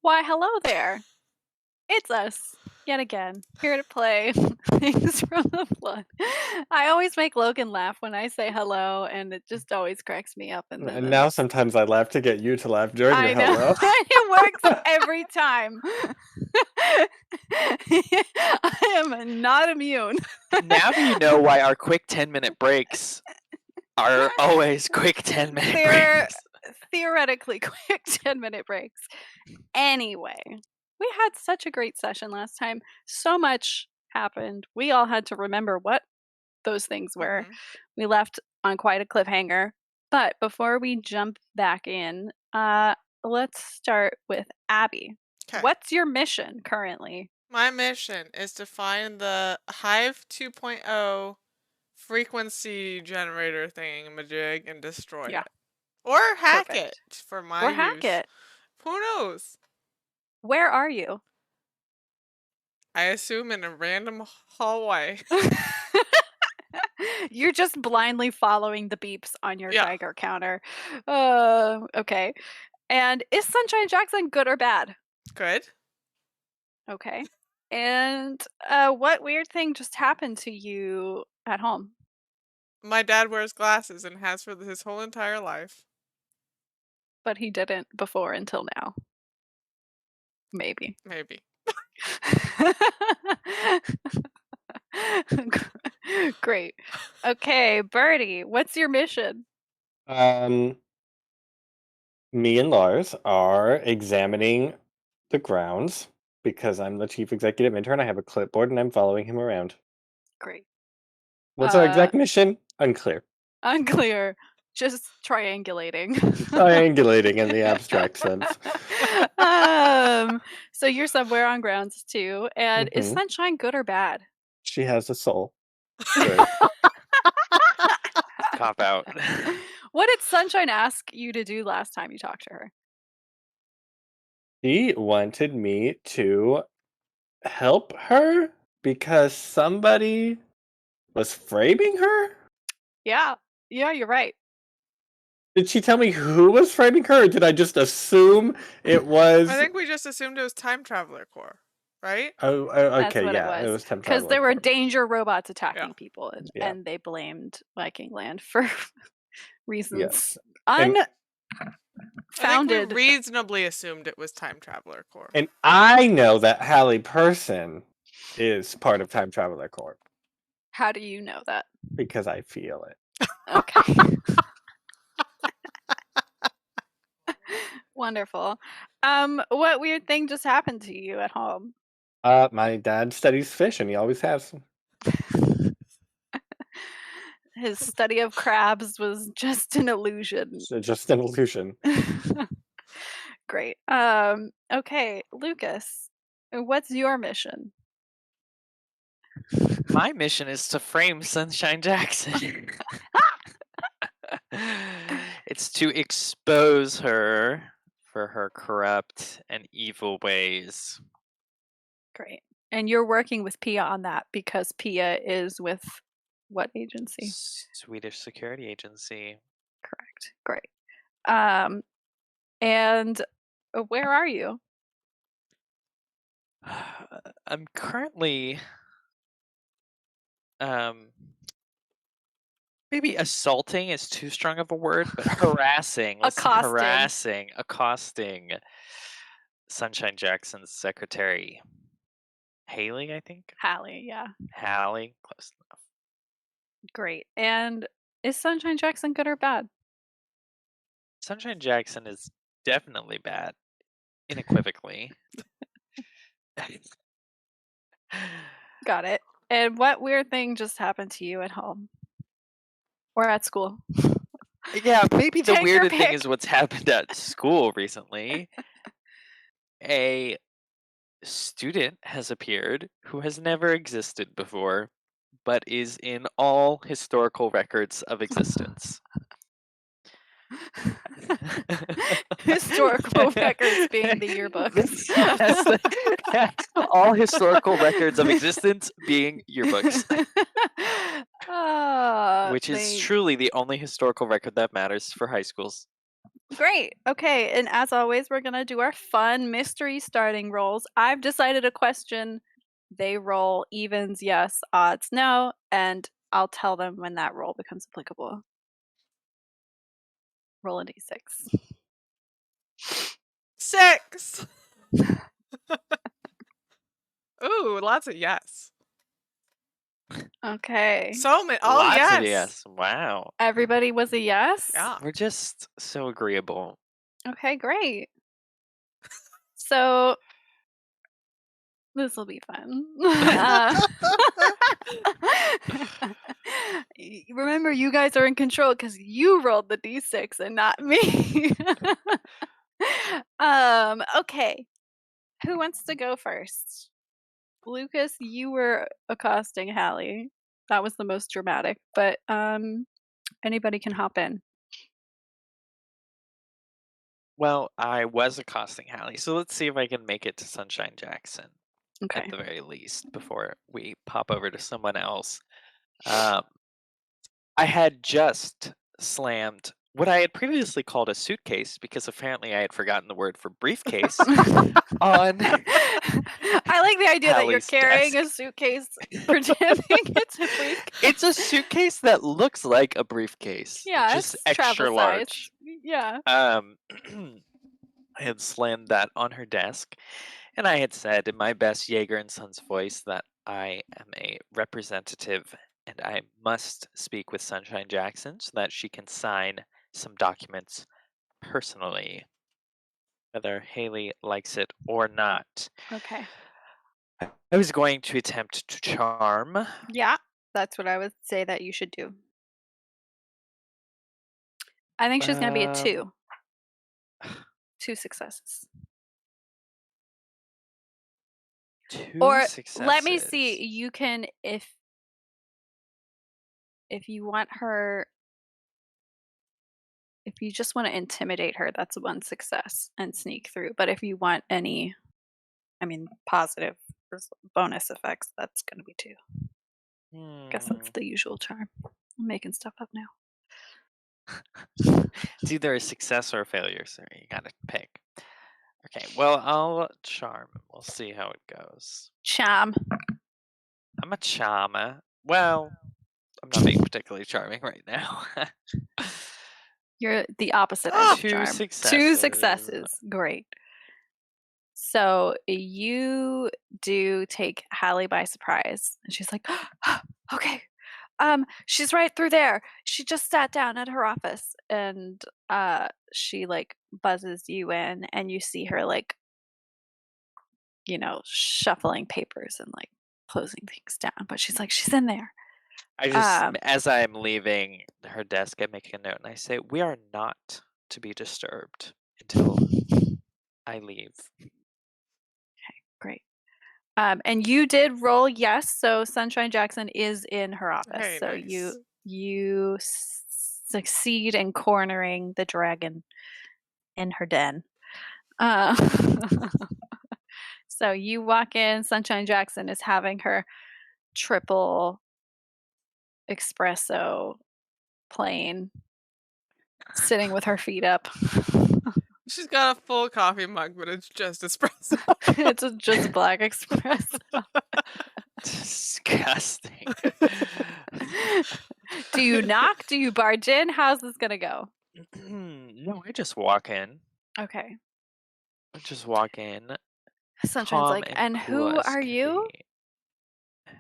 Why, hello there. It's us, yet again, here to play Things from the Flood. I always make Logan laugh when I say hello, and it just always cracks me up, and then And now it's sometimes I laugh to get you to laugh during your I know, hello. it works every time. I am not immune. Now you know why our quick 10-minute breaks are always quick 10-minute They're breaks. theoretically quick 10-minute breaks. Anyway, we had such a great session last time. So much happened. We all had to remember what those things were. Mhm. We left on quite a cliffhanger. But before we jump back in, let's start with Abby. 'Kay. What's your mission currently? My mission is to find the Hive 2.0 frequency generator thingamajig and destroy Yeah. it. Or hack Perfect. it for my Or hack use. it. Who knows? Where are you? I assume in a random hallway. You're just blindly following the beeps on your Yeah. Geiger counter. Okay. And is Sunshine Jackson good or bad? Good. Okay. And what weird thing just happened to you at home? My dad wears glasses and has for his whole entire life. But he didn't before until now. Maybe. Maybe. Great. Okay, Birdie, what's your mission? Me and Lars are examining the grounds because I'm the chief executive intern. I have a clipboard and I'm following him around. Great. What's our exact mission? Unclear. Unclear. Just triangulating. Triangulating in the abstract sense. So you're somewhere on grounds too. And is Mhm. Sunshine good or bad? She has a soul. Good. Cop out. What did Sunshine ask you to do last time you talked to her? She wanted me to help her because somebody was framing her? Yeah. Yeah, you're right. Did she tell me who was framing her, or did I just assume it was? I think we just assumed it was Time Traveler Corps, right? Oh, That's okay, what yeah, it it was. was Time Because Traveler there were Corps. danger robots attacking Yeah. people, and, Yeah. and they blamed Viking Land for reasons Yes. And- I think we unfounded. reasonably assumed it was Time Traveler Corps. And I know that Hallie Person is part of Time Traveler Corps How do you know that? because I feel it. Okay. Wonderful. What weird thing just happened to you at home? My dad studies fish, and he always has. His study of crabs was just an illusion. So just an illusion. Great. Okay, Lucas, what's your mission? My mission is to frame Sunshine Jackson. It's to expose her for her corrupt and evil ways. Great. And you're working with Pia on that because Pia is with what agency? Swedish Security Agency. Correct. Great. And where are you? I'm currently maybe assaulting is too strong of a word, but harassing. Let's say accosting Sunshine Jackson's secretary. Haley, I think. Hallie, yeah. Hallie, close enough. Great. And is Sunshine Jackson good or bad? Sunshine Jackson is definitely bad, unequivocally. Got it. And what weird thing just happened to you at home? Or at school? Yeah, maybe the Take your weirder thing pick. is what's happened at school recently. A student has appeared who has never existed before, but is in all historical records of existence. Historical records being the yearbooks. Yes, all historical records of existence being yearbooks, which is truly the only historical record that matters for high schools. Great. Okay, and as always, we're gonna do our fun mystery starting rolls. I've decided a question. They roll evens, yes, odds, no, and I'll tell them when that roll becomes applicable. Roll a d6. 6. Ooh, lots of yes. Okay. So many. Oh, Lots yes. of yes. Wow. Everybody was a yes? Yeah. We're just so agreeable. Okay, great. So this will be fun. Remember, you guys are in control because you rolled the d6 and not me. Okay. Who wants to go first? Lucas, you were accosting Hallie. That was the most dramatic, but anybody can hop in. Well, I was accosting Hallie, so let's see if I can make it to Sunshine Jackson Okay. at the very least before we pop over to someone else. I had just slammed what I had previously called a suitcase because apparently I had forgotten the word for briefcase on I like the idea that you're Hallie's carrying desk. a suitcase, pretending it's a briefcase. It's a suitcase that looks like a briefcase, Yeah, just it's extra travel large. size. Yeah. I had slammed that on her desk, and I had said in my best Jaeger and Sons voice that I am a representative and I must speak with Sunshine Jackson so that she can sign some documents personally, whether Haley likes it or not. Okay. I was going to attempt to charm. Yeah, that's what I would say that you should do. I think she's gonna be a 2. 2 successes. Two Or successes. let me see. You can if you want her. If you just want to intimidate her, that's 1 success and sneak through. But if you want any, positive bonus effects, that's going to be 2. Guess that's the usual charm. I'm making stuff up now. It's either a success or a failure, so you gotta pick. Okay, well, I'll charm. We'll see how it goes. Charm. I'm a charmer. Well, I'm not being particularly charming right now. You're the opposite end of 2 charm. 2 successes. successes. Great. So you do take Hallie by surprise, and she's like, "Okay, she's right through there. She just sat down at her office," and she like buzzes you in, and you see her like, shuffling papers and like closing things down. But she's like, she's in there. I just, as I'm leaving her desk, I make a note and I say, "We are not to be disturbed until I leave." Great. And you did roll yes, so Sunshine Jackson is in her office. Very So nice. you succeed in cornering the dragon in her den. So you walk in. Sunshine Jackson is having her triple espresso plain, sitting with her feet up. She's got a full coffee mug, but it's just espresso. It's just black espresso. Disgusting. Do you knock? Do you barge in? How's this gonna go? No, I just walk in. Okay. I just walk in. Sunshine's Calm like, and cool who as are can you? be.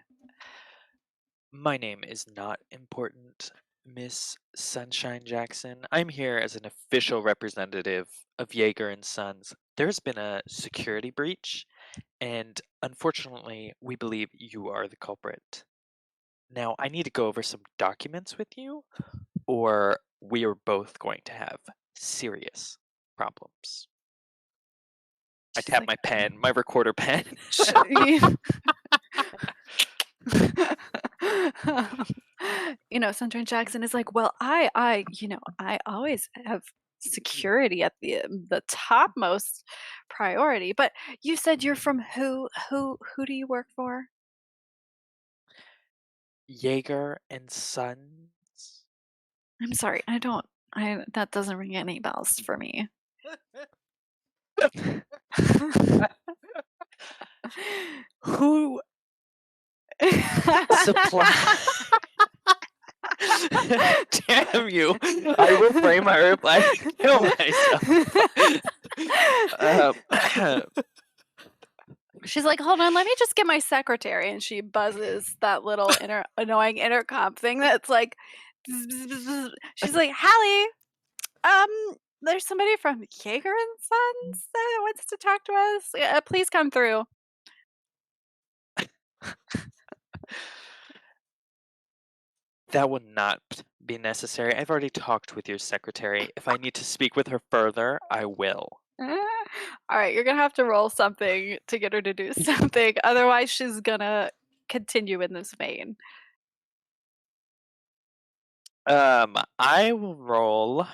My name is not important, Miss Sunshine Jackson. I'm here as an official representative of Jaeger and Sons. There's been a security breach, and unfortunately, we believe you are the culprit. Now, I need to go over some documents with you, or we are both going to have serious problems. I She's tap like, my pen, my recorder pen. Sunshine Jackson is like, well, I always have security at the topmost priority. But you said you're from who? Who do you work for? Jaeger and Sons. I'm sorry, I don't That doesn't ring any bells for me. Who supply? Damn you! I will frame my reply to kill myself. She's like, hold on, let me just get my secretary, and she buzzes that little annoying intercom thing that's like, bzz, bzz, bzz, bzz. She's like, Hallie, there's somebody from Jaeger and Sons that wants to talk to us. Please come through. That would not be necessary. I've already talked with your secretary. If I need to speak with her further, I will. All right, you're gonna have to roll something to get her to do something. Otherwise, she's gonna continue in this vein. I will roll.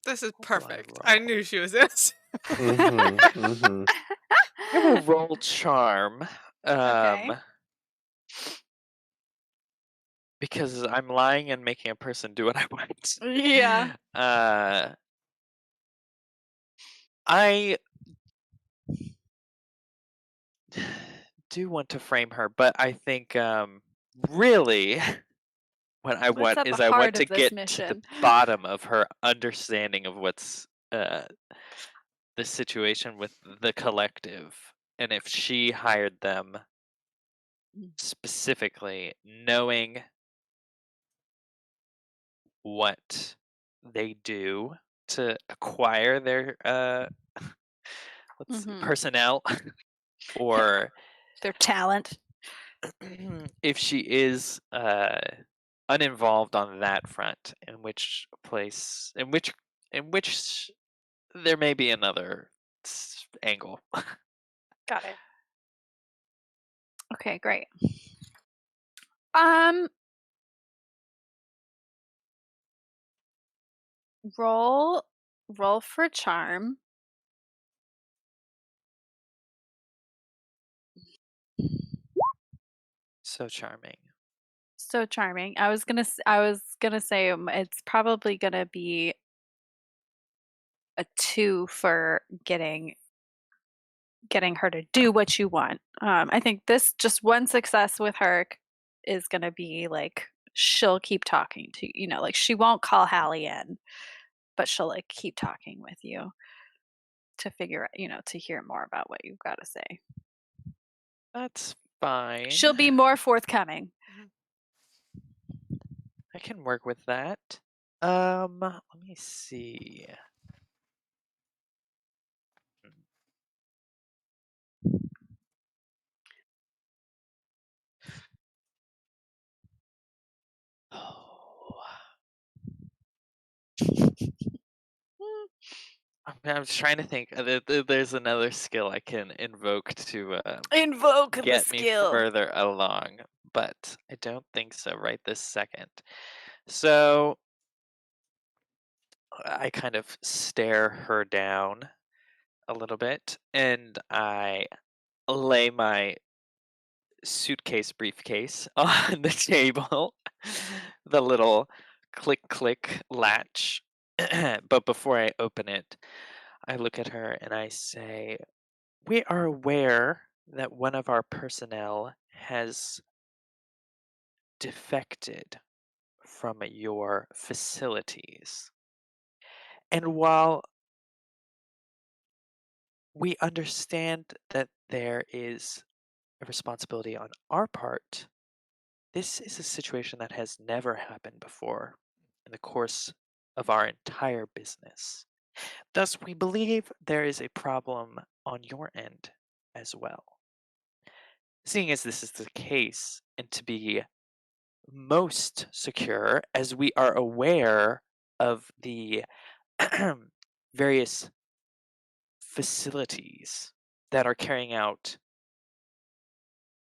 This is What do I perfect. I roll? knew she was innocent. I will roll charm. Okay. Because I'm lying and making a person do what I want. Yeah. I do want to frame her, but I think really what I What's want at is the I want heart to of this get to the mission? bottom of her understanding of what's the situation with the collective, and if she hired them specifically, knowing what they do to acquire their personnel, or Their talent. if she is uninvolved on that front, in which there may be another angle. Got it. Okay, great. Roll for charm. So charming. So charming. I was gonna say it's probably gonna be a 2 for getting her to do what you want. I think this just one success with her is gonna be like she'll keep talking to you. Like she won't call Hallie in, but she'll like keep talking with you to figure out, to hear more about what you've got to say. That's fine. She'll be more forthcoming. I can work with that. Let me see. Oh. I'm trying to think. There's another skill I can invoke to Invoke the get me skill. further along, but I don't think so right this second. So I kind of stare her down a little bit, and I lay my suitcase briefcase on the table, the little click click latch. But before I open it, I look at her and I say, "We are aware that one of our personnel has defected from your facilities. And while we understand that there is a responsibility on our part, this is a situation that has never happened before in the course of our entire business. Thus, we believe there is a problem on your end as well. Seeing as this is the case, and to be most secure, as we are aware of the various facilities that are carrying out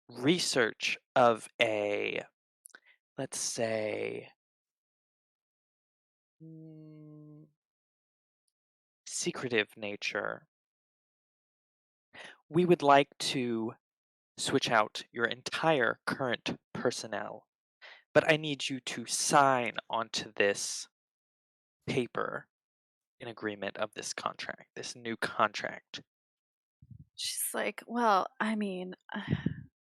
research of a, let's say, secretive nature, we would like to switch out your entire current personnel, but I need you to sign onto this paper in agreement of this contract, this new contract? She's like, well, I mean,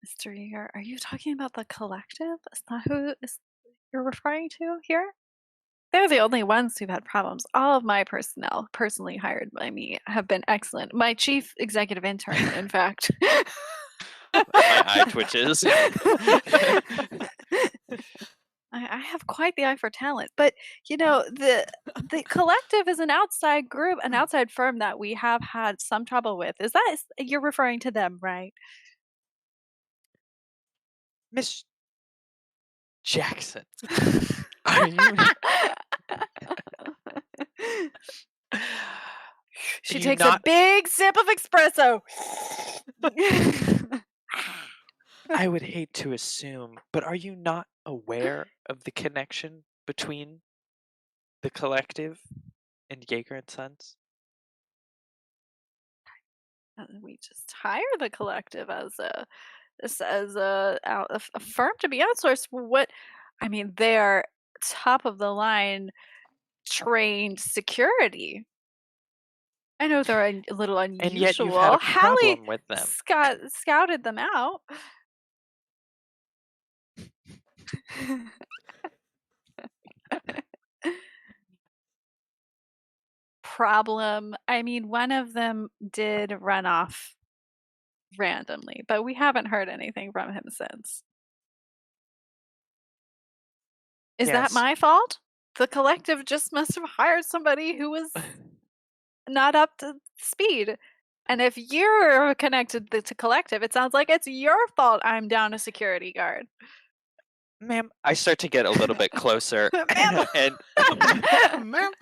Mr. Yeager, are you talking about the collective? Is that who is you're referring to here? They're the only ones who've had problems. All of my personnel, personally hired by me, have been excellent. My chief executive intern, in fact. My eye twitches. I have quite the eye for talent, but the collective is an outside group, an outside firm that we have had some trouble with. You're referring to them, right? Miss Jackson, are you She you takes a not big sip of espresso. I would hate to assume, but are you not aware of the connection between the collective and Jaeger and Sons? We just hire the collective as a firm to be outsourced. What I mean, they're top of the line trained security. I know they're a little And yet you've had unusual. a Hallie problem with them. scouted them out. Problem. I mean, one of them did run off randomly, but we haven't heard anything from him since. Is that Yes. my fault? The collective just must have hired somebody who was not up to speed. And if you're connected to collective, it sounds like it's your fault I'm down a security guard. Ma'am, I start to get a little bit closer. Ma'am. And Ma'am.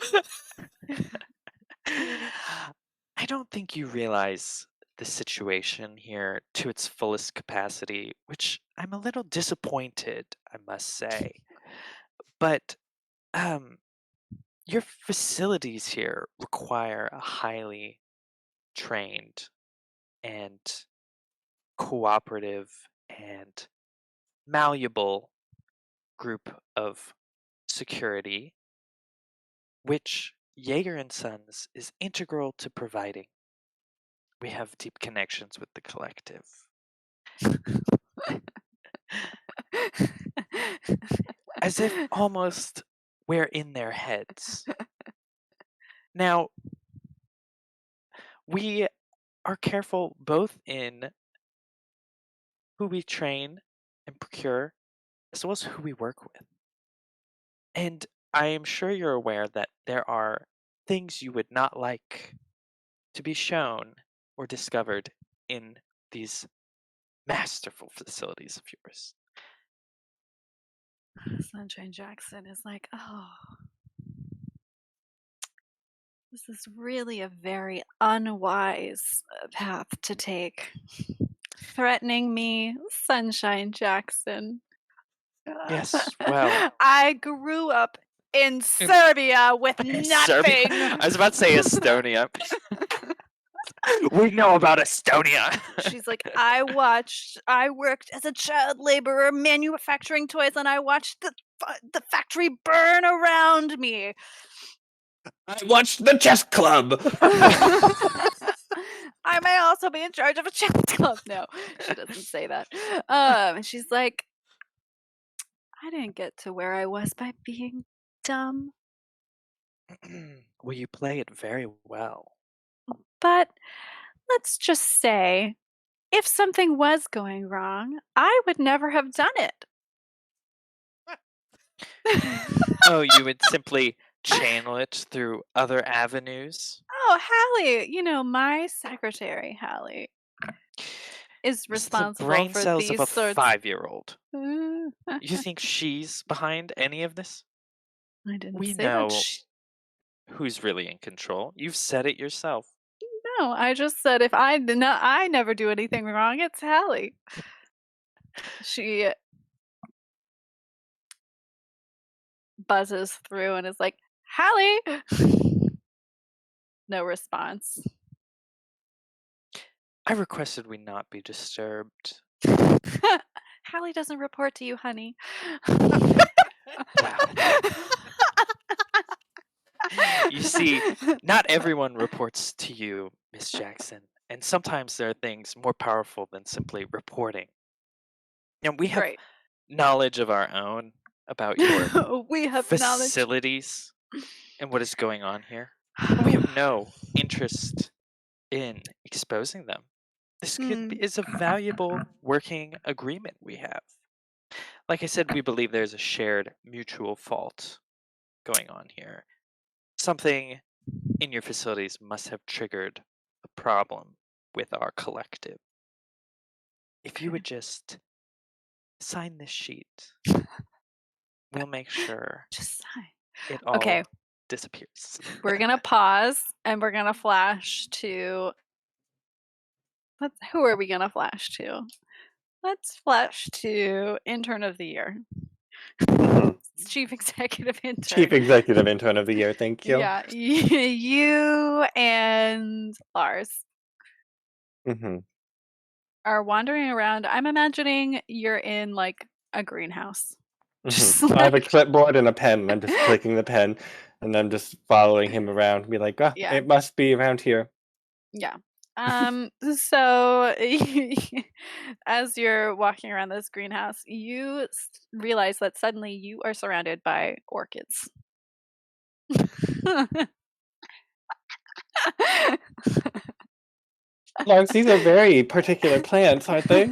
I don't think you realize the situation here to its fullest capacity, which I'm a little disappointed, I must say. But your facilities here require a highly trained and cooperative and malleable group of security, which Jaeger and Sons is integral to providing. We have deep connections with the collective. As if almost we're in their heads. Now, we are careful both in who we train and procure, as well as who we work with. And I am sure you're aware that there are things you would not like to be shown or discovered in these masterful facilities of yours. Sunshine Jackson is like, oh, this is really a very unwise path to take. Threatening me, Sunshine Jackson. Yes, well. I grew up in Serbia with nothing. I was about to say Estonia. We know about Estonia. She's like, I worked as a child laborer manufacturing toys, and I watched the factory burn around me. I watched the chess club. I may also be in charge of a chess club. No, she doesn't say that. She's like, I didn't get to where I was by being dumb. Well, you play it very well. But let's just say, if something was going wrong, I would never have done it. Oh, you would simply channel it through other avenues? Oh, Hallie, my secretary, Hallie, is It's the responsible brain for cells these of a sorts. 5-year-old. You think she's behind any of this? I didn't We say know that. who's really in control. You've said it yourself. No, I just said if I never do anything wrong. It's Hallie. She buzzes through and is like, Hallie. No response. I requested we not be disturbed. Hallie doesn't report to you, honey. Wow. You see, not everyone reports to you, Miss Jackson, and sometimes there are things more powerful than simply reporting. And we have Right. knowledge of our own about your We have knowledge. facilities and what is going on here. And we have no interest in exposing them. This is a valuable working agreement we have. Like I said, we believe there's a shared mutual fault going on here. Something in your facilities must have triggered a problem with our collective. If you would just sign this sheet, we'll make sure Just sign. it all Okay. disappears. We're gonna pause and we're gonna flash to. Who are we gonna flash to? Let's flash to intern of the year. Mhm. Chief executive intern. Chief executive intern of the year. Thank you. Yeah, you and Lars Hmm. are wandering around. I'm imagining you're in like a greenhouse. Just I have a like, clipboard and a pen, and I'm just clicking the pen, and I'm just following him around. Be like, yeah, it must be around here. yeah. So as you're walking around this greenhouse, you realize that suddenly you are surrounded by orchids. Lars, these are very particular plants, aren't they?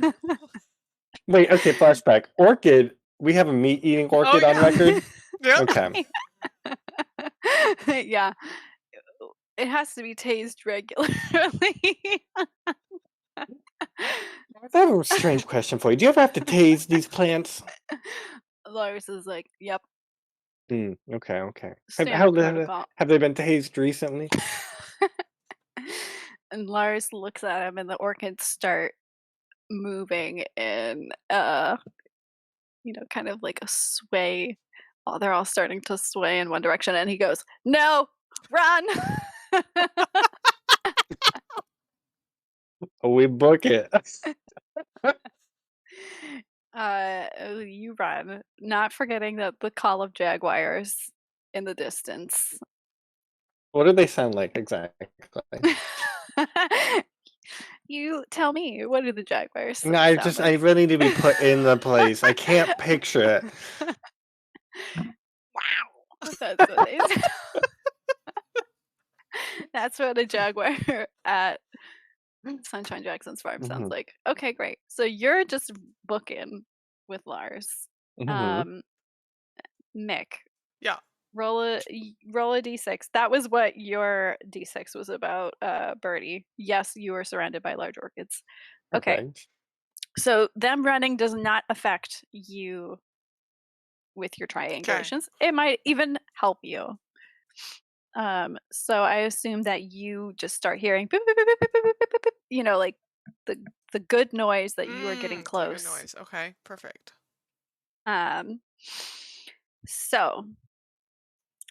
Wait, okay, flashback. Orchid. We have a meat-eating orchid on yeah. record. Yep. Okay. Yeah. It has to be tased regularly. I have a strange question for you. Do you ever have to tase these plants? Lars is like, yep, Okay. Have, standard protocol. have they been tased recently? And Lars looks at him and the orchids start moving in kind of like a sway. Oh, they're all starting to sway in one direction and he goes, "No, run." We book it. You run, not forgetting that the call of Jaguars in the distance. What do they sound like exactly? You tell me, what do the Jaguars No, sound I like? really need to be put in the place. I can't picture it. Wow. That's what they sound. That's what a Jaguar at Sunshine Jackson's farm sounds like. Okay, great. So you're just booking with Lars. Mick. Yeah. Roll a d6. That was what your d6 was about, Birdie. Yes, you were surrounded by large orchids. Okay. Perfect. So them running does not affect you with your triangulations. It might even help you. So I assume that you just start hearing boop, boop, boop, boop, boop, boop, boop, boop, like the good noise that you are getting The close. good noise. Okay, perfect. So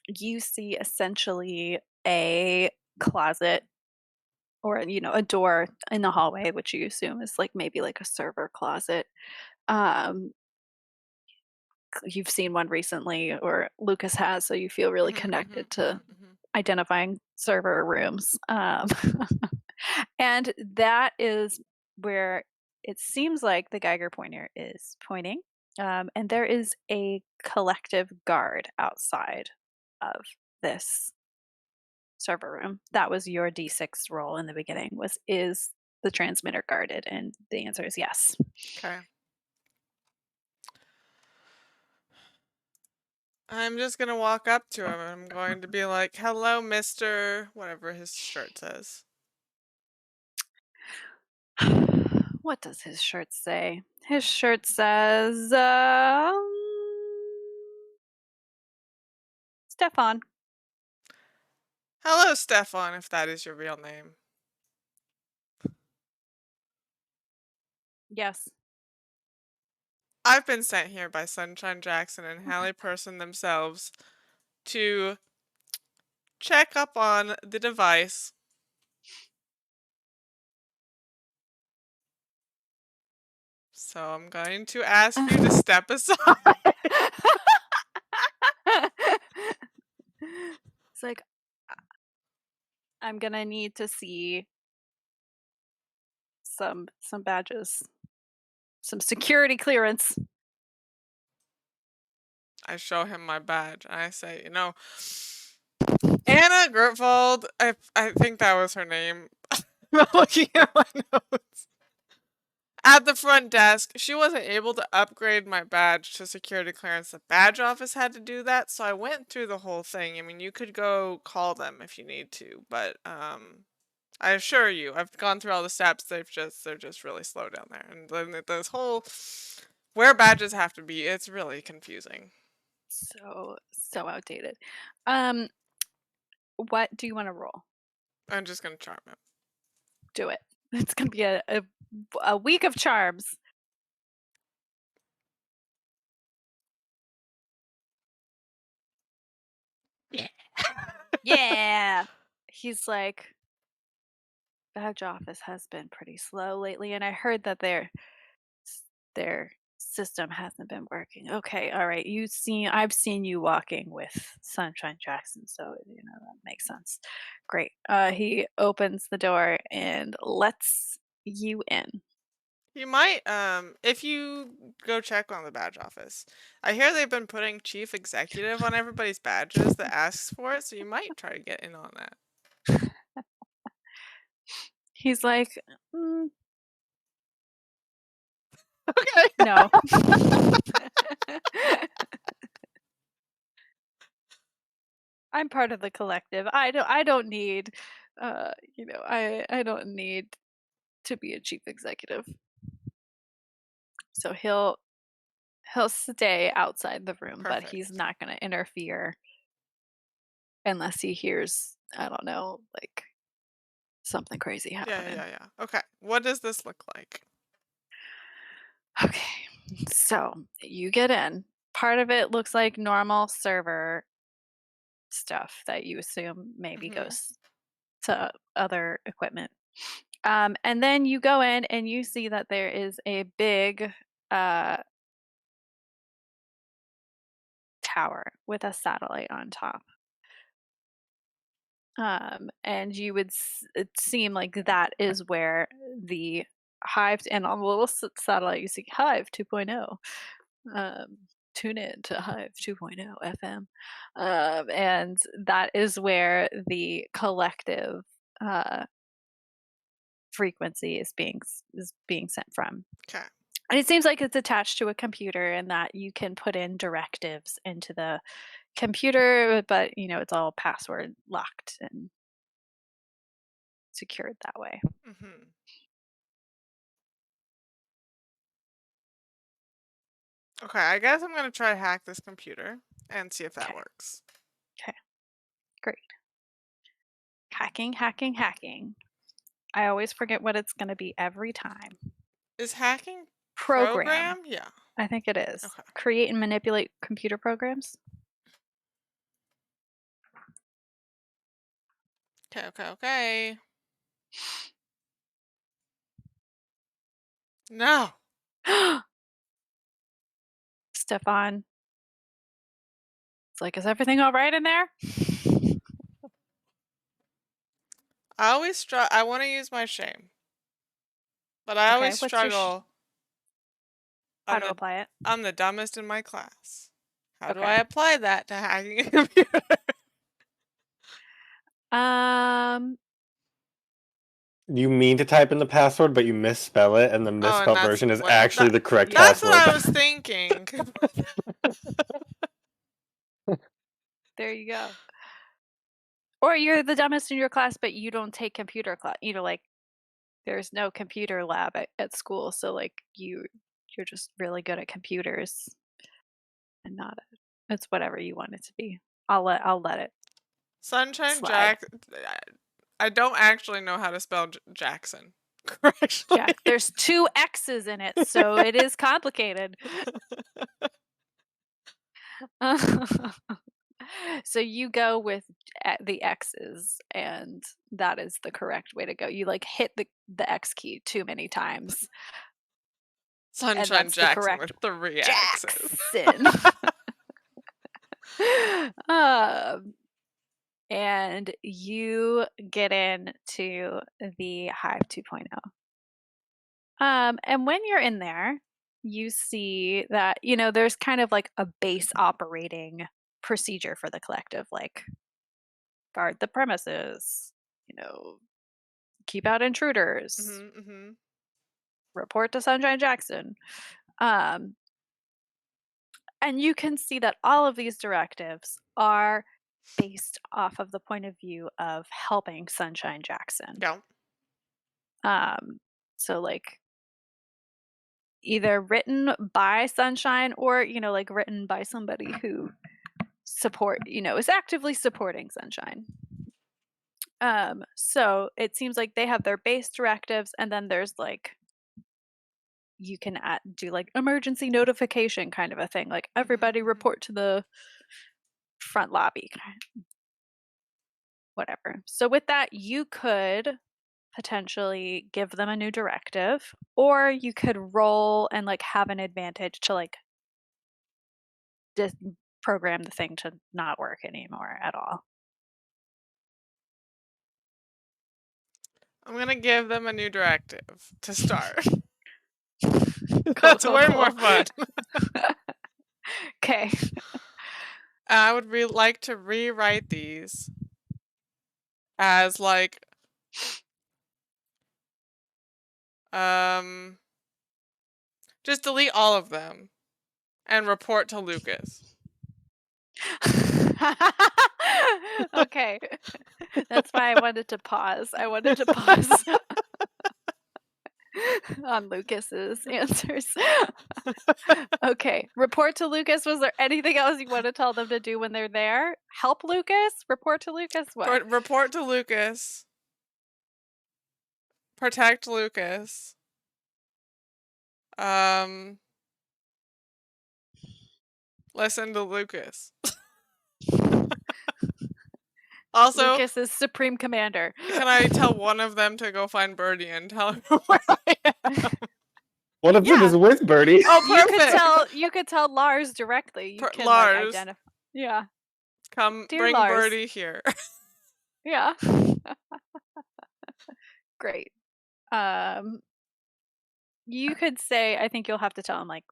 you see essentially a closet or a door in the hallway, which you assume is like maybe like a server closet. You've seen one recently, or Lucas has, so you feel really connected to identifying server rooms. And that is where it seems like the Geiger pointer is pointing. And there is a collective guard outside of this server room. That was your D6 roll in the beginning, is the transmitter guarded? And the answer is yes. Okay. I'm just gonna walk up to him and I'm going to be like, "Hello, Mr. whatever his shirt says." What does his shirt say? His shirt says, Stefan. Hello, Stefan, if that is your real name. Yes. I've been sent here by Sunshine Jackson and Hallie Person themselves to check up on the device. So I'm going to ask you to step aside. like, I'm gonna need to see some badges, some security clearance. I show him my badge and I say, Anna Gertfold, I think that was her name. I'm looking at my notes. At the front desk, she wasn't able to upgrade my badge to security clearance. The badge office had to do that, so I went through the whole thing. I mean, you could go call them if you need to, but I assure you, I've gone through all the steps. They're just really slow down there, and then this whole where badges have to be, it's really confusing. So outdated. Um, what do you want to roll? I'm just gonna charm him. Do it. It's gonna be a week of charms. Yeah. He's like, badge office has been pretty slow lately, and I heard that their system hasn't been working. Okay, all right. I've seen you walking with Sunshine Jackson, so that makes sense. Great. He opens the door and lets you in. You might, if you go check on the badge office. I hear they've been putting chief executive on everybody's badges that asks for it, so you might try to get in on that. He's like, Okay. no. I'm part of the collective. I don't need I don't need to be a chief executive. So he'll stay outside the room, but he's Perfect. not going to interfere unless he hears, I don't know, like something crazy happening. Yeah. Okay. What does this look like? Okay. So you get in. Part of it looks like normal server stuff that you assume maybe goes to other equipment. And then you go in and you see that there is a big tower with a satellite on top. And you would it seem like that is where the Hive, and on the little satellite you see Hive 2.0. Tune in to Hive 2.0 FM. And that is where the collective frequency is being sent from. Okay. And it seems like it's attached to a computer and that you can put in directives into the computer, but it's all password locked and secured that way. Okay, I guess I'm gonna try to hack this computer and see if that works. Okay, great. Hacking. I always forget what it's going to be every time. Is hacking Program? Yeah. I think it is. Okay. Create and manipulate computer programs. Okay. No. Stefan. It's like, is everything all right in there? I want to use my shame. But I always struggle. How to apply it? I'm the dumbest in my class. How do I apply that to hacking a computer? You mean to type in the password, but you misspell it, and the misspelled version is actually the correct password. That's what I was thinking. There you go. Or you're the dumbest in your class, but you don't take computer class. Like there's no computer lab at school, so like you're just really good at computers, and not it's whatever you want it to be. I'll let it. Sunshine slide. I don't actually know how to spell Jackson correctly. Jack. There's 2 X's in it, so it is complicated. So you go with the X's, and that is the correct way to go. You like hit the X key too many times. Sunshine Jackson with 3 X's. Jackson. and you get into the Hive 2.0. And when you're in there, you see that, there's kind of like a base operating procedure for the collective, like guard the premises, keep out intruders, report to Sunshine Jackson. And you can see that all of these directives are based off of the point of view of helping Sunshine Jackson. Yeah. So like either written by Sunshine or, like written by somebody who is actively supporting Sunshine. So it seems like they have their base directives, and then there's like you can do like emergency notification kind of a thing, like everybody report to the front lobby, whatever. So with that, you could potentially give them a new directive, or you could roll and like have an advantage to like program the thing to not work anymore at all. I'm gonna give them a new directive to start. That's way more fun. Okay. I would like to rewrite these as like just delete all of them and report to Lucas. Okay. That's why I wanted to pause. On Lucas's answers. Okay. Report to Lucas. Was there anything else you want to tell them to do when they're there? Help Lucas? Report to Lucas? What? Report to Lucas. Protect Lucas. Listen to Lucas. Also, Lucas is supreme commander. Can I tell one of them to go find Birdie and tell her where I am? One of them is with Birdie. Oh, perfect. You could tell Lars directly. You can Lars. like identify. Yeah. Come Dear bring Lars. Birdie here. Yeah. Great. You could say, I think you'll have to tell him like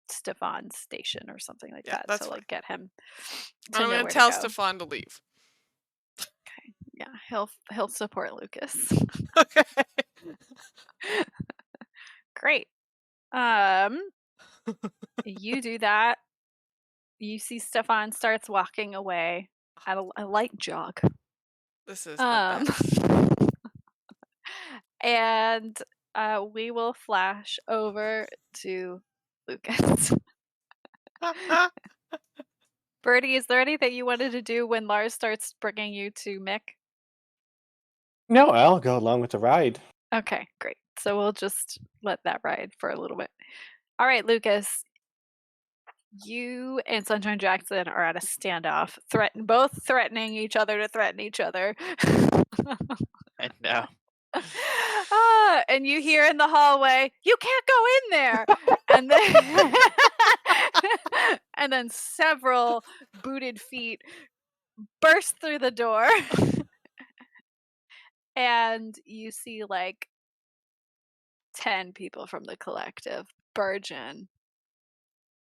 Stefan's station or something like that. That's to fine. Like get him. I'm gonna tell Stefan to leave. Okay. Yeah, he'll support Lucas. Okay. Great. You do that. You see Stefan starts walking away at a light jog. This is the best. And we will flash over to Lucas. Birdie, is there anything you wanted to do when Lars starts bringing you to Mick? No, I'll go along with the ride. Okay, great. So we'll just let that ride for a little bit. All right, Lucas. You and Sunshine Jackson are at a standoff, both threatening each other to threaten each other. I know. And you hear in the hallway, "You can't go in there!" And then, and then several booted feet burst through the door, and you see like 10 people from the collective barge in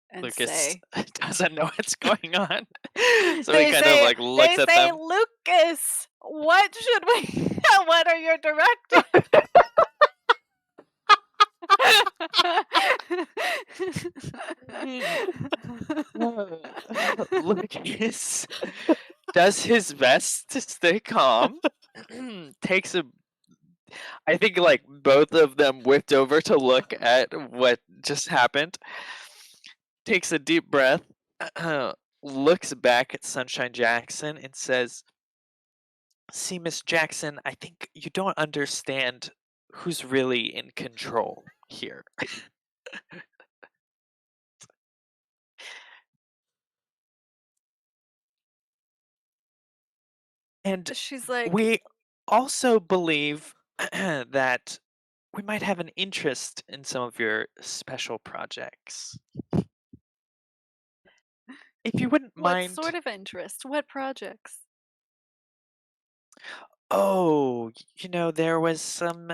and Lucas say, doesn't know what's going on, so he kind of like looks at them. "Lucas, what should we? What are your directives?" Lucas does his best to stay calm. Takes a. I think like both of them whipped over to look at what just happened. Takes a deep breath. Looks back at Sunshine Jackson and says, "See, Miss Jackson, I think you don't understand who's really in control here." And She's like, we also believe that we might have an interest in some of your special projects. If you wouldn't "What mind. sort of interest? What projects?" Oh, there was some.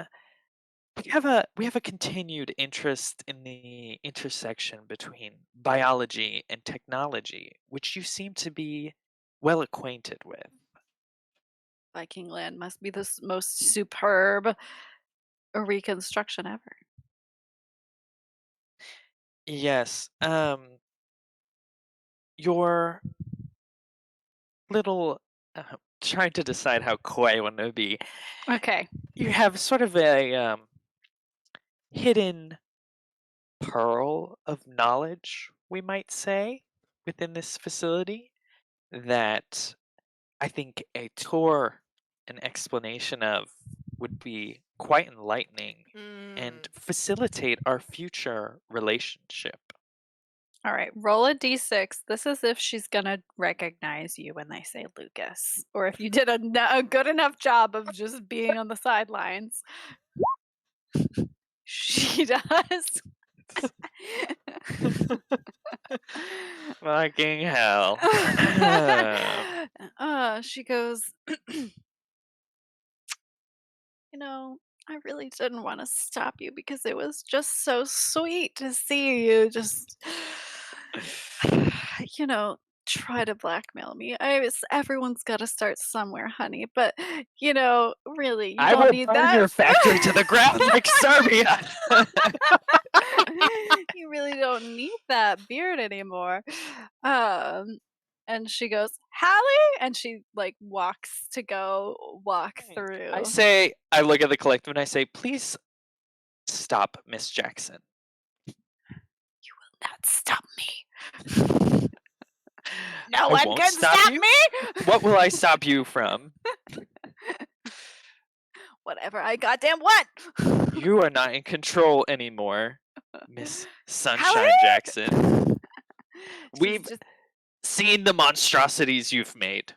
We have a continued interest in the intersection between biology and technology, which you seem to be well acquainted with. Viking land must be the most superb reconstruction ever. Yes. Your little trying to decide how coy I want to be. Okay. You have sort of a hidden pearl of knowledge, we might say, within this facility that I think a tour, an explanation of, would be quite enlightening and facilitate our future relationship. All right. Roll a d6. This is if she's going to recognize you when they say Lucas, or if you did a good enough job of just being on the sidelines. She does. Fucking hell. She goes, I really didn't want to stop you because it was just so sweet to see you just, try to blackmail me. Everyone's got to start somewhere, honey. But, really, you I don't will need burn that. your factory to the ground like Serbia. You really don't need that beard anymore. And she goes, Hallie, and she walks to go walk through. I look at the collective and I say, please stop, Miss Jackson. You will not stop me. No one won't can stop you. me. What will I stop you from? Whatever I goddamn want. You are not in control anymore, Miss Sunshine Hallie? Jackson. We've just seen the monstrosities you've made.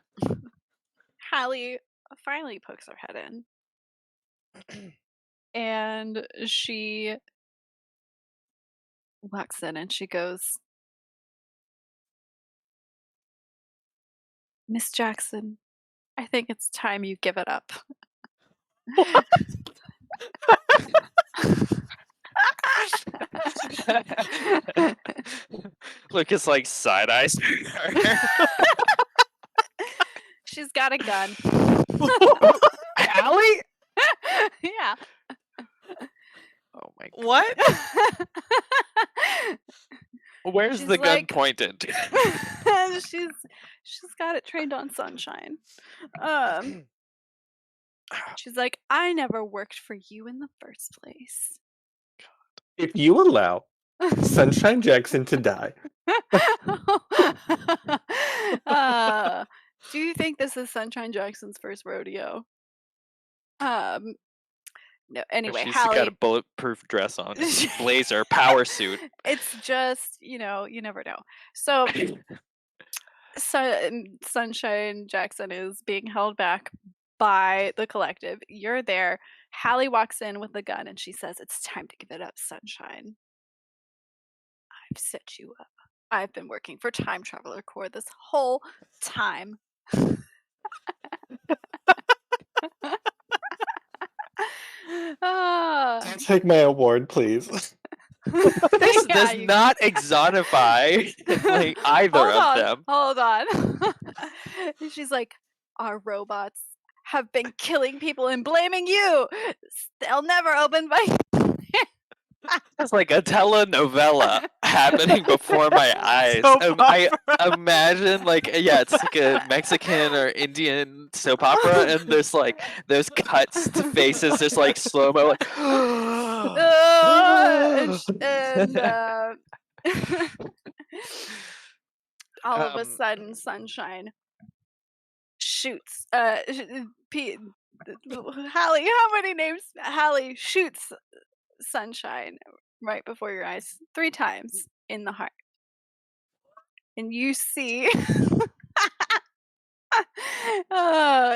Hallie finally pokes her head in. And she walks in and she goes, Miss Jackson, I think it's time you give it up. Lucas side eyes. She's got a gun. Allie? Yeah. Oh my God. What? Where's She's the gun pointed? she's got it trained on Sunshine. She's like, I never worked for you in the first place. If you allow Sunshine Jackson to die. Do you think this is Sunshine Jackson's first rodeo? No. Anyway, She's Hallie, got a bulletproof dress on, blazer, power suit. it's just you never know. So, Sunshine Jackson is being held back by the collective. You're there. Hallie walks in with the gun and she says, "It's time to give it up, Sunshine. I've set you up. I've been working for Time Traveler Corps this whole time." Take my award, please. This Yeah, does not exotify either of them. Hold on. She's like, our robots have been killing people and blaming you. They'll never open my. It's like a telenovela happening before my eyes. Soap I imagine it's like a Mexican or Indian soap opera, and there's those cuts to faces, just slow mo, all of a sudden, Sunshine shoots. Hallie, how many names? Hallie shoots Sunshine right before your eyes 3 times in the heart, and you see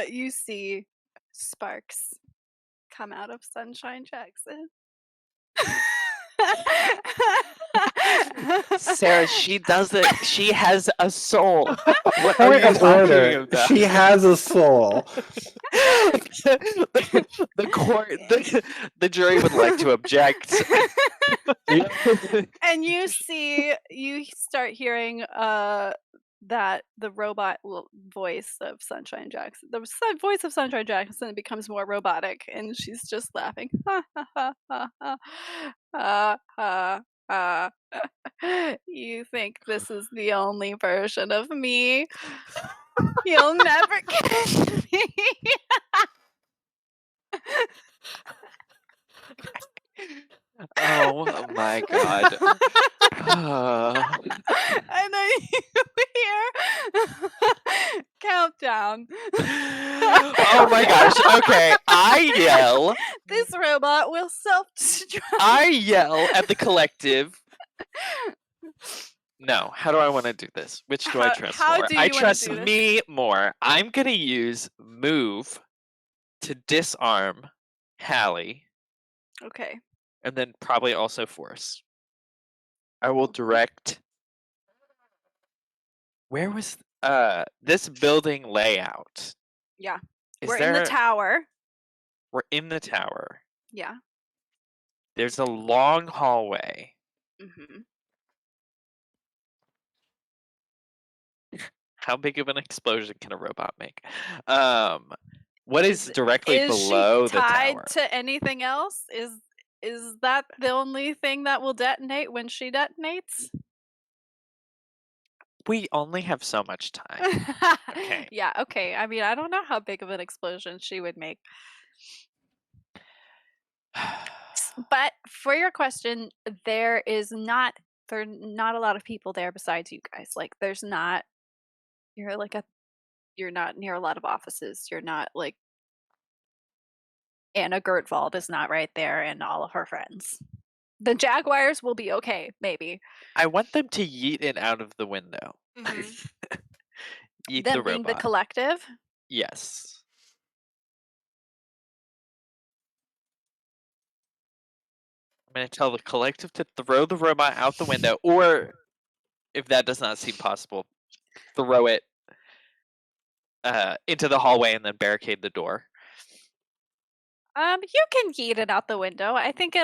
you see sparks come out of Sunshine Jackson. Sarah, she doesn't. She has a soul. What are Point you of talking order. about? She has a soul. the court, the jury would like to object. And you start hearing that the robot voice of Sunshine Jackson, voice of Sunshine Jackson becomes more robotic, and she's just laughing. Ha ha ha ha ha ha ha. You think this is the only version of me? You'll never catch me. Oh my god. And then you hear countdown. Oh my gosh. Okay, I yell. This robot will self-destruct. I yell at the collective. No, how do I want to do this? Which do I trust how more? do you I wanna trust do this? me more. I'm gonna use move to disarm Hallie, Okay. and then probably also force. I will direct. Where was this building layout? Yeah. Is We're there? in the tower. We're in the tower. Yeah. There's a long hallway. Mm-hmm. How big of an explosion can a robot make? What is Is directly she below the tied tower? to anything else? Is that the only thing that will detonate when she detonates? We only have so much time. Okay. Yeah, okay. I mean, I don't know how big of an explosion she would make. But for your question, there are not a lot of people there besides you guys. Like there's not you're not near a lot of offices. You're not like Anna Gertwald is not right there and all of her friends. The Jaguars will be okay, maybe. I want them to yeet it out of the window. Mhm. Yeet Them the being the robot. collective. Yes. I'm going to tell the collective to throw the robot out the window, or if that does not seem possible, throw it into the hallway and then barricade the door. You can yeet it out the window. I think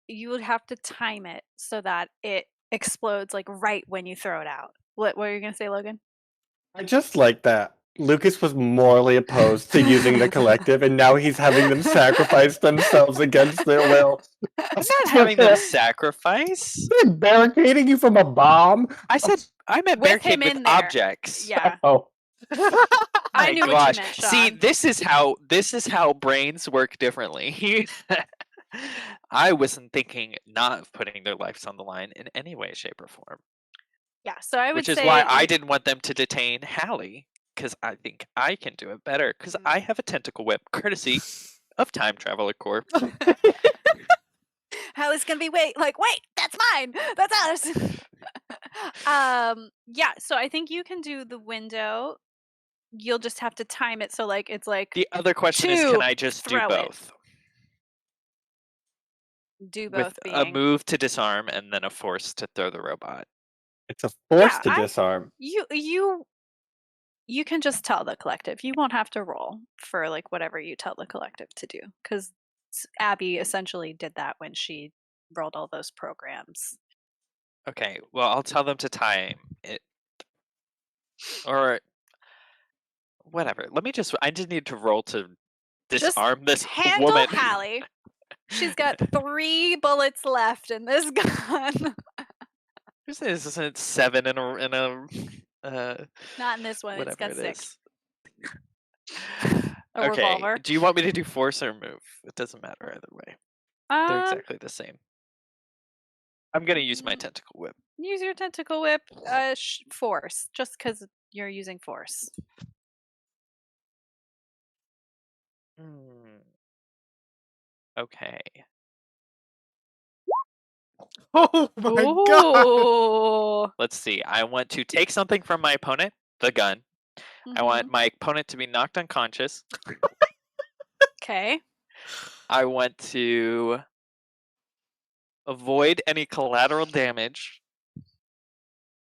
you would have to time it so that it explodes like right when you throw it out. What were you gonna say, Logan? I just like that Lucas was morally opposed to using the collective, and now he's having them sacrifice themselves against their will. I'm not having them sacrifice. They're barricading you from a bomb. I said I meant With barricade him with in there. objects. Yeah. Oh, I My knew what you gosh. meant, See, Sean. this is how brains work differently. I wasn't thinking not of putting their lives on the line in any way, shape, or form. Yeah, so I would Which is say why I didn't want them to detain Hallie, because I think I can do it better, because I have a tentacle whip, courtesy of Time Traveler Corp. Hallie's gonna be wait, that's mine. That's ours. Yeah, so I think you can do the window. You'll just have to time it so like it's like The other question is, two, can I just do throw it. both? Do both With a being move to disarm and then a force to throw the robot. it's a force Yeah, to disarm. you can just tell the collective. You won't have to roll for like whatever you tell the collective to do, because Abby essentially did that when she rolled all those programs. Okay, well, I'll tell them to time it. Or whatever. I just need to roll to disarm this Handle woman. Hallie. She's got 3 bullets left in this gun. This isn't 7 in a Not in this one. It's whatever got it 6. is. A Okay, revolver. do you want me to do force or move? It doesn't matter either way. They're exactly the same. I'm gonna use my tentacle whip. Use your tentacle whip. Force, just because you're using force. Okay. Oh my god. Ooh. Let's see. I want to take something from my opponent, the gun. I want my opponent to be knocked unconscious. Okay. I want to avoid any collateral damage.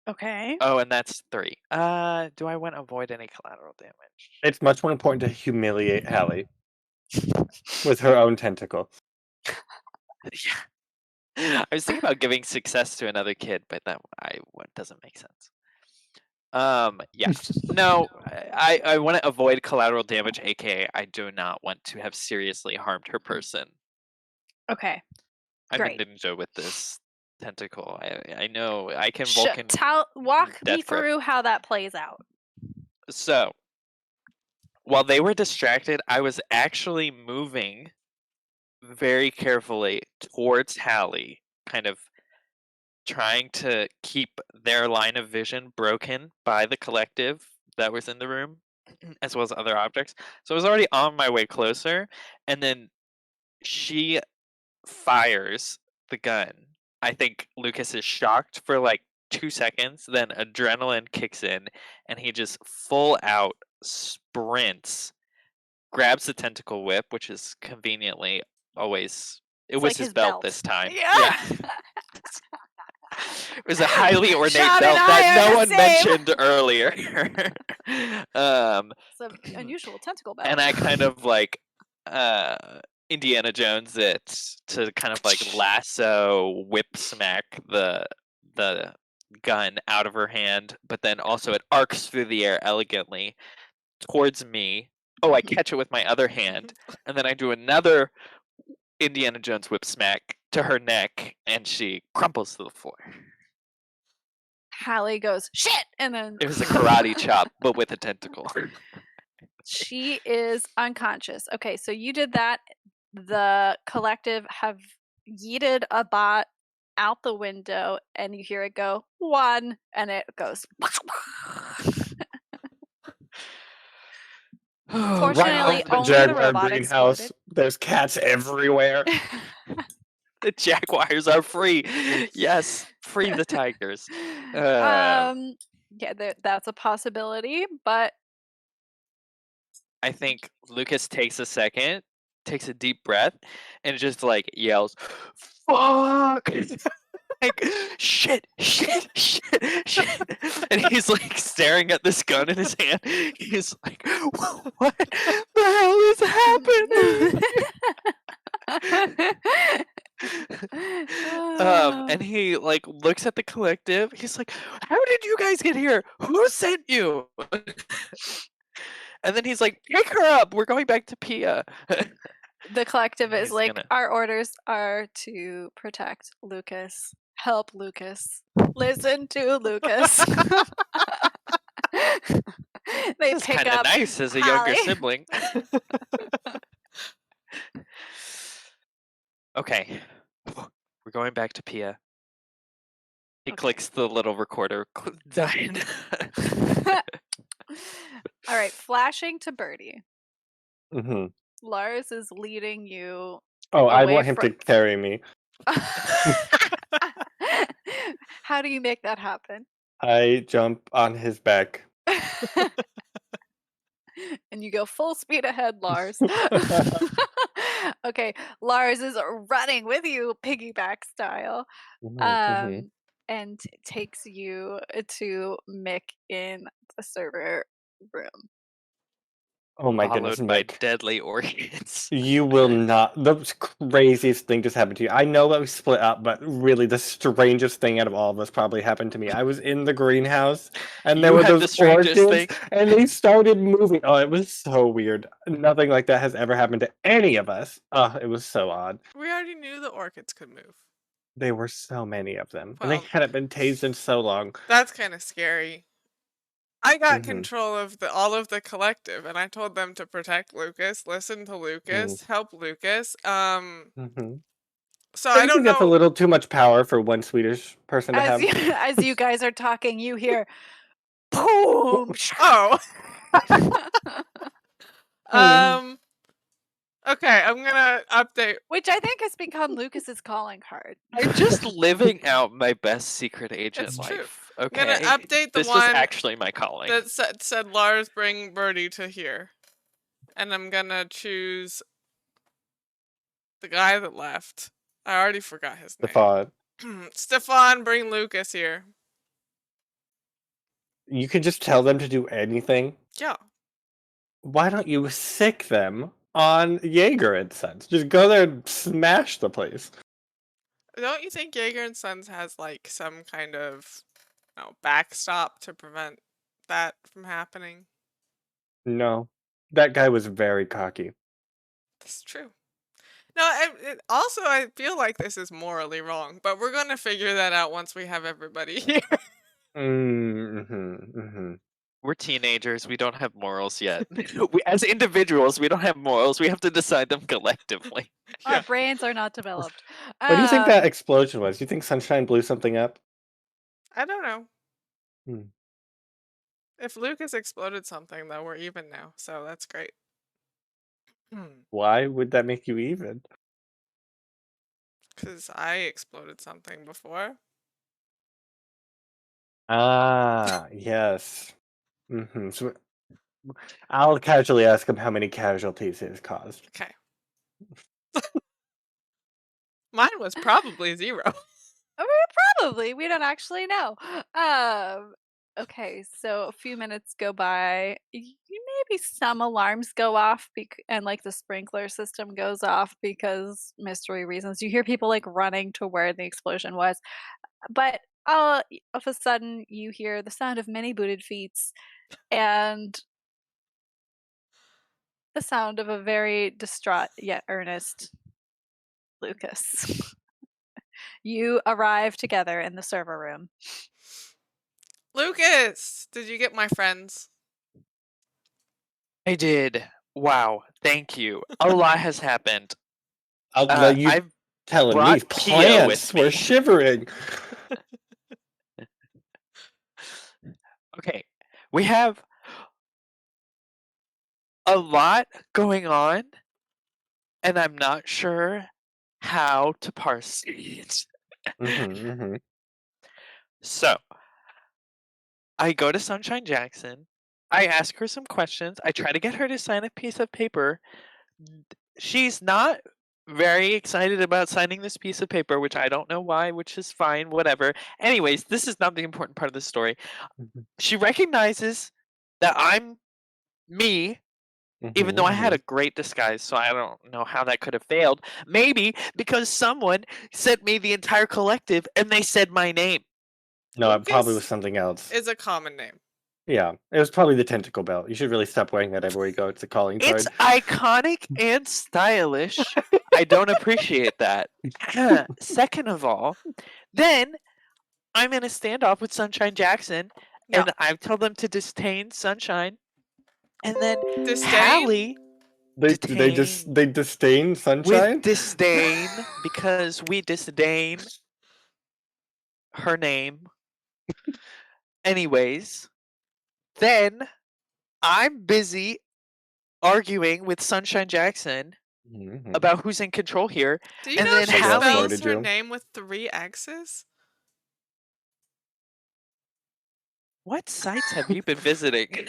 Okay. Oh, and that's 3. Do I want to avoid any collateral damage? It's much more important to humiliate Hallie with her own tentacle. Yeah. I was thinking about giving success to another kid, but what doesn't make sense. Yeah. No, I want to avoid collateral damage, aka I do not want to have seriously harmed her person. Okay. I'm Great. a ninja with this tentacle. I know I can Vulcan Walk me death grip. through how that plays out. So, while they were distracted, I was actually moving very carefully towards Hallie, kind of trying to keep their line of vision broken by the collective that was in the room, as well as other objects. So I was already on my way closer, and then she fires the gun. I think Lucas is shocked for like 2 seconds, then adrenaline kicks in, and he just full out sprints, grabs the tentacle whip, which is conveniently always. It It's was like his his belt belt. this time. Yeah. It was a highly ornate Sean belt and that I are no the one same. mentioned earlier. It's an unusual tentacle belt. And I kind of like Indiana Jones it to kind of like lasso whip smack the gun out of her hand, but then also it arcs through the air elegantly towards me. Oh, I catch it with my other hand, and then I do another Indiana Jones whip smack to her neck, and she crumples to the floor. Hallie goes, shit! And then It was a karate chop, but with a tentacle. she is unconscious. Okay, so you did that. The collective have yeeted a bot out the window, and you hear it go, 1, and it goes. Fortunately, Right off the only the Jaguar robot greenhouse. exploded. There's cats everywhere. The Jaguars are free. Yes, free the tigers. Yeah, that's a possibility, but I think Lucas takes a second, takes a deep breath, and just like yells, "Fuck!" Like shit, shit, shit, shit. And he's like staring at this gun in his hand. He's like, "What the hell is happening?" And he like looks at the collective. He's like, "How did you guys get here? Who sent you?" And then he's like, "Pick her up. We're going back to Pia." The collective is He's like, gonna- our orders are to protect Lucas. Help Lucas. Listen to Lucas. They This is pick kind of up nice as a younger Hallie. sibling. Okay, we're going back to Pia. He Okay. clicks the little recorder. Done. All right, flashing to Birdie. hmm Lars is leading you. Oh, I Away want him to from- carry me. How do you make that happen? I jump on his back. And you go full speed ahead, Lars. Okay, Lars is running with you, piggyback style, and takes you to Mick in the server room. Oh my goodness, Followed by Mick. deadly organs. You will not. The craziest thing just happened to you. I know that we split up, but really the strangest thing out of all of us probably happened to me. I was in the greenhouse, and there You were had the those strangest orchids, thing? and they started moving. Oh, it was so weird. Nothing like that has ever happened to any of us. Oh, it was so odd. We already knew the orchids could move. There were so many of them, and they Well, hadn't been tased in so long. That's kind of scary. I got Mhm. control of all of the collective, and I told them to protect Lucas, listen to Lucas, help Lucas. Mm-hmm. So I don't That's a know. little too much power for one Swedish person to have. As you guys are talking, you hear, boom. Oh. Okay, I'm gonna update. Which I think has become Lucas's calling card. I'm just living out my best secret agent It's true. life. I'm Okay. gonna update the this one was actually my calling. that said Lars bring Birdie to here, and I'm gonna choose the guy that left. I already forgot his name. Stefan. Stefan, bring Lucas here. You can just tell them to do anything. Yeah. Why don't you sick them on Jaeger and Sons? Just go there and smash the place. Don't you think Jaeger and Sons has like some kind of backstop to prevent that from happening? No. That guy was very cocky. That's true. No, also I feel like this is morally wrong, but we're gonna figure that out once we have everybody here. We're teenagers. We don't have morals yet. As individuals, we don't have morals. We have to decide them collectively. Our Yeah. brains are not developed. What do you think that explosion was? Do you think Sunshine blew something up? I don't know. Hmm. If Lucas exploded something, though, we're even now, so that's great. Why would that make you even? Because I exploded something before. Ah, yes. So I'll casually ask him how many casualties it has caused. Okay. Mine was probably 0. I mean, probably. We don't actually know. Okay, so a few minutes go by. Maybe some alarms go off, and like the sprinkler system goes off because mystery reasons. You hear people like running to where the explosion was, but all of a sudden you hear the sound of many booted feet and the sound of a very distraught yet earnest Lucas. You arrive together in the server room. Lucas, did you get my friends? I did. Wow. Thank you. A lot has happened. I'll let you I've tell him brought these Pia plants with were me. shivering. Okay. We have a lot going on, and I'm not sure how to parse it. So, I go to Sunshine Jackson. I ask her some questions. I try to get her to sign a piece of paper. She's not very excited about signing this piece of paper, which I don't know why, which is fine, whatever. Anyways, this is not the important part of the story. She recognizes that I'm me, even though I had a great disguise, so I don't know how that could have failed. Maybe because someone sent me the entire collective and they said my name. No, it probably Lucas was something else. is a common name. Yeah, it was probably the tentacle belt. You should really stop wearing that everywhere you go. It's a calling card. It's iconic and stylish. I don't appreciate that. Second of all, then I'm in a standoff with Sunshine Jackson, No. and I tell them to disdain Sunshine, and then Disdain? Hallie They detain disdain with Sunshine? disdain because we disdain her name. Anyways, then I'm busy arguing with Sunshine Jackson about who's in control here. Do you And know then she Hallie- spells her you. name with 3 X's? What sites have you been visiting?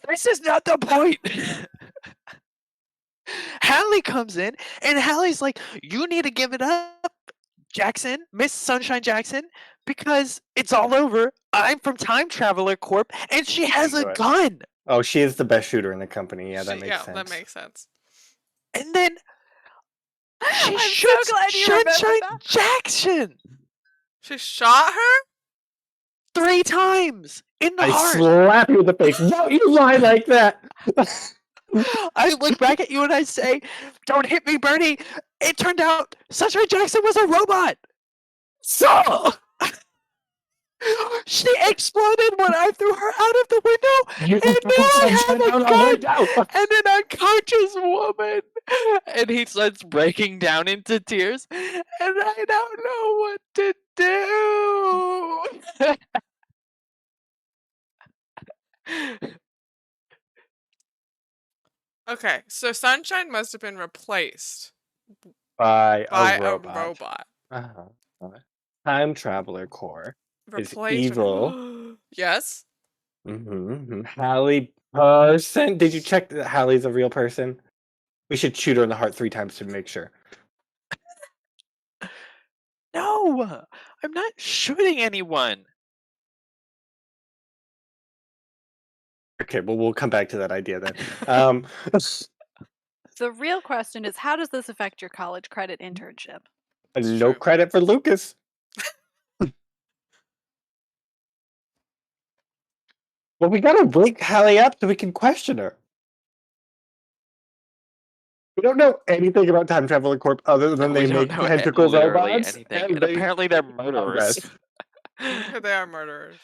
This is not the point. Hallie comes in, and Hallie's like, "You need to give it up, Jackson, Miss Sunshine Jackson, because it's all over. I'm from Time Traveler Corp, and she has a Good. gun." Oh, she is the best shooter in the company. Yeah, that makes sense. that makes sense. And then she I'm so shoots glad you remembered Sunshine that. Jackson She shot her? 3 times in the I heart. slap you in the face. No, you lie like that. I look back at you and I say, "Don't hit me, Birdie." It turned out Sunshine Jackson was a robot. So she exploded when I threw her out of the window, and now I have a gun and an unconscious woman. And he starts breaking down into tears, and I don't know what to do. Okay, so Sunshine must have been replaced by by a robot. Time Traveler Corps is evil. Yes. Hallie person. Did you check that Hallie's a real person? We should shoot her in the heart 3 times to make sure. No, I'm not shooting anyone. Okay, well, we'll come back to that idea then. Um, The real question is, how does this affect your college credit internship? It's no true. credit for Lucas. Well, we gotta wake Hallie up so we can question her. We don't know anything about Time Traveler Corp other than We they don't make know tentacle literally robots, anything, and and they apparently they're progress. murderers. They are murderers.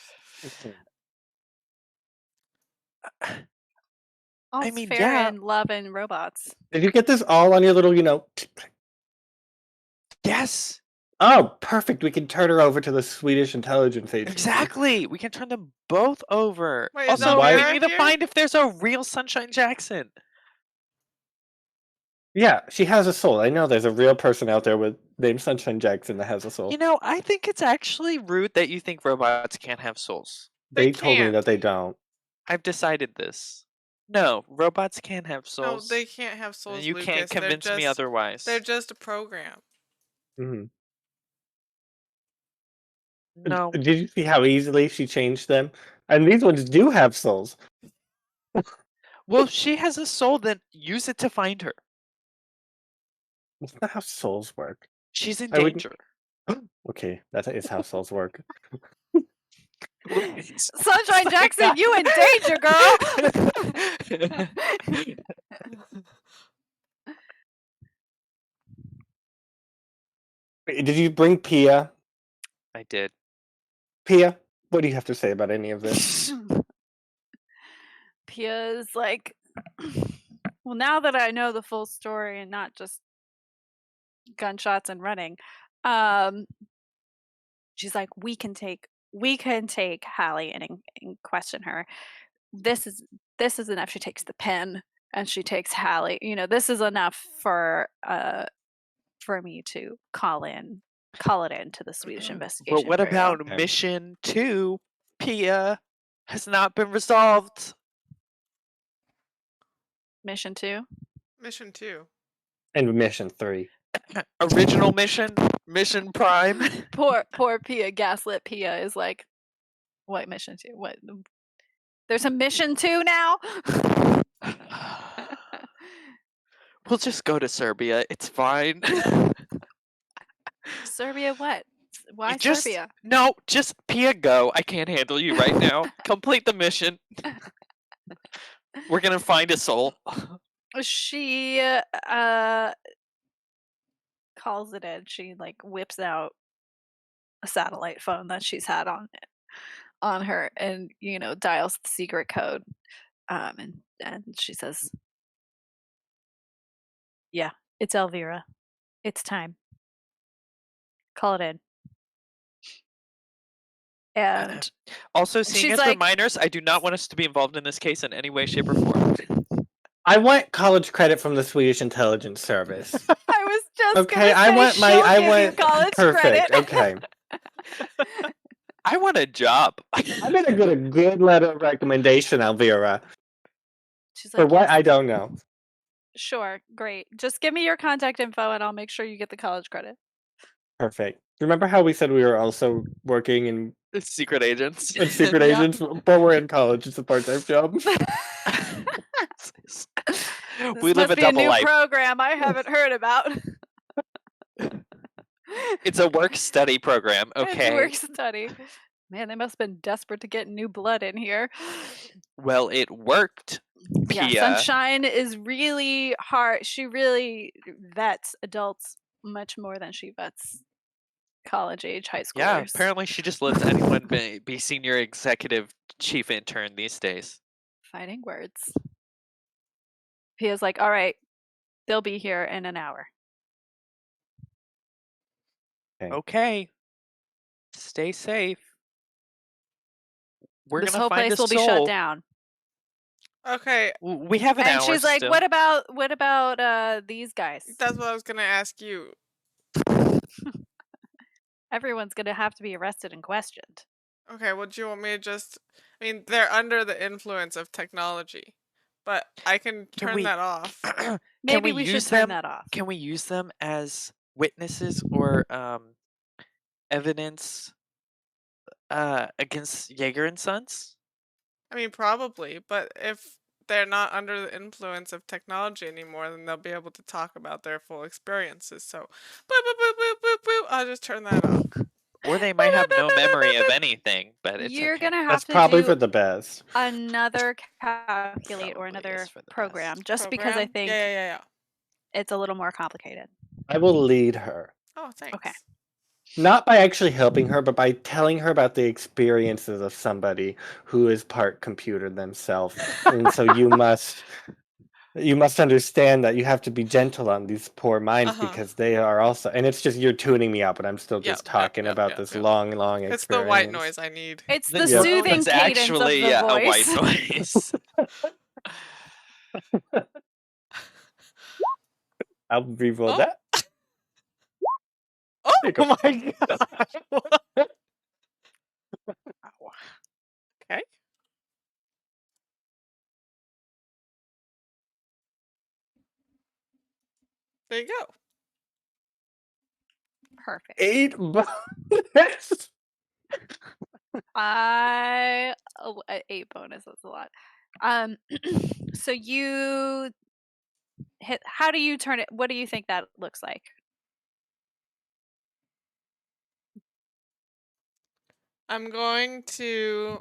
All's mean, fair yeah. in love and robots. Did you get this all on your little, Yes, Oh, perfect. We can turn her over to the Swedish intelligence agency. exactly. We can turn them both over. Wait, is Also, Why- we Elvira need to here? find if there's a real Sunshine Jackson. Yeah, she has a soul. I know there's a real person out there with named Sunshine Jackson that has a soul. You know, I think it's actually rude that you think robots can't have souls. They They told me can't. that they don't. I've decided this. No, robots can't have No, souls. they can't have souls, You Lucas. can't convince me otherwise. They're just a program. hmm No. Did you see how easily she changed them? And these ones do have souls. Well, if she has a soul, then use it to find her. That's not how souls work. She's in I wouldn't- danger. Okay, that is how souls work. Sunshine Jackson, you in danger, girl! Wait, did you bring Pia? I did. Pia, what do you have to say about any of this? Pia's like, well, now that I know the full story and not just gunshots and running, she's like, we can take Hallie and question her. This is enough. She takes the pen and she takes Hallie. You know, this is enough for me to call it in to the Swedish investigation. But what Bureau. about Okay. mission 2? Pia has not been resolved. mission 2? Mission 2. And mission 3. Original mission, mission prime. Poor Pia, gaslit Pia is like, what mission 2? What? There's a mission 2 now? We'll just go to Serbia. It's fine. Serbia what? Why Just- Serbia? No, just Pia, go. I can't handle you right now. Complete the mission. We're gonna find a soul. She calls it in. She like whips out a satellite phone that she's had on her and dials the secret code. And she says, yeah, it's Elvira. It's time. Call it in. And Also, seeing she's as like- we're minors, I do not want us to be involved in this case in any way, shape, or form. I want college credit from the Swedish intelligence service. I was just Okay, gonna I say want my she'll I give you want college perfect. credit. Okay. I want a job. I better get a good letter of recommendation, Elvira. She's For like, what? yes, I don't know. sure, great. Just give me your contact info and I'll make sure you get the college credit. Perfect. Remember how we said we were also working in Secret agents. secret Yeah. agents? But we're in college. It's a part-time job. This We live must a be double a new life. program I haven't heard about. It's a work-study program, It's okay? work study. Man, they must have been desperate to get new blood in here. Well, it worked, Pia. Yeah, Sunshine is really hard. She really vets adults much more than she vets college age high schoolers. Yeah, apparently she just lets anyone be senior executive chief intern these days. Fighting words. Pia's like, all right, they'll be here in an hour. Okay. Stay safe. We're This gonna whole find place a will be soul. shut down. Okay, We have an And hour she's like, still. what about these guys? that's what I was gonna ask you. Everyone's gonna have to be arrested and questioned. Okay, well, do you want me to just? I mean, they're under the influence of technology, but I can Can turn we- that off. Maybe we we should use turn them? that off. Can we use them as witnesses or evidence against Jaeger and Sons? I mean, probably, but if they're not under the influence of technology anymore, then they'll be able to talk about their full experiences. So, boop, boop, boop, boop, boop, boop. I'll just turn that off. Or they might have no memory of anything, but it's You're okay. gonna have That's to probably do for the best. another calculate or Probably another is for the program, best. just because I Program? think Yeah. it's a little more complicated. I will lead her. Oh, thanks. Not by actually helping her, but by telling her about the experiences of somebody who is part computer themselves. And so you must understand that you have to be gentle on these poor minds Uh-huh. because they are also, and it's just you're tuning me out, but I'm still just Yep, talking about this long It's the white experience. noise I need. It's the Yep. soothing That's cadence of actually the a white voice. noise. I'll reroll Oh. that. Oh There you go. my god. Okay. There you go. Perfect. 8 bonus. I 8 bonus. That's a lot. So you hit. How do you turn it? What do you think that looks like? I'm going to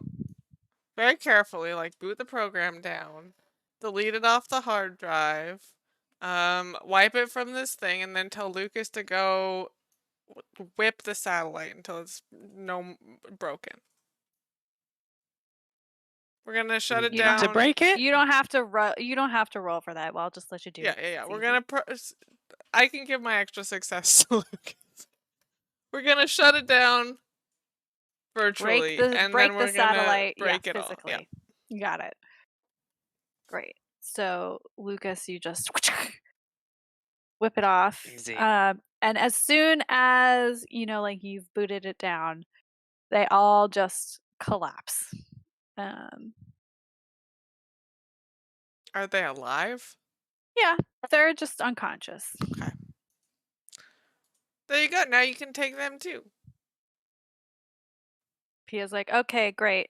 very carefully, like, boot the program down, delete it off the hard drive, wipe it from this thing, and then tell Lucas to go whip the satellite until it's broken. We're gonna shut it You don't down. To break it? You don't have to. You don't have to roll for that. Well, I'll just let you do it. Yeah. It's We're easy. gonna. I can give my extra success to Lucas. We're gonna shut it down virtually, and break then the we're satellite. gonna break yeah, it all. physically. Yeah. You got it. Great. So Lucas, you just whip it off. Easy. And as soon as like you've booted it down, they all just collapse. Are they alive? Yeah, they're just unconscious. Okay. There you go. Now you can take them too. Pia's like, okay, great.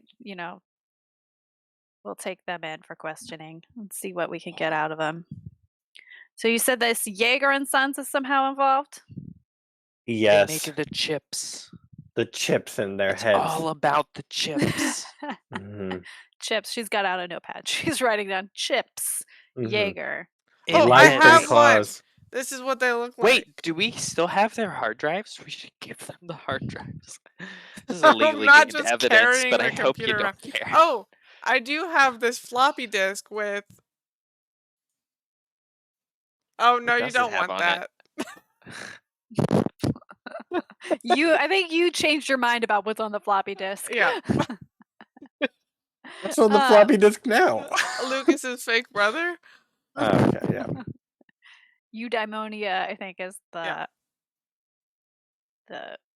We'll take them in for questioning and see what we can get out of them. So you said this Jaeger and Sons is somehow involved? They Yes. make the chips. The chips in their It's heads. all about the chips. Mhm. Chips. She's got out a notepad. She's writing down chips. Mhm. Jaeger. Oh, I Life Intense. and have one. claws. This is what they look like. Wait, do we still have their hard drives? We should give them the hard drives. This is I'm illegally not gained just evidence, carrying but the I hope you computer don't around. care. Oh, I do have this floppy disk with. Oh no, What you does it don't have want on it? that. I think you changed your mind about what's on the floppy disk. Yeah. What's on the floppy disk now? Lucas's fake brother. Oh, okay, yeah. Eudaimonia, I think, is the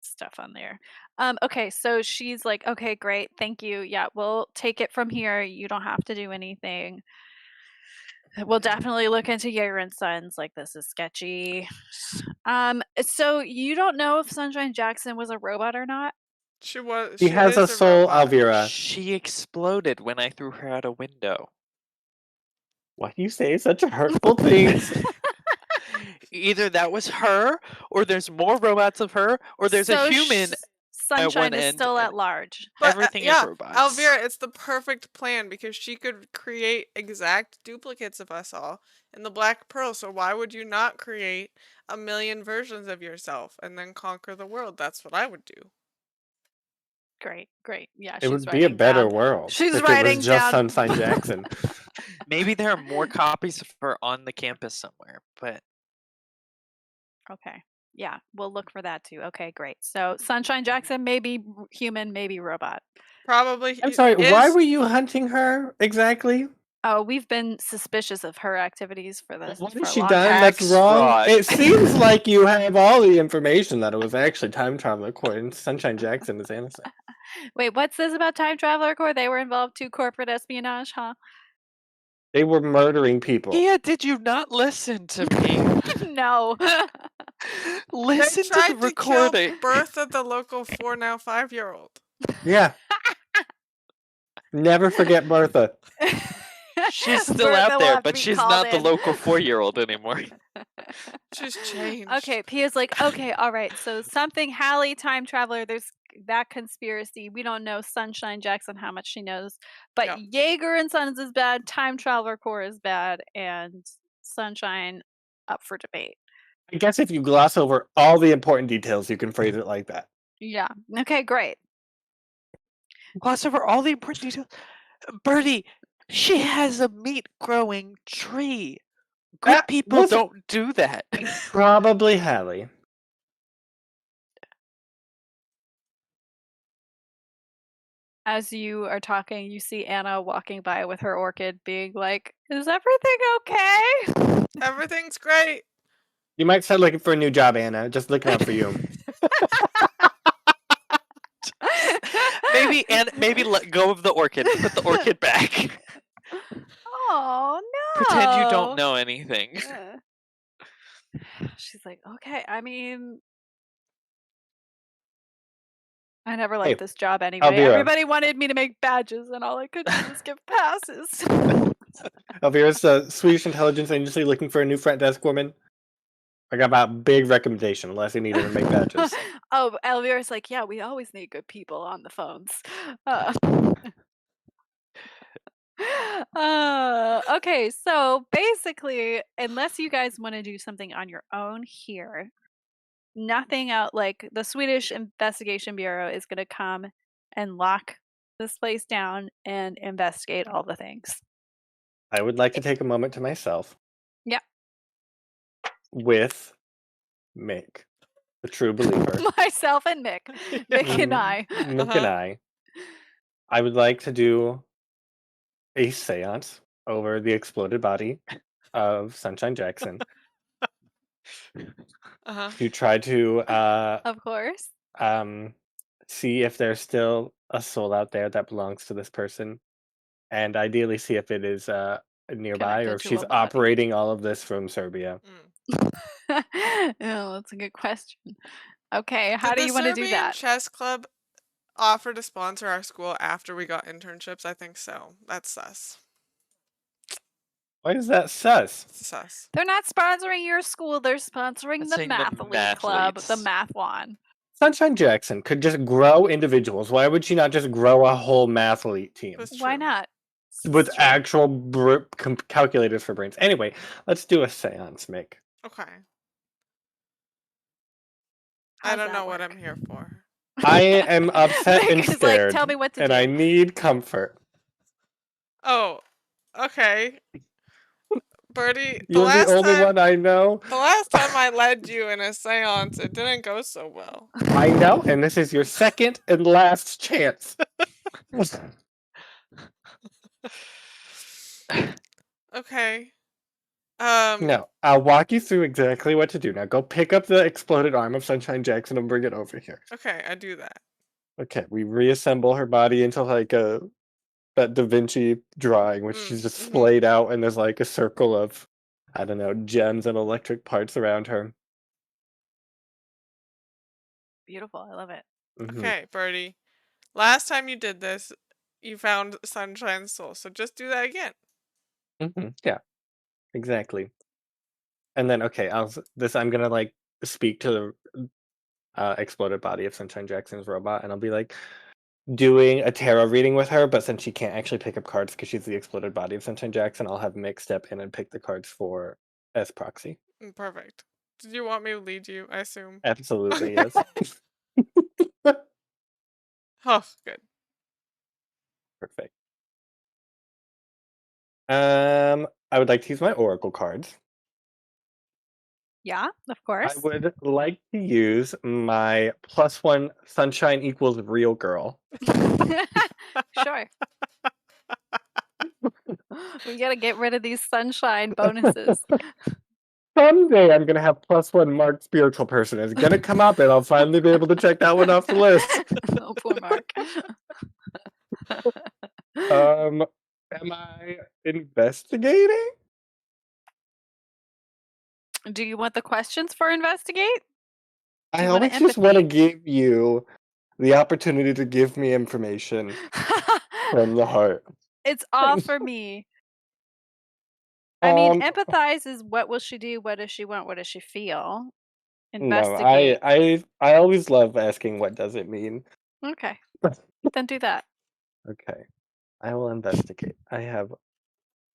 stuff on there. Okay, so she's like, okay, great, thank you. Yeah, we'll take it from here. You don't have to do anything. We'll definitely look into Jaeger and Sons. Like, this is sketchy. So you don't know if Sunshine Jackson was a robot or not? She was. She has a is soul, robot. Alvira. She exploded when I threw her out a window. Why do you say such hurtful things? Either that was her, or there's more robots of her, or there's a human. Sunshine is end, still and at large. But everything is yeah, robots. Alvira, it's the perfect plan because she could create exact duplicates of us all in the Black Pearl. So why would you not create a million versions of yourself and then conquer the world? That's what I would do. Great. Yeah, It she's would be a writing better down. world She's if it writing was just down. Sunshine Jackson. Maybe there are more copies of her on the campus somewhere, but Okay. Yeah, we'll look for that too. Okay, great. So Sunshine Jackson, maybe human, maybe robot. Probably. I'm sorry, why were you hunting her exactly? Oh, we've been suspicious of her activities for this What for has a she long done time. that's Tax wrong? fraud. It seems like you have all the information that it was actually time travel according. Sunshine Jackson is innocent. Wait, what's this about Time Traveler Corps? They were involved too, corporate espionage, huh? They were murdering people. Ia, did you not listen to me? No. Listen to tried the to kill recording. Bertha, the local 4 now 5-year-old. Yeah. Never forget Bertha. She's still Bertha out will there, have to but be she's called not the in. local 4-year-old anymore. She's changed. Okay, Pia's like, okay, all right. So something Hallie time traveler. There's that conspiracy. We don't know Sunshine Jackson how much she knows, but Yep. Jaeger and Sons is bad. Time Traveler Core is bad, and Sunshine up for debate. I guess if you gloss over all the important details, you can phrase it like that. Yeah. Okay. Great. Gloss over all the important details. Birdie, she has a meat growing tree. Good That people was don't do that. probably Hallie. As you are talking, you see Anna walking by with her orchid, being like, "Is everything okay?" Everything's great. You might start looking for a new job, Anna. Just looking out for you. maybe let go of the orchid. Put the orchid back. Oh no! Pretend you don't know anything. She's like, okay. I mean, I never Hey, liked this job anyway. Elvira. Everybody wanted me to make badges, and all I could do was give passes. Elvira's the Swedish intelligence agency looking for a new front desk woman. I got about big recommendation unless you need her to make badges. Oh, Elvira's like, yeah, we always need good people on the phones. Okay, so basically, unless you guys want to do something on your own here, nothing out. Like the Swedish Investigation Bureau is going to come and lock this place down and investigate all the things. I would like to take a moment to myself. Yeah. With Mick, the true believer. Myself and Mick. Mick and I. Mick and I would like to do a seance over the exploded body of Sunshine Jackson to try to Of course. see if there's still a soul out there that belongs to this person, and ideally see if it is nearby or Connected if to she's a body. operating all of this from Serbia. Oh, that's a good question. Okay, how do you want to do that? The Serbian Chess Club offer to sponsor our school after we got internships? I think so. That's sus. Why is that sus? It's sus. They're not sponsoring your school. They're sponsoring the Sponsoring the Mathlete Club, the mathletes. math one. Sunshine Jackson could just grow individuals. Why would she not just grow a whole mathlete team That's Why true. not? with That's true. actual calculators for brains? Anyway, let's do a seance, Mick. Okay. How's I don't that know what work? I'm here for. I am upset and Mick is like, scared, tell me what to and do. I need comfort. Oh, okay. Birdie, You're the only one I know. the last time I led you in a seance, it didn't go so well. I know, and this is your second and last chance. Okay. No, I'll walk you through exactly what to do. Now go pick up the exploded arm of Sunshine Jackson and bring it over here. Okay, I do that. Okay, we reassemble her body into like that Da Vinci drawing, which she's just splayed out, and there's like a circle of, I don't know, gems and electric parts around her. Beautiful. I love it. Okay, Birdie. Last time you did this, you found Sunshine's soul, so just do that again. Yeah, exactly. And then okay, I'm gonna like speak to the exploded body of Sunshine Jackson's robot, and I'll be like doing a tarot reading with her, but since she can't actually pick up cards because she's the exploded body of Sunshine Jackson, I'll have Mick step in and pick the cards for as proxy. Perfect. Did you want me to lead you, I assume? Absolutely, yes. Oh, good. Perfect. I would like to use my oracle cards. Yeah, of I course. would like to use my +1 sunshine equals real girl. Sure. We gotta get rid of these sunshine bonuses. Someday I'm gonna have +1 marked spiritual person. It's gonna come up, and I'll finally be able to check that one off the list. Oh, poor Mark. Am I investigating? Do you want the questions for investigate? Do I you want always just want to empathy? give you the opportunity to give me information from the heart. It's all for me. I mean, Um, empathize is what will she do? What does she want? What does she feel? no, I Investigate. I I always love asking what does it mean. Okay, then do that. Okay, I will investigate. I have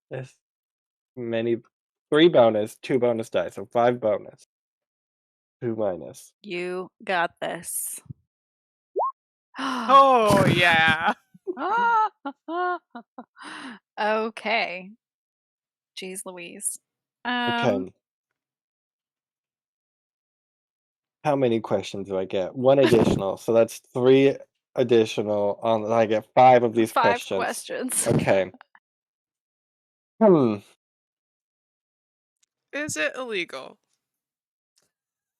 this many 3 bonus, 2 bonus dice, so 5 bonus, 2 minus. You got this. Oh yeah. Okay. Jeez Louise. Um, Okay, how many questions do I get? 1 additional, so that's 3 additional on I get 5 of these 5 questions. questions. Okay. Hmm. Is it illegal?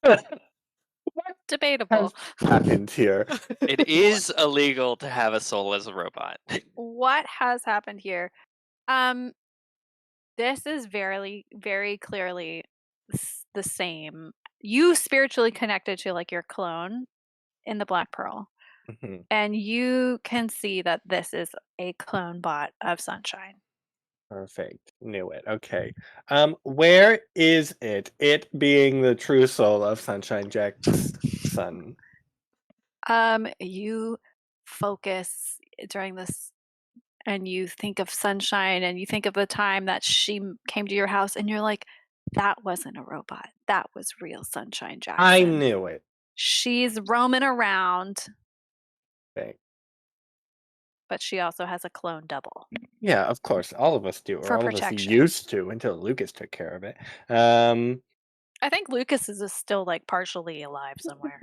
What Debatable. has happened here? It is illegal to have a soul as a robot. What has happened here? Um, this is very clearly the same. You spiritually connected to like your clone in the Black Pearl, Mhm. and you can see that this is a clone bot of Sunshine. Perfect. Knew it. Okay. Where is it? It being the true soul of Sunshine Jack's son. You focus during this and you think of Sunshine and you think of the time that she came to your house and you're like, that wasn't a robot. That was real Sunshine I Jackson. knew it. She's roaming around, Okay. but she also has a clone double Yeah, of course. All of us do, or for all of us protection. used to until Lucas took care of it. Um, I think Lucas is still like partially alive somewhere.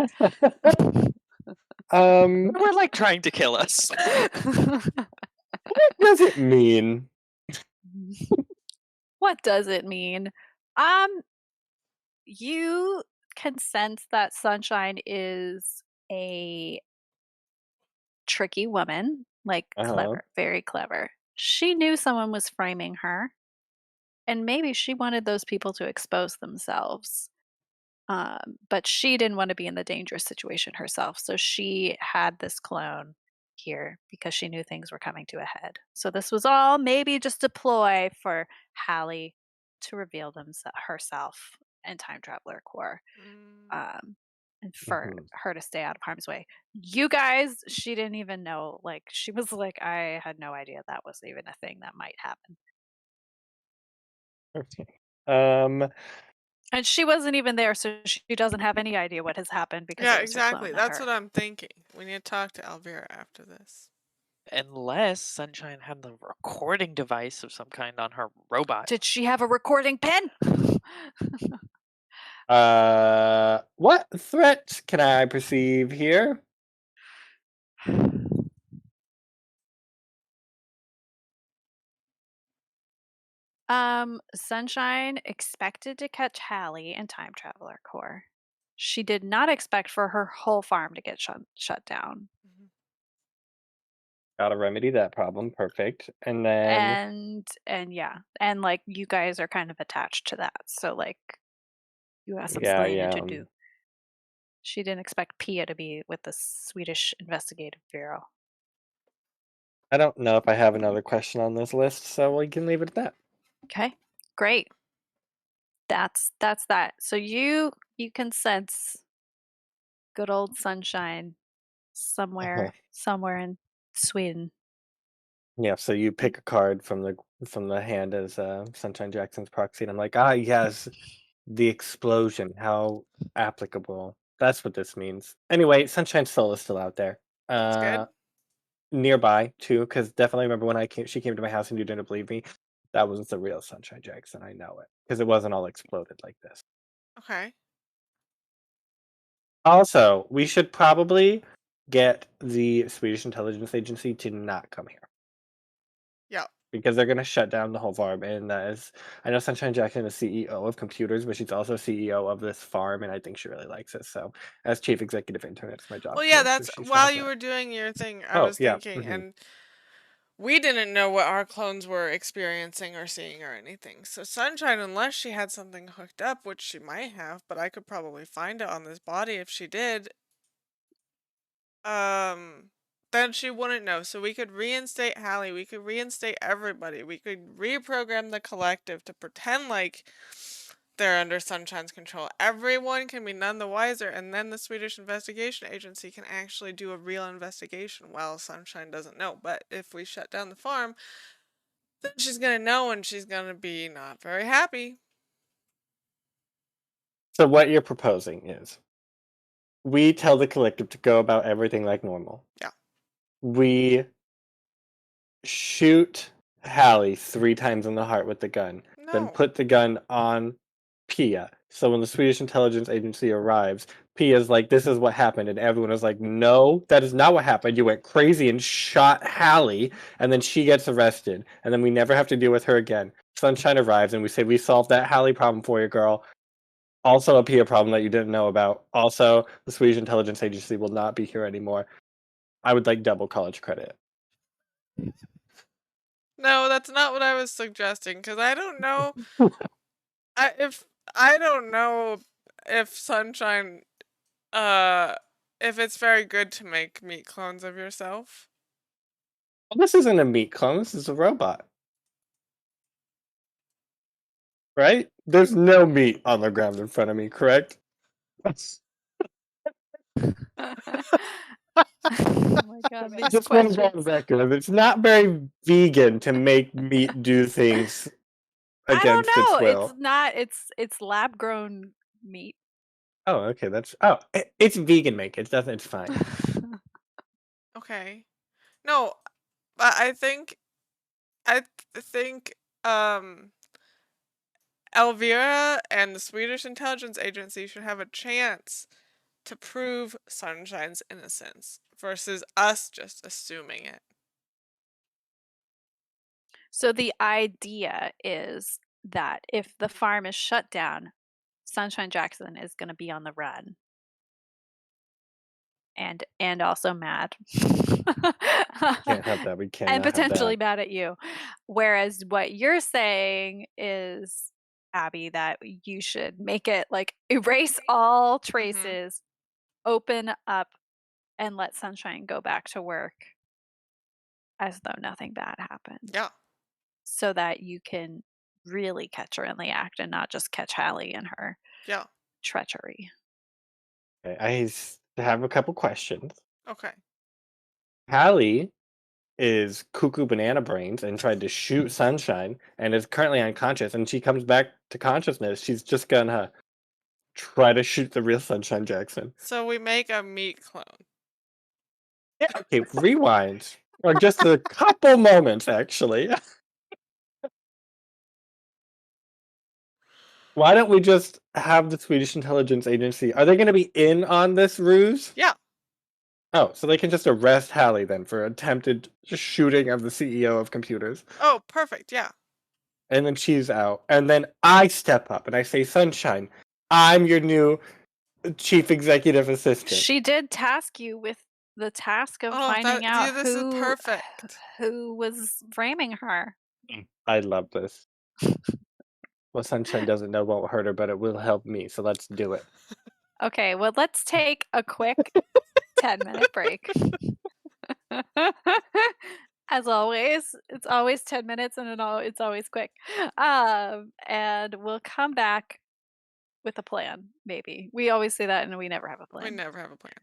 We're like trying to kill us. what does it mean? What does it mean? Um, you can sense that Sunshine is a tricky woman, like Uh-huh. clever, very clever. She knew someone was framing her, and maybe she wanted those people to expose themselves. But she didn't want to be in the dangerous situation herself. So she had this clone here because she knew things were coming to a head. So this was all maybe just a ploy for Hallie to reveal herself and Time Traveler Core. Um, and for Mhm. her to stay out of harm's way. You guys, she didn't even know. Like, she was like, I had no idea that was even a thing that might happen. Okay. Um, And she wasn't even there, so she doesn't have any idea what has happened because Yeah, it was her exactly. clone, not That's her. what I'm thinking. We need to talk to Elvira after this. Unless Sunshine had the recording device of some kind on her robot. Did she have a recording pen? what threat can I perceive here? Sunshine expected to catch Hallie in Time Traveler Core. She did not expect for her whole farm to get shut down. Gotta remedy that problem. Perfect. And then, And yeah, and like you guys are kind of attached to that, so like you have some yeah, slaying yeah. to do. She didn't expect Pia to be with the Swedish Investigative Bureau. I don't know if I have another question on this list, so we can leave it at that. Okay, great. That's that. So you can sense good old Sunshine Uh-huh. somewhere in Sweden. Yeah, so you pick a card from the hand as Sunshine Jackson's proxy, and I'm like, yes, the explosion. How applicable. That's what this means. Anyway, Sunshine Soul is still out there. That's Uh, good. nearby too, because definitely remember when she came to my house and you didn't believe me. That was the real Sunshine Jackson. I know it because it wasn't all exploded like this. Okay. Also, we should probably get the Swedish intelligence agency to not come here Yeah. because they're going to shut down the whole farm. And that is, I know Sunshine Jackson is CEO of computers, but she's also CEO of this farm, and I think she really likes it. So, as chief executive intern, it's my job Well, to yeah, make sure that's she while has you that. were doing your thing, I Oh was yeah, thinking, and we didn't know what our clones were experiencing or seeing or anything. So Sunshine, unless she had something hooked up, which she might have, but I could probably find it on this body if she did, um, then she wouldn't know. So we could reinstate Hallie, we could reinstate everybody, we could reprogram the collective to pretend like they're under Sunshine's control. Everyone can be none the wiser, and then the Swedish investigation agency can actually do a real investigation while Sunshine doesn't know. But if we shut down the farm, then she's gonna know and she's gonna be not very happy. So what you're proposing is we tell the collective to go about everything like normal. Yeah. We shoot Hallie 3 times in the heart with the gun, then No. put the gun on Pia. So when the Swedish intelligence agency arrives, Pia's like, "This is what happened," and everyone is like, "No, that is not what happened. You went crazy and shot Hallie," and then she gets arrested, and then we never have to deal with her again. Sunshine arrives, and we say, "We solved that Hallie problem for you, girl. Also a Pia problem that you didn't know about. Also, the Swedish intelligence agency will not be here anymore. I would like double college credit." No, that's not what I was suggesting, because I don't know if I don't know if Sunshine uh if it's very good to make meat clones of yourself. Well, this isn't a meat clone. This is a robot. Right? There's no meat on the ground in front of me, correct? Oh my god, I these just want to go on questions. record. It's not very vegan to make meat do things I don't against its know. It's will. not. It's lab grown meat. Oh, okay. It's vegan make. It's fine. Okay. No, but I think Elvira and the Swedish intelligence agency should have a chance to prove Sunshine's innocence versus us just assuming it. So the idea is that if the farm is shut down, Sunshine Jackson is going to be on the run. And also mad. Can't have that. We And cannot have potentially that. mad at you. Whereas what you're saying is, Abby, that you should make it like erase all traces, open up, and let Sunshine go back to work as though nothing bad happened. Yeah. So that you can really catch her in the act and not just catch Hallie in her Yeah. treachery. Okay, have a couple questions. Okay. Hallie is cuckoo banana brains and tried to shoot Sunshine and is currently unconscious. And she comes back to consciousness. She's just gonna try to shoot the real Sunshine Jackson. So we make a meat clone. Yeah, okay, rewind. Or just a couple moments, actually. Why don't we just have the Swedish intelligence agency? Are they going to be in on this ruse? Yeah. Oh, so they can just arrest Hallie then for attempted shooting of the CEO of computers. Oh, perfect. Yeah. And then she's out. And then I step up and I say, "Sunshine, I'm your new chief executive assistant." She did task you with the task of Oh, finding out this is perfect. who was framing her. I love this. What Sunshine doesn't know won't hurt her, but it will help me. So let's do it. Okay, well, let's take a quick 10-minute break. As always, it's always 10 minutes and it's always quick. And we'll come back with a plan, maybe. We always say that and we never have a We plan. never have a plan.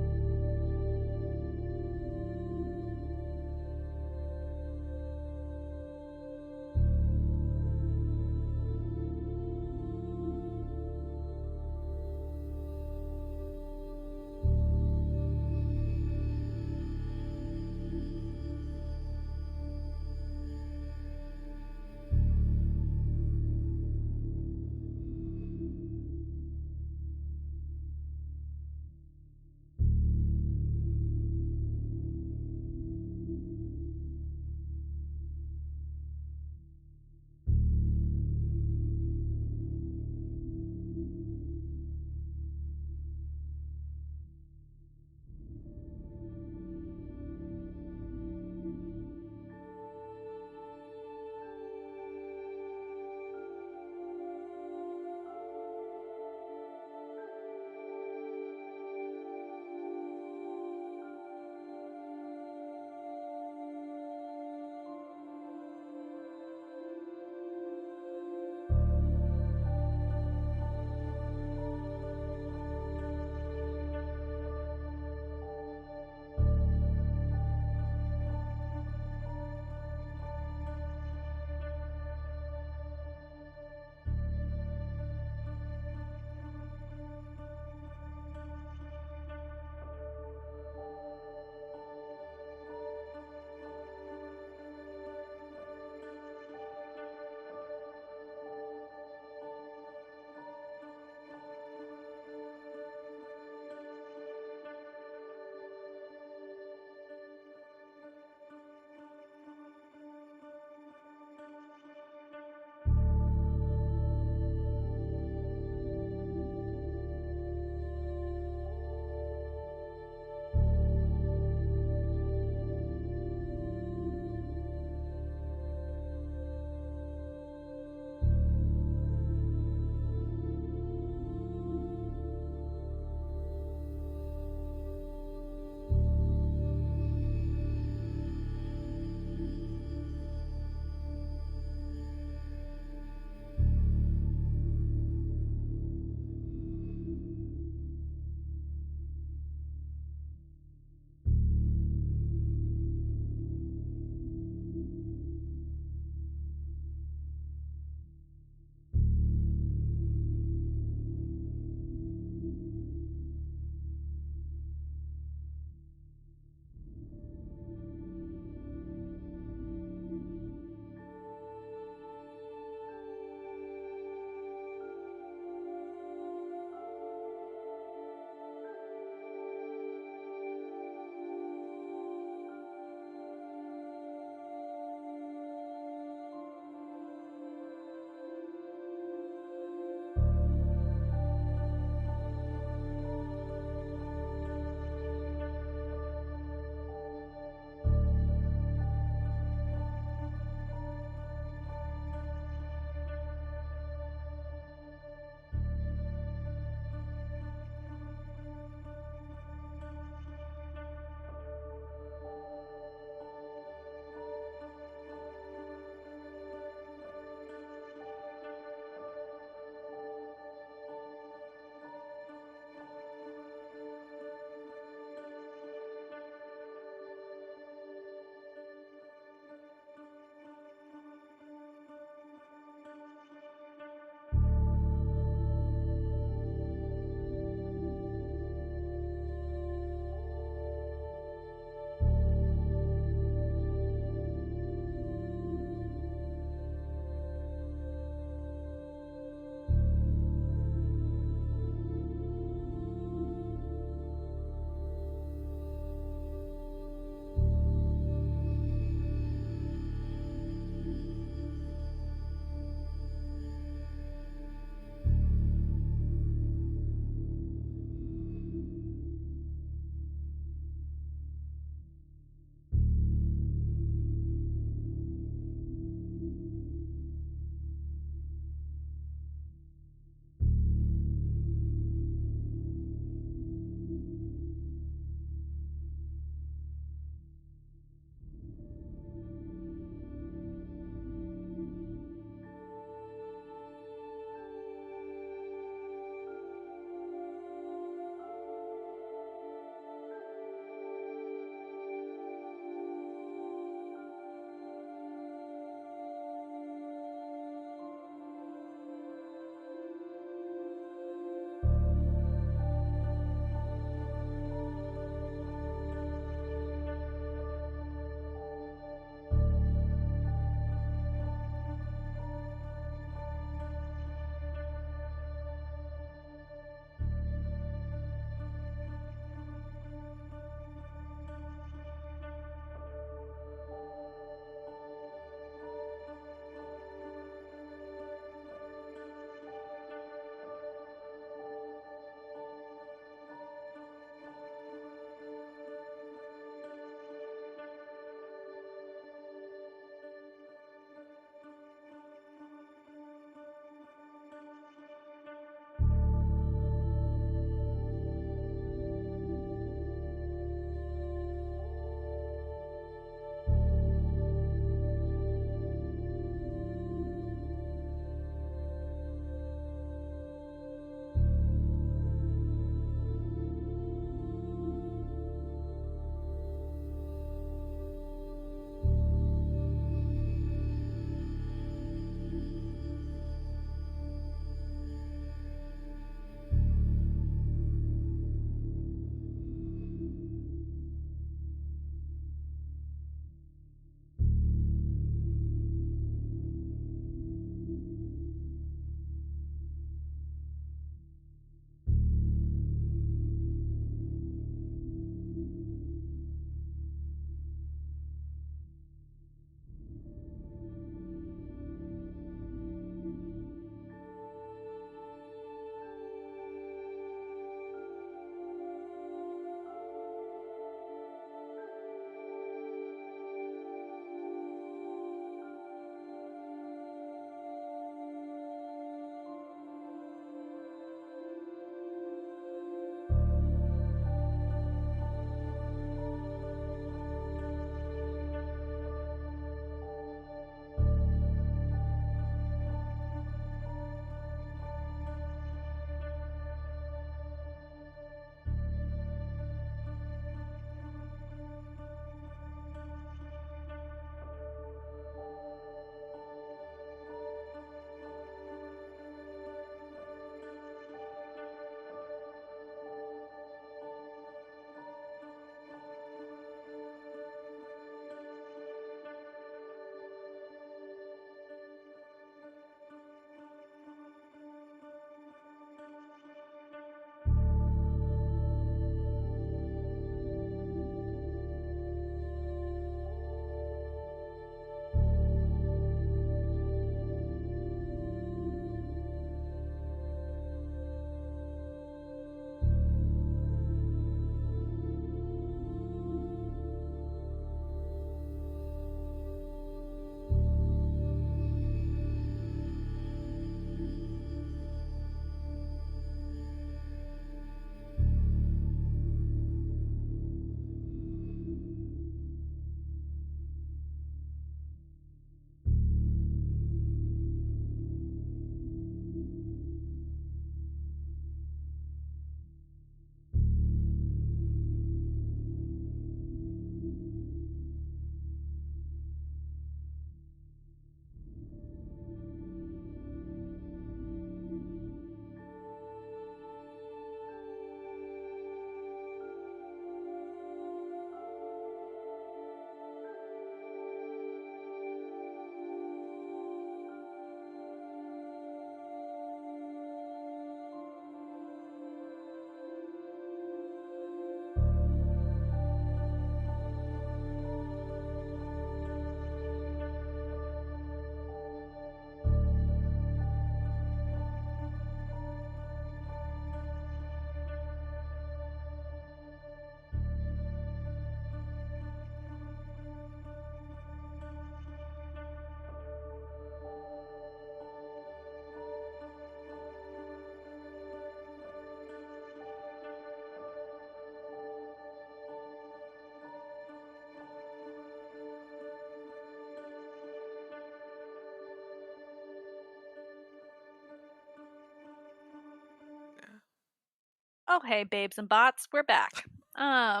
Oh, hey, babes and bots, we're back. I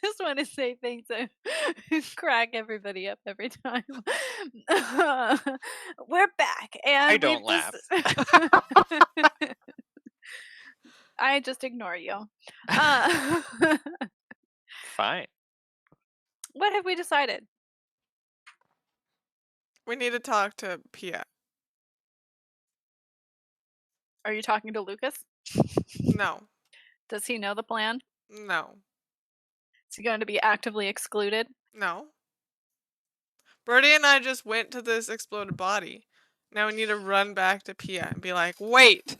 just want to say things that crack everybody up every time. We're back, and I don't laugh. I just ignore you. Fine. What have we decided? We need to talk to Pia. Are you talking to Lucas? No. Does he know the plan? No. Is he going to be actively excluded? No. Birdie and I just went to this exploded body. Now we need to run back to Pia and be like, wait!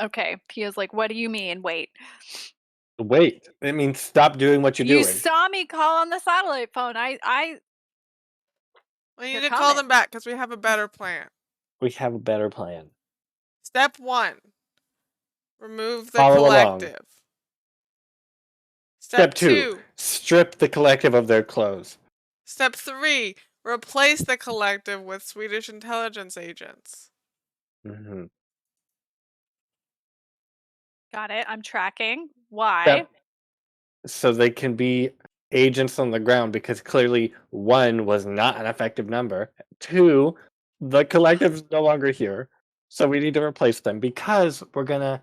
Okay, Pia's like, what do you mean? Wait. Wait. It means stop doing what you're You doing. saw me call on the satellite phone. We You're need to call coming. them back because we have a better plan. We have a better plan. Step 1. Remove the Follow along. collective. Step 2. Strip the collective of their clothes. Step 3. Replace the collective with Swedish intelligence agents. Mm-hmm. Got it. I'm tracking. Why? Step, so they can be agents on the ground, because clearly 1 was not an effective number. 2, the collective is no longer here. So we need to replace them, because we're gonna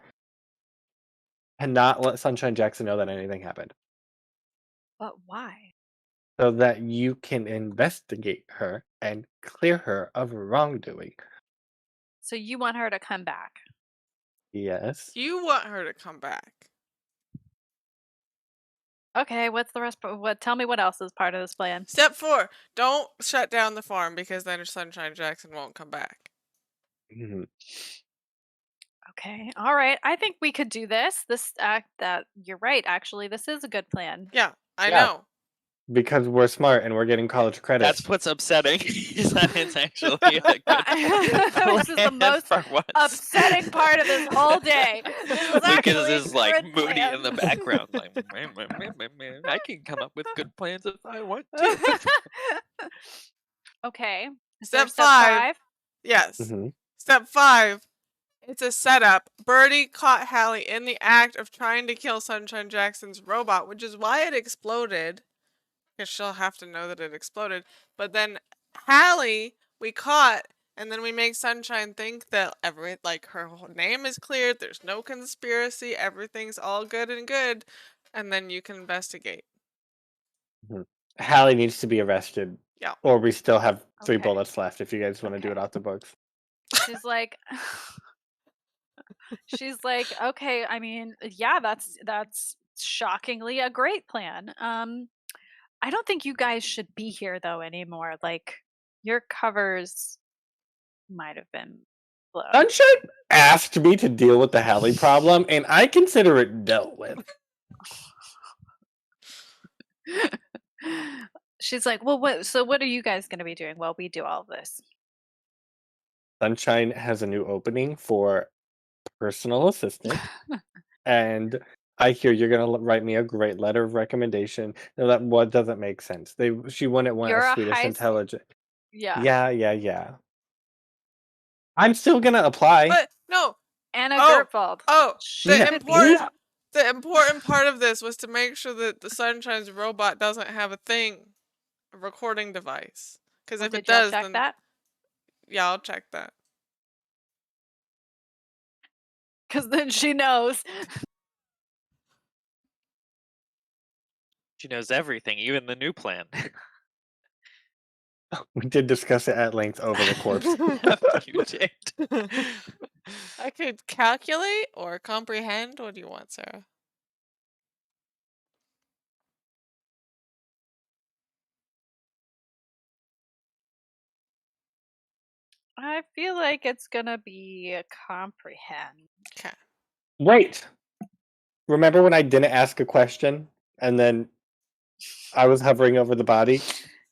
not let Sunshine Jackson know that anything happened. But why? So that you can investigate her and clear her of wrongdoing. So you want her to come back? Yes. You want her to come back. Okay, what's the rest? Tell me what else is part of this plan. Step 4. Don't shut down the farm because then Sunshine Jackson won't come back. Mm-hmm. Okay, all right. I think we could do this. That you're right. Actually, this is a good plan. Yeah, I Yeah. know. Because we're smart and we're getting college credits. That's what's upsetting. Is that it's actually a good This is the plan most for once. upsetting part of this whole day. This is Lucas actually is a like good moody plan. in the background, like I can come up with good plans if I want to. Okay. Step Step 5. Yes. Mm-hmm. Step 5. It's a setup. Birdie caught Hallie in the act of trying to kill Sunshine Jackson's robot, which is why it exploded. Because she'll have to know that it exploded. But then Hallie, we caught, and then we make Sunshine think that her whole name is cleared. There's no conspiracy. Everything's all good and good. And then you can investigate. Mm-hmm. Hallie needs to be arrested. Yeah. Or we still have 3 Okay. bullets left if you guys want to do Okay. it off the books. She's like, okay. I mean, yeah, that's shockingly a great plan. I don't think you guys should be here though anymore. Like, your covers might have been blown. Sunshine asked me to deal with the Hallie problem, and I consider it dealt with. She's like, well, what are you guys going to be doing while we do all of this? Sunshine has a new opening for personal assistant, and I hear you're gonna write me a great letter of recommendation. No, that what doesn't make sense. She wouldn't want You're a a Swedish high intelligence. Yeah. Yeah. I'm still gonna apply. But no. Anna Oh. Gertwald. Oh, Yeah. the important part of this was to make sure that the Sunshine's robot doesn't have a recording device. Because if it Did y'all does, check then that? yeah, I'll check that. Because then she knows. She knows everything, even the new plan. We did discuss it at length over the corpse. You did. I could calculate or comprehend. What do you want, Sarah? I feel like it's gonna be a comprehend. Okay. Wait. Remember when I didn't ask a question and then I was hovering over the body?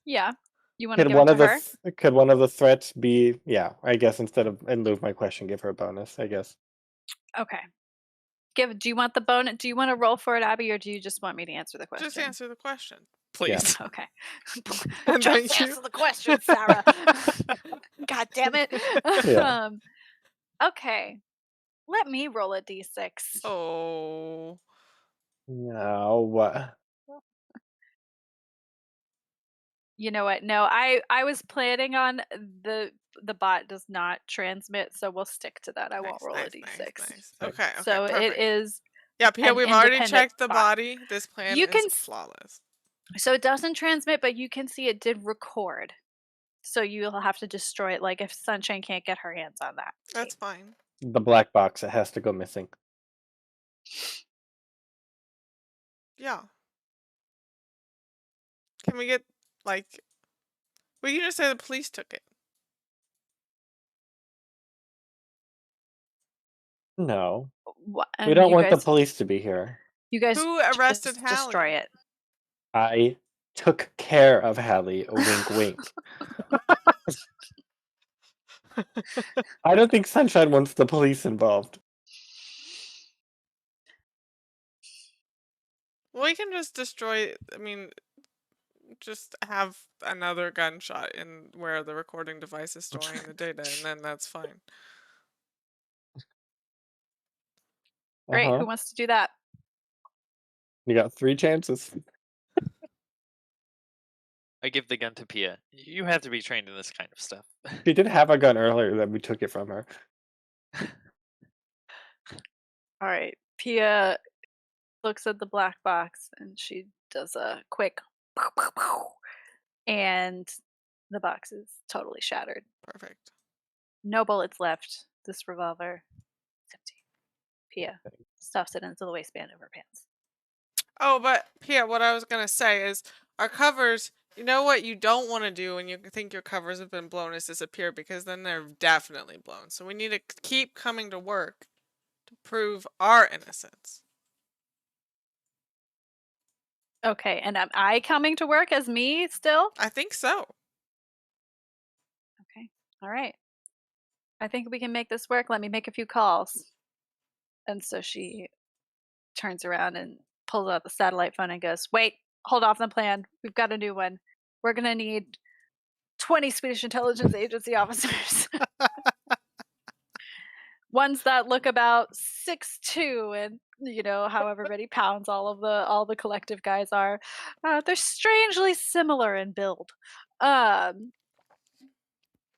Yeah. You want to give it to her? Could one of the threats be, I guess in lieu of my question, give her a bonus, I guess. Okay. Do you want the bonus? Do you want to roll for it, Abby, or do you just want me to answer the question? Just answer the question. please. Okay. And Just thank you. answer the question, Sarah. God damn it. Yeah. Okay. Let me roll a d6. Oh. No, what? You know what? No, I was planning on the bot does not transmit, so we'll stick to that. I won't roll a d6. Nice. Okay, So it perfect. is Yep, here an we've already independent checked the bot. body. This plan You is can flawless. So it doesn't transmit, but you can see it did record. So you'll have to destroy it. Like if Sunshine can't get her hands on that. That's fine. The black box, it has to go missing. Yeah. Can we get, like... We can just say the police took it. No. What, We don't you want the guys, police to be here. you guys Who arrested just destroy Hallie? it. I took care of Hallie. Wink, wink. I don't think Sunshine wants the police involved. Well, we can just destroy... I mean, just have another gunshot in where the recording device is storing the data, and then that's fine. Great. Uh-huh. Who wants to do that? You got 3 chances. I give the gun to Pia. You have to be trained in this kind of stuff. She did have a gun earlier that we took it from her. All right. Pia looks at the black box and she does a quick pow, pow, pow, and the box is totally shattered. Perfect. No bullets left. This revolver is empty. Pia stuffs it into the waistband of her pants. Oh, but Pia, what I was gonna say is our covers. You know what you don't want to do when you think your covers have been blown is disappear, because then they're definitely blown. So we need to keep coming to work to prove our innocence. Okay, and am I coming to work as me still? I think so. Okay, all right. I think we can make this work. Let me make a few calls. And so she turns around and pulls out the satellite phone and goes, wait, hold off on the plan. We've got a new one. We're going to need 20 Swedish intelligence agency officers. Ones that look about 6'2" and however many pounds all the collective guys are. They're strangely similar in build.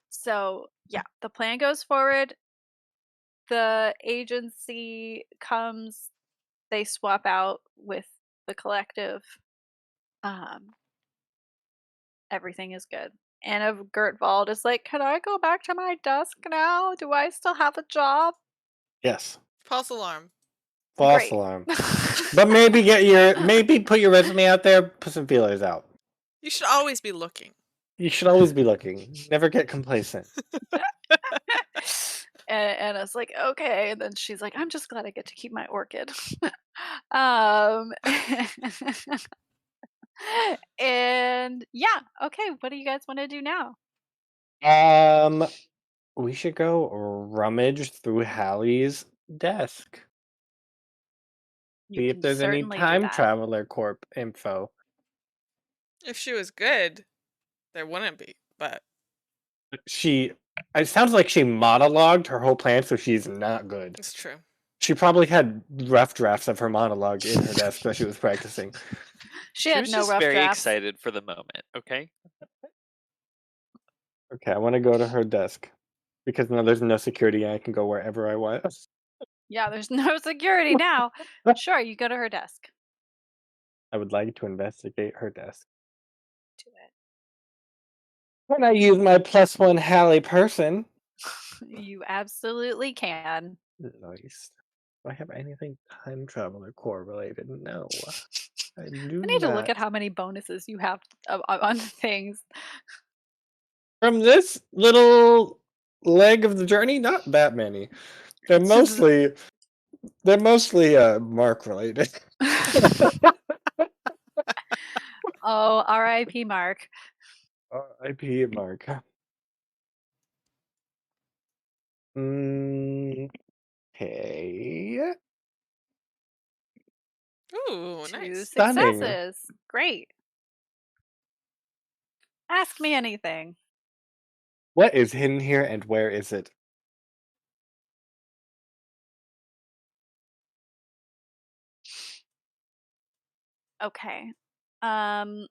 So yeah, the plan goes forward. The agency comes, they swap out with the collective. Everything is good. Anna Gertwald is like, can I go back to my desk now? Do I still have a job? Yes. False alarm. False Great. alarm. But maybe put your resume out there, put some feelers out. You should always be looking. You should always be looking. Never get complacent. And I was like, okay. And then she's like, I'm just glad I get to keep my orchid. And yeah, okay. What do you guys want to do now? We should go rummage through Hallie's desk. You See if can there's any certainly do time that. traveler corp info. If she was good, there wouldn't be. But It sounds like she monologued her whole plan, so she's not good. it's true. She probably had rough drafts of her monologue in her desk that she was practicing. She She had was no just rough very drafts. excited for the moment, okay? Okay, I want to go to her desk because now there's no security and I can go wherever I want. Yeah, there's no security now. Sure, you go to her desk. I would like to investigate her desk. Do it. When I use my +1 Hallie person. You absolutely can. Nice. Do I have anything time traveler core related? No. I do I need to look not. at how many bonuses you have on things. From this little leg of the journey, not that many. They're mostly Mark related. Oh, R.I.P. Mark. R.I.P. Mark. Okay. Ooh, Two nice. Stunning. successes. Great. Ask me anything. What is hidden here and where is it? Okay. Um,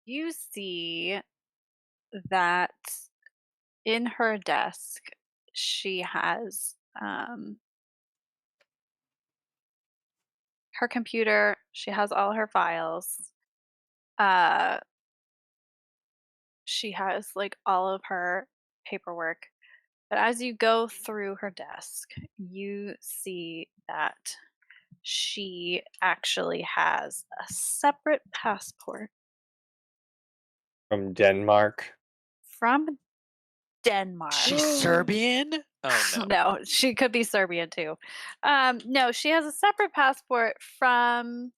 you see that in her desk, she has her computer, she has all her files. Uh, she has like all of her paperwork. But as you go through her desk, you see that she actually has a separate passport From Denmark. from Denmark. She's Serbian? Oh no. No, she could be Serbian too. No, she has a separate passport from.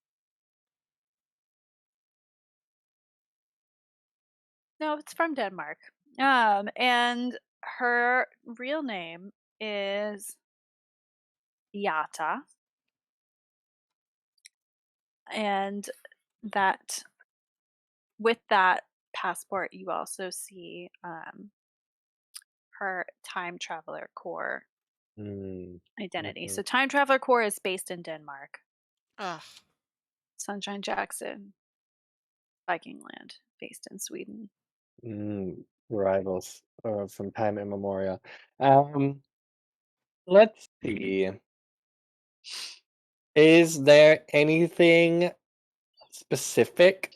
No, it's from Denmark. And her real name is Yata, and that with that passport, you also see her time traveler core Mm, identity. mhm, So, time traveler core is based in Denmark. Ugh. Sunshine Jackson, Viking Land, based in Sweden. Rivals from time immemorial. Um, let's see. Is there anything specific,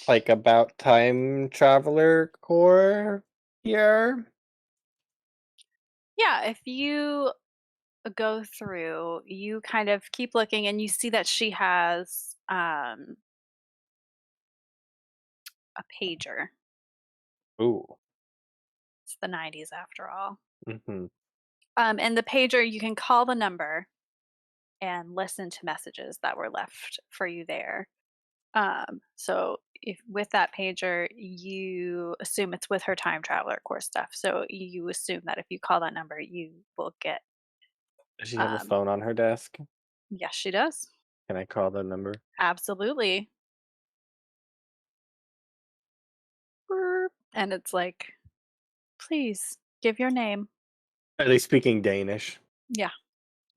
like about time traveler core here? Yeah, if you go through, you kind of keep looking and you see that she has a pager. Ooh. It's the 90s after all. Mm-hmm. And the pager, you can call the number and listen to messages that were left for you there. So if with that pager, you assume it's with her time traveler core stuff. So you assume that if you call that number, you will get. Does she have a Um, phone on her desk? yes, she does. Can I call the number? Absolutely. Burp. And it's like, please give your name. Are they speaking Danish? Yeah.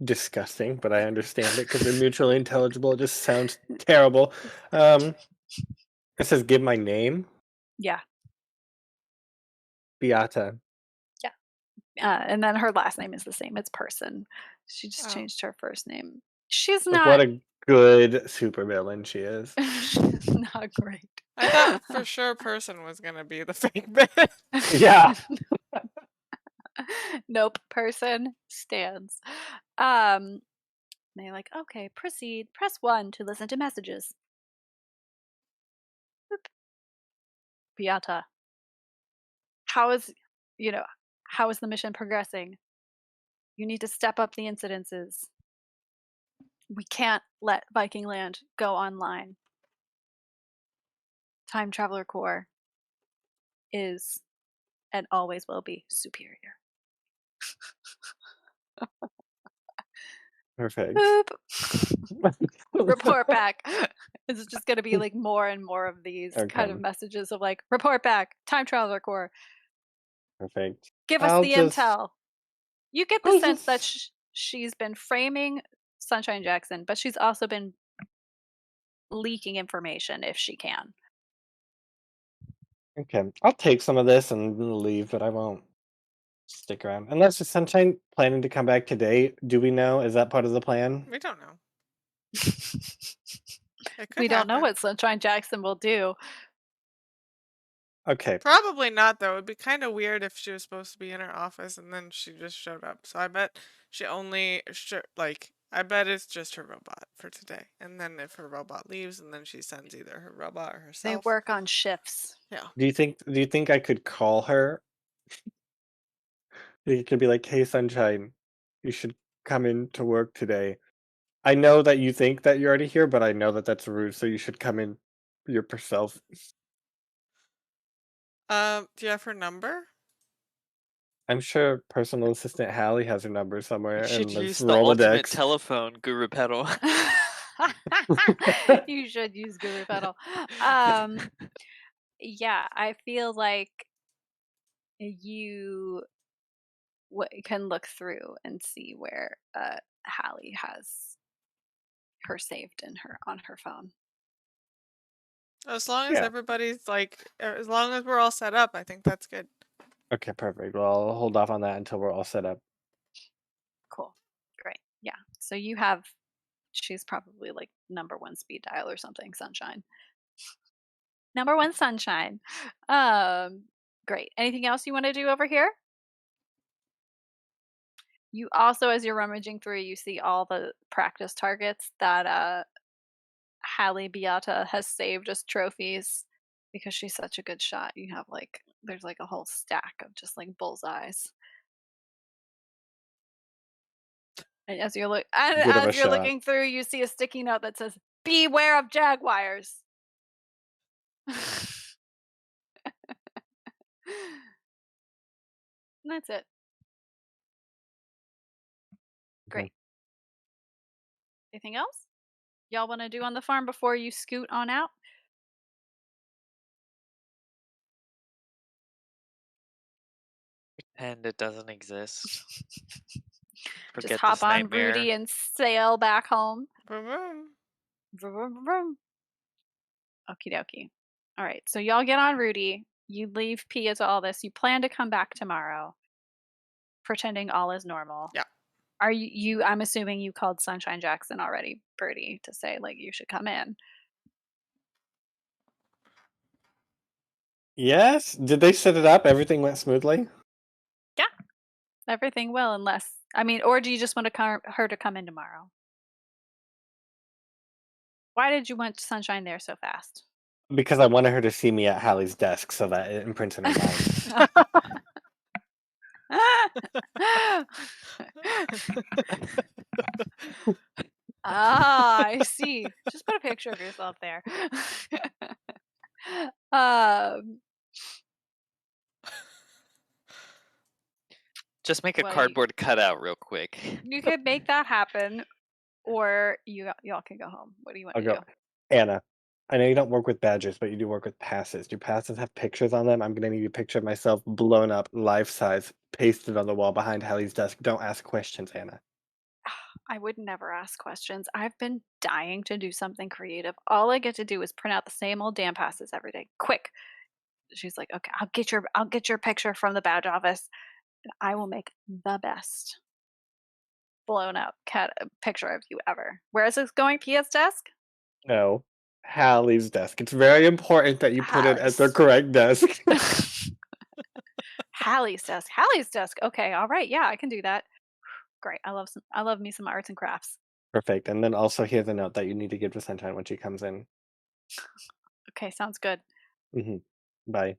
Disgusting, but I understand it because they're mutually intelligible. It just sounds terrible. It says give my name. Yeah. Beata. Yeah. And then her last name is the same. It's Person. She just Oh. changed her first name. She's Like what not. a good supervillain she is. She's not great. I thought for sure Person was gonna be the fake bit. Yeah. Nope. Person stands. Um, they're like, okay, proceed. Press 1 to listen to messages. Boop. Beata, how is, you know, how is the mission progressing? You need to step up the incidences. We can't let Viking Land go online. Time Traveler Core is and always will be superior. Perfect. Boop. Report back. It's just going to be like more and more of these kind of Okay. messages of like, report back, Time Traveler Core, Perfect. give us I'll the just intel. You get the I'll sense that just she's been framing Sunshine Jackson, but she's also been leaking information if she can. Okay. I'll take some of this and leave, but I won't stick around. Unless is Sunshine planning to come back today? Do we know? Is that part of the plan? We don't know. It could We don't know happen. what Sunshine Jackson will do. Okay. Probably not though. It'd be kind of weird if she was supposed to be in her office and then she just showed up. So I bet she only I bet it's just her robot for today. And then if her robot leaves, and then she sends either her robot or They herself. work on shifts. Yeah. Do you think I could call her? You could be like, "Hey Sunshine, you should come in to work today. I know that you think that you're already here, but I know that that's rude, so you should come in yourself." Do you have her number? I'm sure personal assistant Hallie has her number You somewhere should in this use the ultimate Rolodex. telephone, Guru Pedal. You should use Guru Pedal. Yeah, I feel like you can look through and see where Hallie has her saved in her on her phone. As long as Yeah. everybody's as long as we're all set up, I think that's good. Okay, perfect. Well, I'll hold off on that until we're all set up. Cool. Great. Yeah. So you have she's probably like number one speed dial or something, sunshine. Number one sunshine. Great. Anything else you want to do over here? You also, as you're rummaging through, you see all the practice targets that Hallie Beata has saved as trophies because she's such a good shot. You have there's like a whole stack of just like bullseyes. And as you're Bit of a as you're shot. looking through, you see a sticky note that says, "Beware of Jaguars." And that's it. Okay. Great. Anything else y'all want to do on the farm before you scoot on out? And it doesn't exist. Just Forget hop this on nightmare. Rudy and sail back home. Vroom, vroom. Vroom, vroom, vroom. Okie dokie. All right, so y'all get on Rudy. You leave Pia to all this. You plan to come back tomorrow, pretending all is normal. Yeah. Are you? I'm assuming you called Sunshine Jackson already, Birdie, to say like you should come in. Yes? Did they set it up? Everything went smoothly? Yeah, everything will, unless or do you just want her to come in tomorrow? Why did you want Sunshine there so fast? Because I wanted her to see me at Hallie's desk so that it imprints in her mind. I see. Just put a picture of yourself there. um, Just make a Well, cardboard cutout real quick. you could make that happen, or y'all can go home. What do you want I'll to go. do? Anna, I know you don't work with badges, but you do work with passes. Do passes have pictures on them? I'm going to need a picture of myself blown up, life size, pasted on the wall behind Hallie's desk. Don't ask questions, Anna. I would never ask questions. I've been dying to do something creative. All I get to do is print out the same old damn passes every day. Quick. She's like, okay, I'll get your picture from the badge office, and I will make the best blown up picture of you ever. Where is this going? Pia's desk? No. Hallie's desk. It's very important that you put it at the Hallie's. correct desk. Hallie's desk. Hallie's desk. Okay, all right. Yeah, I can do that. Great. I love me some arts and crafts. Perfect. And then also here's a note that you need to give to Sunshine when she comes in. Okay, sounds good. Bye.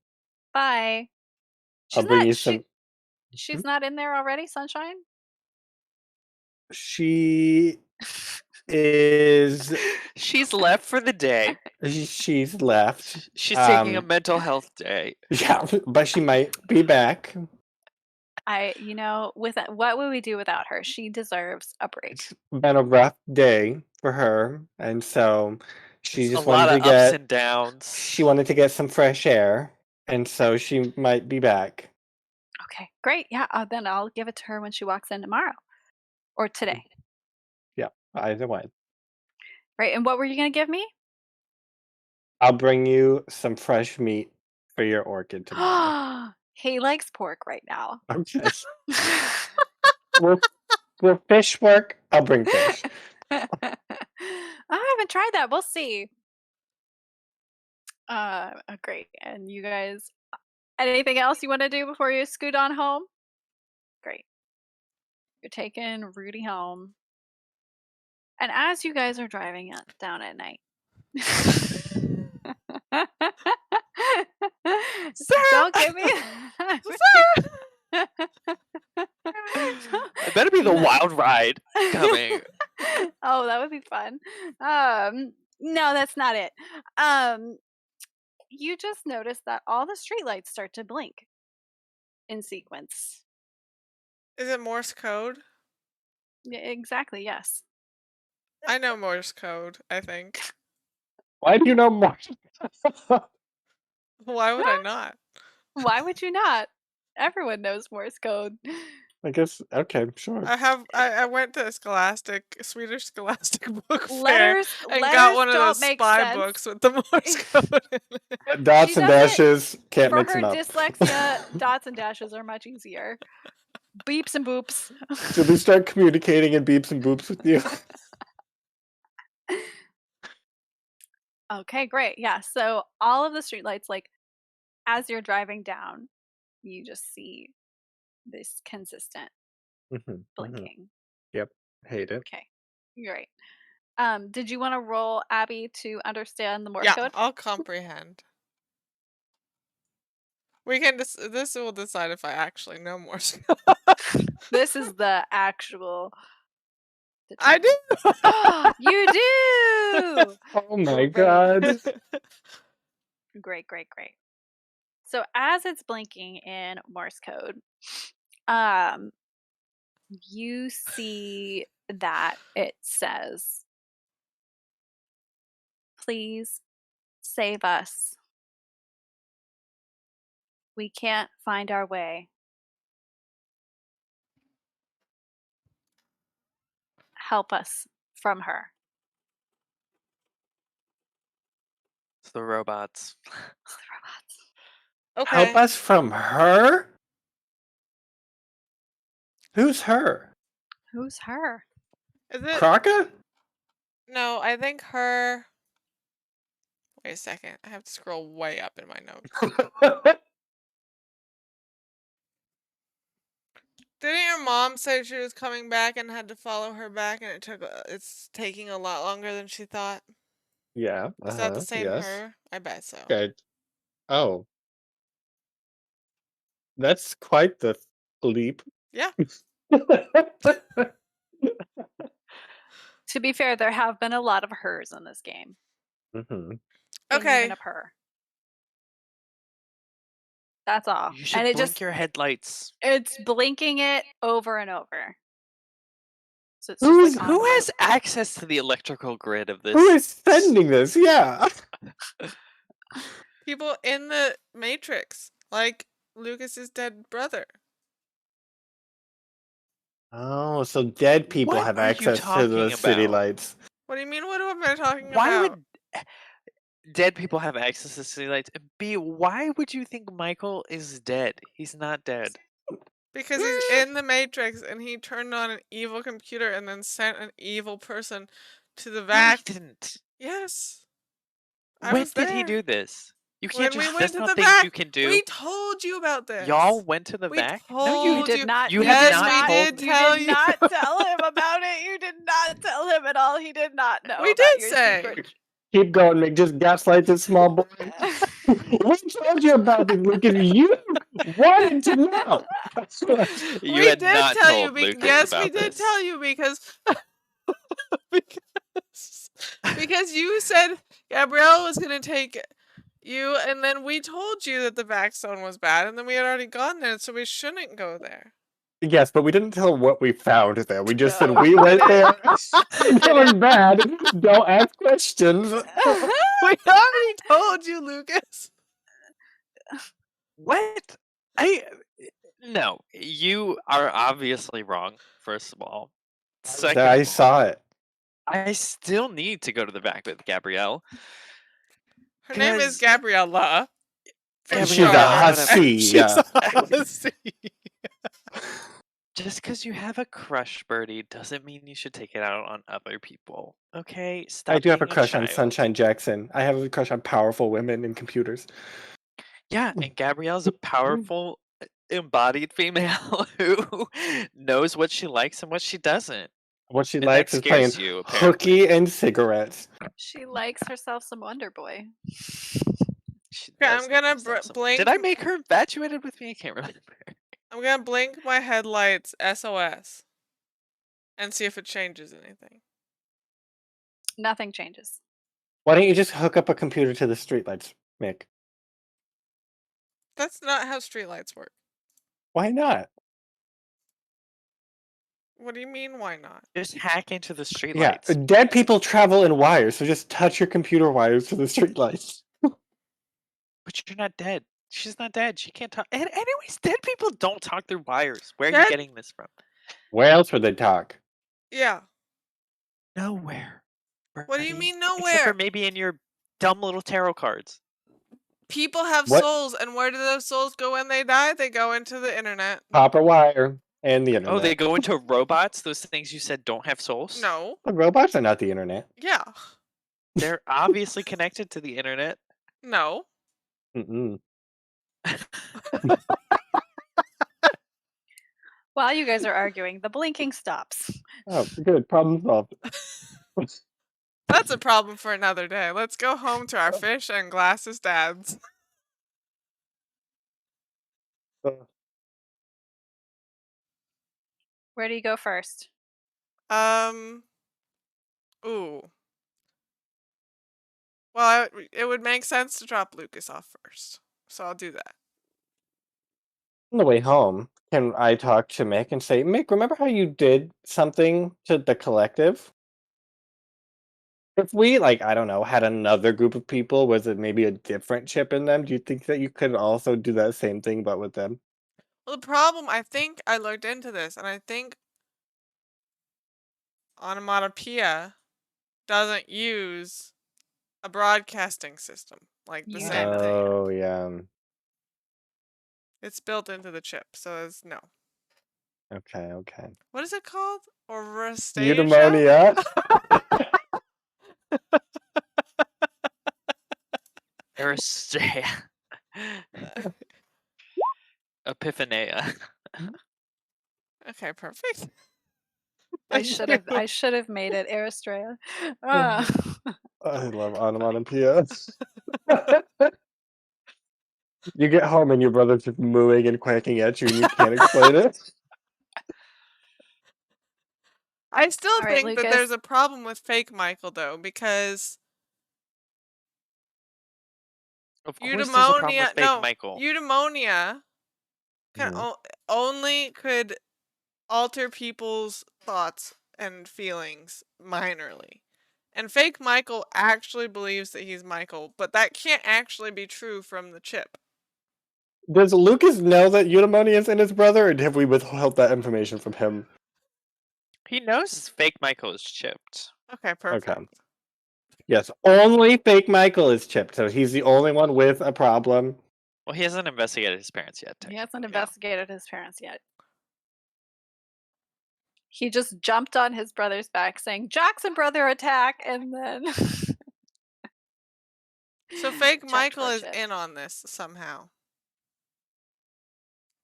Bye. I'll She's bring not you some. she's not in there already, Sunshine? She is. She's left for the day. She's left. She's taking a mental health day. Yeah, but she might be back. What would we do without her? She deserves a break. It's been a rough day for her, and so she It's a just lot wanted of to ups get. and downs. She wanted to get some fresh air, and so she might be back. Okay, great. Yeah, then I'll give it to her when she walks in tomorrow or today. Yeah, either way. Right. And what were you going to give me? I'll bring you some fresh meat for your orchid tomorrow. He likes pork right now. Okay. Will fish work? I'll bring fish. I haven't tried that. We'll see. Great. And you guys, anything else you want to do before you scoot on home? Great. You're taking Rudy home. And as you guys are driving down at night, don't give me. It better be the wild ride coming. Oh, that would be fun. No, that's not it. You just notice that all the streetlights start to blink in sequence Is it Morse code? Exactly, yes. I know Morse code, I think. Why do you know more? Why would I not? Why would you not? Everyone knows Morse code. I guess, okay, sure. I went to a Swedish Scholastic book fair Letters and got letters one of don't those make spy sense. books with the Morse code in it. Dots She and doesn't- dashes, can't For mix her them up. dyslexia, dots and dashes are much easier. Beeps and boops. Should we start communicating in beeps and boops with you? Okay, great. Yeah, so all of the streetlights, like, as you're driving down, you just see this consistent blinking. Yep, hate it. Okay, great. Did you want to roll Abby to understand the Morse Yeah, code? I'll comprehend. We can this will decide if I actually know Morse code. This is the actual. I do. You do. Oh my Great. god. Great. So as it's blinking in Morse code, you see that it says, "Please save us. We can't find our way. Help us from her." It's the robots. It's the robots. Okay. Help us from her? Who's her? Who's her? Is it? Kraka? No, I think her. Wait a second. I have to scroll way up in my notes. Didn't your mom say she was coming back and had to follow her back, and it's taking a lot longer than she thought? Yeah. Is that the same yes. her? I bet so. Okay. Oh. That's quite the leap. Yeah. To be fair, there have been a lot of hers in this game. And Okay. even a her. That's all. You should And it blink just your headlights. it's blinking it over and over. So it's just like on Who loop. has access to the electrical grid of this? Who is sending this? Yeah. People in the Matrix, like Lucas's dead brother. Oh, so dead people What have are you access to the talking city about? lights. What do you mean? What am I talking Why about? would dead people have access to city lights? B, why would you think Michael is dead? He's not dead. Because he's in the Matrix and he turned on an evil computer and then sent an evil person to the No, he vac. didn't. Yes. When did he do this? You When can't we just. went That's to not the things vac. you can do. We told you about this. Y'all went to the We vac? told No, You did not. You Yes, have not we told did me. tell You you. did not tell him about it. You did not tell him at all. He did not know. We about did your say. secret. Keep going, Mick. Just gaslight this small boy. We told you about this, Lucas. You wanted to know. You We had did not tell told you. Lucas Yes, about we did this. tell you because because you said Gabrielle was gonna take you, and then we told you that the vac zone was bad, and then we had already gone there, so we shouldn't go there. Yes, but we didn't tell what we found there. We just No, said we we went there. didn't. It was bad. Don't ask questions. We already told you, Lucas. What? No, you are obviously wrong. First of all, second I of all, saw it. I still need to go to the vac with Gabrielle. Her name is 'Cause- Gabriella. for She's Gabriella, a sure. hussy. She's Yeah. a hussy. Just because you have a crush, Birdie, doesn't mean you should take it out on other people. Okay, stop. I do have a being crush on child. Sunshine Jackson. I have a crush on powerful women in computers. Yeah, and Gabrielle's a powerful, embodied female who knows what she likes and what she doesn't. What she And likes that is playing scares you, apparently. hooky and cigarettes. She likes herself some Wonder Boy. She Okay, does I'm like gonna herself some- blink. Did I make her infatuated with me? I can't remember. I'm gonna blink my headlights SOS and see if it changes anything. Nothing changes. Why don't you just hook up a computer to the streetlights, Mick? That's not how streetlights work. Why not? What do you mean, why not? Just hack into the Yeah, streetlights. dead people travel in wires, so just touch your computer wires to the streetlights. But you're not dead. She's not dead. She can't talk. And anyways, dead people don't talk through wires. Where are you Dead- getting this from? Where else would they talk? Yeah. Nowhere. What do you Birdie. mean Except nowhere? for maybe in your dumb little tarot cards. People have What? souls, and where do those souls go when they die? They go into the internet. Copper wire and the internet. Oh, they go into robots? Those things you said don't have souls? No. The robots are not the internet. Yeah. They're obviously connected to the internet. No. Mm-mm. While you guys are arguing, the blinking stops. Oh, good. Problem solved. That's a problem for another day. Let's go home to our fish and glasses dads. Where do you go first? Ooh. Well, it would make sense to drop Lucas off first. So I'll do that. On the way home, can I talk to Mick and say, Mick, remember how you did something to the collective? If we, like, I don't know, had another group of people, was it maybe a different chip in them? Do you think that you could also do that same thing, but with them? Well, the problem, I think I looked into this, and I think onomatopoeia doesn't use a broadcasting system like the You same didn't. thing. Oh, yeah. It's built into the chip, so it's no. Okay, okay. What is it called? Orestesia? Eudaimonia. Aristrea. Epiphanea. Okay, perfect. I should have made it Aristrea. Ah. I love onomatopoeia. You get home and your brother's just mooing and quacking at you and you can't explain it. I still All right, think that there's Lucas. a problem with fake Michael though, because Of course there's a problem with eudaimonia, fake no, Michael. eudaimonia can Mhm. only could alter people's thoughts and feelings minorly. And fake Michael actually believes that he's Michael, but that can't actually be true from the chip. Does Lucas know that eudaimonia is in his brother, or have we withheld that information from him? He knows fake Michael is chipped. Okay, perfect. Yes, only fake Michael is chipped, so he's the only one with a problem. Well, he hasn't investigated his parents yet. He hasn't investigated his parents yet. He just jumped on his brother's back saying, Jackson brother attack, and then So fake Jumped Michael for is shit. in on this somehow.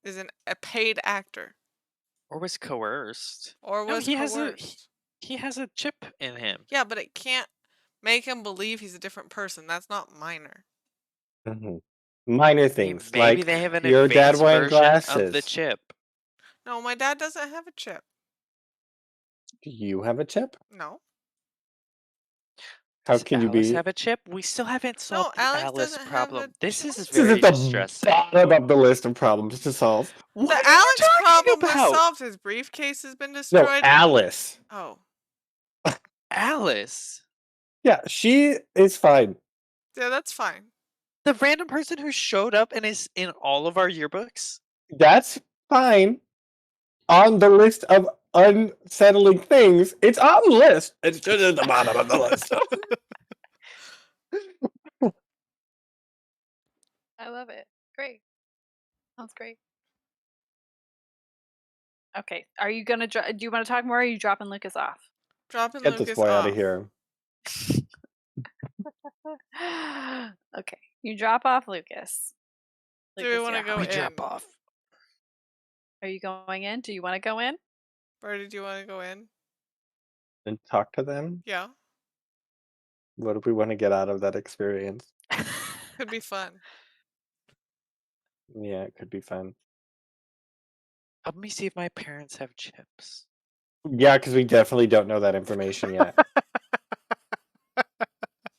Is a paid actor. Or was coerced. Or No, was he coerced. he has a chip in him. Yeah, but it can't make him believe he's a different person. That's not minor. Mhm. Minor things, Maybe like they have an your dad advanced wearing version of the glasses. chip. No, my dad doesn't have a chip. Do you have a chip? No. How Does can you Alice be? have a chip? We still haven't solved the Alex Alice doesn't have a problem. This chip. is This very is at the distressing. bottom of the list of problems to solve. What The are you Alex talking problem was about? solved. His briefcase has been No, destroyed. Alice. Oh. Alice. Yeah, she is fine. Yeah, that's fine. The random person who showed up and is in all of our yearbooks? That's fine. On the list of unsettling things, it's on the list. It's just at the bottom of the list. I love it. Great. Sounds great. Okay, are you gonna do you want to talk more, or are you dropping Lucas off? Dropping Get this Lucas boy off. out of here. Okay, you drop off Lucas. Do we want to go We in? drop off. Are you going in? Do you want to go in? Birdie, do you want to go in? And talk to them? Yeah. What do we want to get out of that experience? Could be fun. Yeah, it could be fun. Help me see if my parents have chips. Yeah, because we definitely don't know that information yet.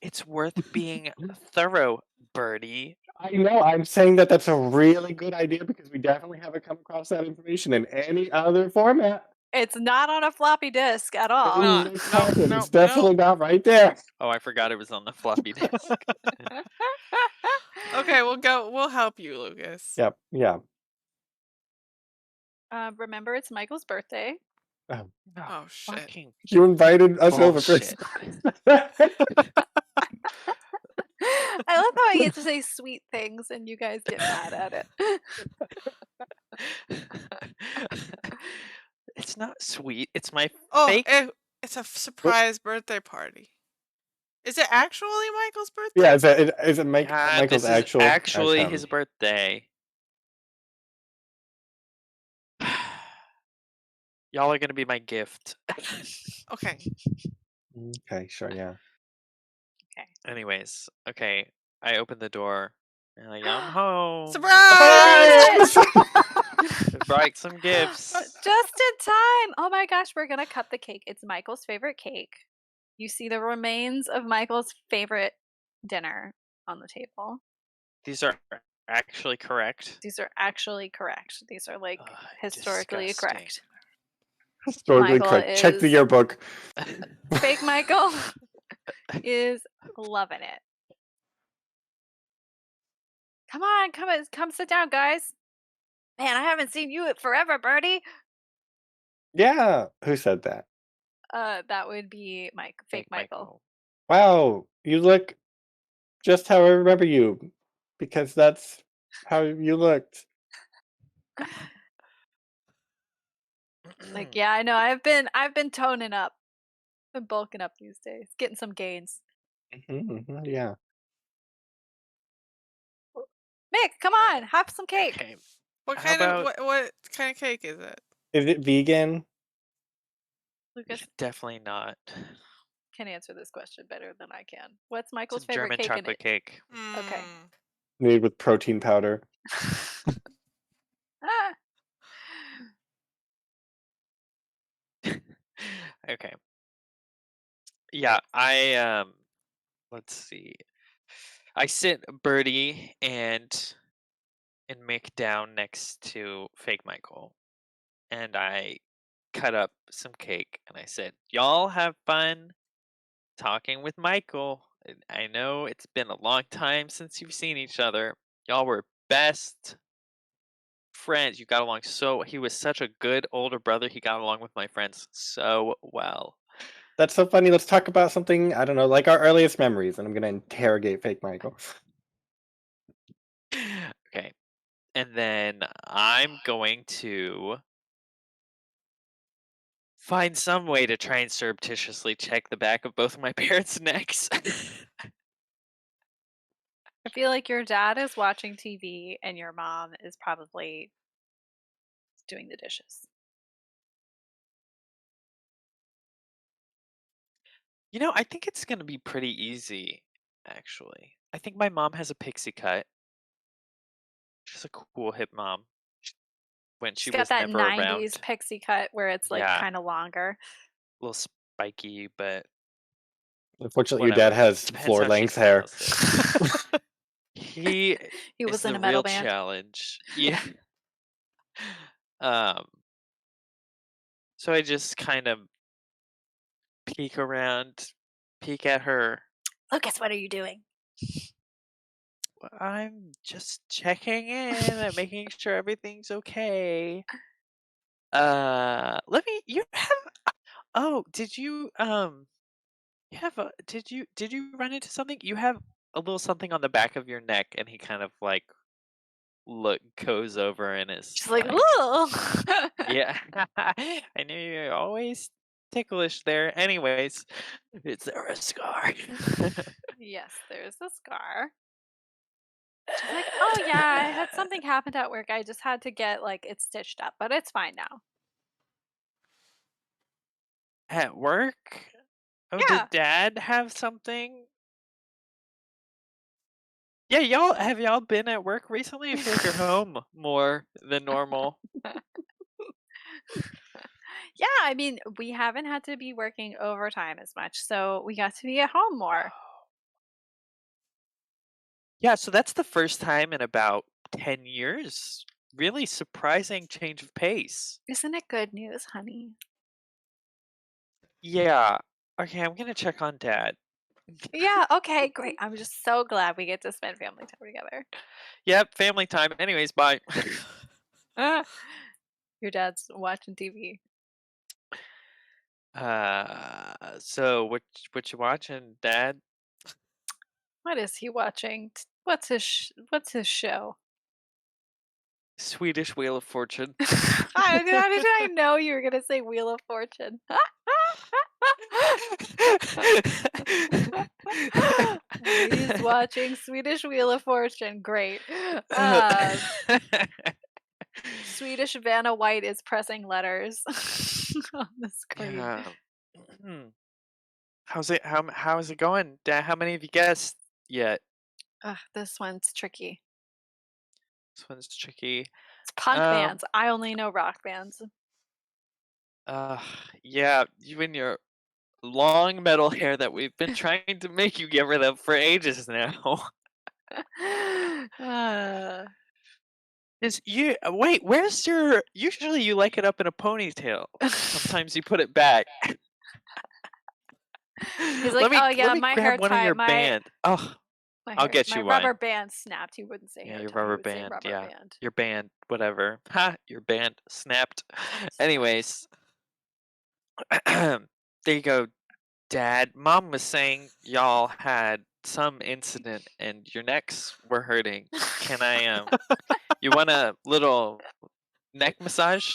It's worth being thorough, Birdie. I know, I'm saying that that's a really good idea because we definitely haven't come across that information in any other format. It's not on a floppy disk at all. No, It's no, happened. no, It's definitely not right there. Oh, I forgot it was on the floppy disk. Okay, we'll go. We'll help you, Lucas. Yep. Yeah. Remember, it's Michael's birthday. Oh, Oh shit. Fucking you invited us over for. bullshit. I love how I get to say sweet things and you guys get mad at it. It's not sweet. It's my Oh, fake. it's a surprise birthday party. Is it actually Michael's birthday? Yeah. Is it Michael's This actual? is actually his birthday. Y'all are gonna be my gift. Okay. Okay. Sure. Yeah. Anyways, okay. I opened the door and I'm home. Surprise! Brought some gifts. Just in time. Oh my gosh, we're gonna cut the cake. It's Michael's favorite cake. You see the remains of Michael's favorite dinner on the table. These are actually correct. These are actually correct. These are like historically Disgusting. correct. Historically Michael correct. Check the is- yearbook. Fake Michael is loving it. Come on, come sit down, guys. Man, I haven't seen you forever, Birdie. Yeah. Who said that? That would be fake Michael. Wow. You look just how I remember you, because that's how you looked. Like, yeah, I know. I've been toning up. Been bulking up these days. Getting some gains. Yeah. Mick, come on, have some cake. Okay. What How kind of about- what kind of cake is it? Is it vegan? Lucas Definitely not. can answer this question better than I can. What's It's Michael's a favorite German cake chocolate in it? cake. Okay. Made with protein powder. Ah. Okay. Yeah, let's see. I sit Birdie and Mick down next to fake Michael. And I cut up some cake and I said, "Y'all have fun talking with Michael. I know it's been a long time since you've seen each other. Y'all were best friends. You got along he was such a good older brother. He got along with my friends so well." That's so funny. Let's talk about something, I don't know, like our earliest memories. And I'm going to interrogate fake Michael. Okay. And then I'm going to find some way to try and surreptitiously check the back of both of my parents' necks. I feel like your dad is watching TV and your mom is probably doing the dishes. I think it's going to be pretty easy, actually. I think my mom has a pixie cut. She's a cool hip mom. When she She's got was that never 90's around. pixie cut where it's like Yeah. kind of longer. A little spiky, but Unfortunately, your dad whatever. has Depends floor how she length hair. styles it. He was is in the a metal real band. challenge. Yeah. So I just kind of peek around, peek at her. Lucas, what are you doing? I'm just checking in and making sure everything's okay. You have did you did you run into something? You have a little something on the back of your neck, and he kind of like goes over and is She's like, ooh. yeah. I knew you're always ticklish there. Anyways, is there a scar? Yes, there's a scar. She's like, oh yeah, I had something happened at work. I just had to get like it stitched up, but it's fine now. At work? Oh, Yeah. did Dad have something? Yeah, have y'all been at work recently? I feel like you're home more than normal. Yeah, I mean, we haven't had to be working overtime as much, so we got to be at home more. Yeah, so that's the first time in about 10 years. Really surprising change of pace. Isn't it good news, honey? Yeah. Okay, I'm gonna check on Dad. Yeah, okay, great. I'm just so glad we get to spend family time together. Yep, family time. Anyways, bye. Your dad's watching TV. So what you watching, Dad? What is he watching? What's his show? Swedish Wheel of Fortune. How did I know you were gonna say Wheel of Fortune? He's watching Swedish Wheel of Fortune. Great. Swedish Vanna White is pressing letters on the screen. Yeah. How's it? How is it going, Dad? How many have you guessed yet? Ugh, this one's tricky. This one's tricky. It's punk Um, bands. I only know rock bands. Yeah, you and your long metal hair that we've been trying to make you get rid of for ages now. Is you wait? Where's your? Usually you like it up in a ponytail. Sometimes you put it back. He's like, let oh yeah, me my grab hair one of tie, your my band. Oh, I'll get my you rubber one. band snapped. He wouldn't say Yeah, hair your tie. He rubber would say band. rubber Yeah, band. your band. Whatever. Ha! Your band snapped. Anyways, there you go, Dad. Mom was saying y'all had some incident and your necks were hurting. Can I You want a little neck massage?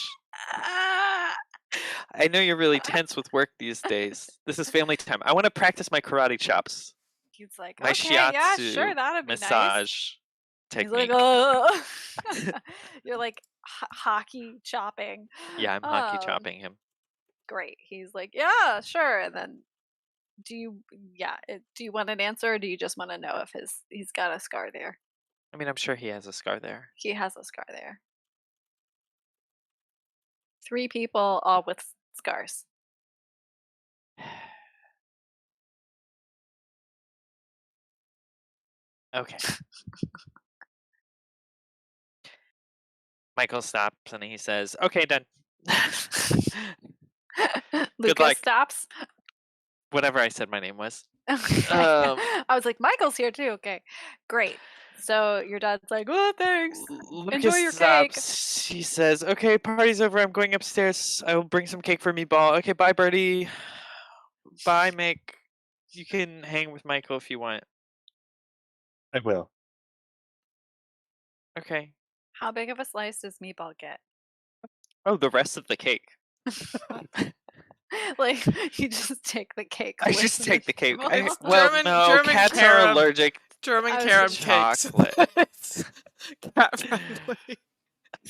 I know you're really tense with work these days. This is family time. I want to practice my karate chops. He's like, My okay, yeah, shiatsu sure, that'd be nice. massage He's like, technique. oh, you're like hockey chopping. Yeah, I'm hockey chopping him. Great. He's like, yeah, sure. And then, do you want an answer, or do you just want to know if he's got a scar there? I mean, I'm sure he has a scar there. He has a scar there. 3 people, all with scars. Okay. Michael stops and he says, "Okay, done." Lucas luck. stops. Whatever I said my name was. Okay. I was like, Michael's here too. Okay, great. So your dad's like, oh, thanks. Lucas Enjoy your cake. stops. He says, "Okay, party's over. I'm going upstairs. I will bring some cake for Meatball. Okay, bye, Birdie. Bye, Mick. You can hang with Michael if you want." I will. Okay. How big of a slice does Meatball get? Oh, the rest of the cake. Like, you just take the cake. I with just take the cake. Meatball? It's Well, no, German cats are carob. allergic German I was carob just- cakes. Chocolate. It's cat friendly.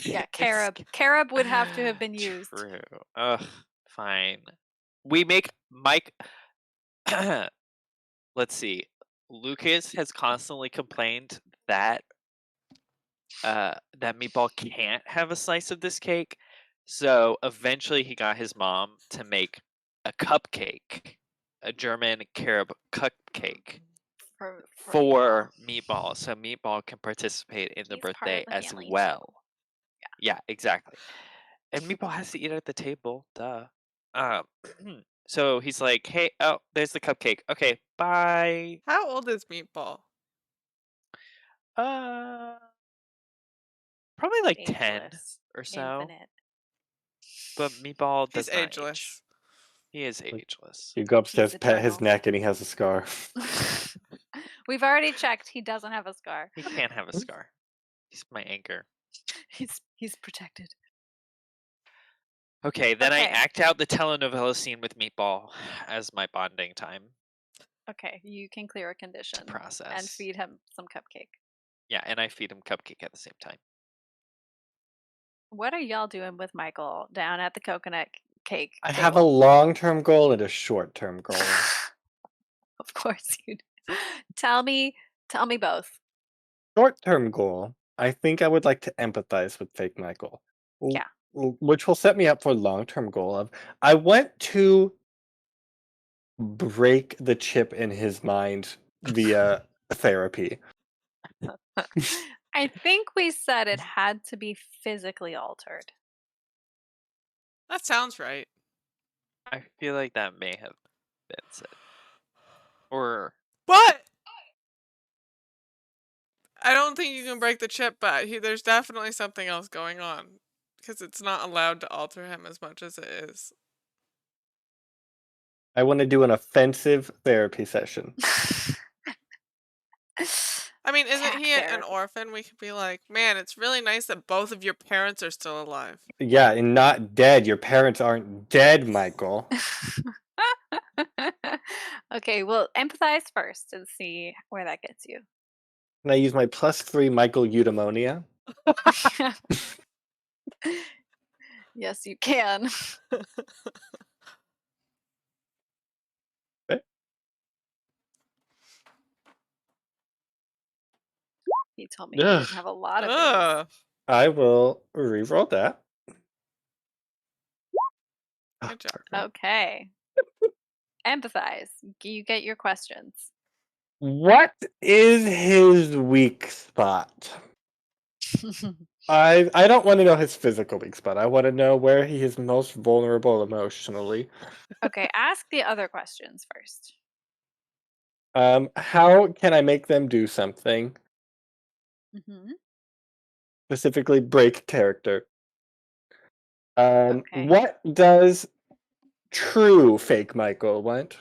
Yeah, It's carob. Carob would have to have been used. True. Ugh, fine. We make Mike. Let's see. Lucas has constantly complained that that Meatball can't have a slice of this cake. So eventually he got his mom to make a cupcake, a German carob cupcake for Meatball, so Meatball can participate in the He's part of birthday the as family, too. well. Yeah, exactly. And Meatball has to eat at the table, duh. So he's like, "Hey, oh, there's the cupcake. Okay, bye." How old is Meatball? Uh, Probably like 10 Ageless. or so. Infinite. But Meatball He's does not age. ageless. He is ageless. You go upstairs, pet his eternal. neck, and he has a scar. We've already checked. He doesn't have a scar. He can't have a scar. He's my anchor. He's protected. Okay, then I Okay. act out the telenovela scene with Meatball as my bonding time Okay, you can clear a condition to process. and feed him some cupcake. Yeah, and I feed him cupcake at the same time. What are y'all doing with Michael down at the coconut cake I table? have a long-term goal and a short-term goal. Of course you do. Tell me both. Short-term goal, I think I would like to empathize with fake Michael. Yeah. Which will set me up for long-term goal of I want to break the chip in his mind via therapy. I think we said it had to be physically altered. That sounds right. I feel like that may have been said. Or But I don't think you can break the chip, but there's definitely something else going on. Because it's not allowed to alter him as much as it is. I want to do an offensive therapy session. I mean, isn't Cat he an therapy. orphan? We could be like, man, it's really nice that both of your parents are still alive. Yeah, and not dead. Your parents aren't dead, Michael. Okay, well, empathize first and see where that gets you. Can I use my +3 Michael eudaimonia? Yes, you can. Okay. He told me he Ugh. didn't have a lot of these. Ugh. I will re-roll that. Good job. Okay. Empathize. You get your questions. What is his weak spot? I don't want to know his physical weak spot. I want to know where he is most vulnerable emotionally. Okay, ask the other questions first. How can I make them do something? Hmm. Specifically, break character. Okay. What does true fake Michael want?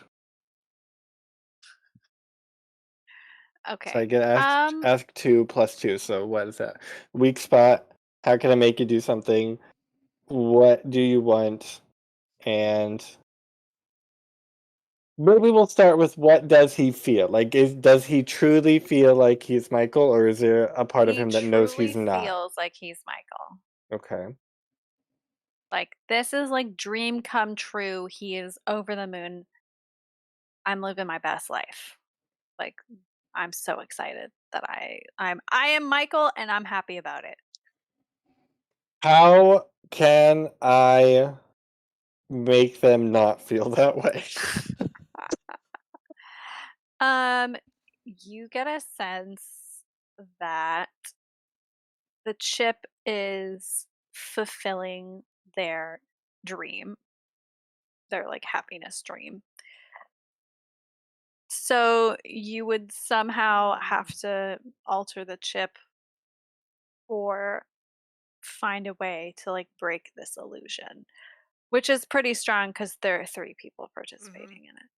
Okay. So I get ask 2 + 2. So what is that? Weak spot. How can I make you do something? What do you want? And maybe we'll start with what does he feel? Like, does he truly feel like he's Michael, or is there a part of He him that knows he's truly not? feels like he's Michael. Okay. Like, this is like dream come true. He is over the moon. I'm living my best life. Like, I'm so excited that I am Michael and I'm happy about it. How can I make them not feel that way? You get a sense that the chip is fulfilling their dream, their like happiness dream. So you would somehow have to alter the chip or find a way to like break this illusion, which is pretty strong because there are 3 people participating in it.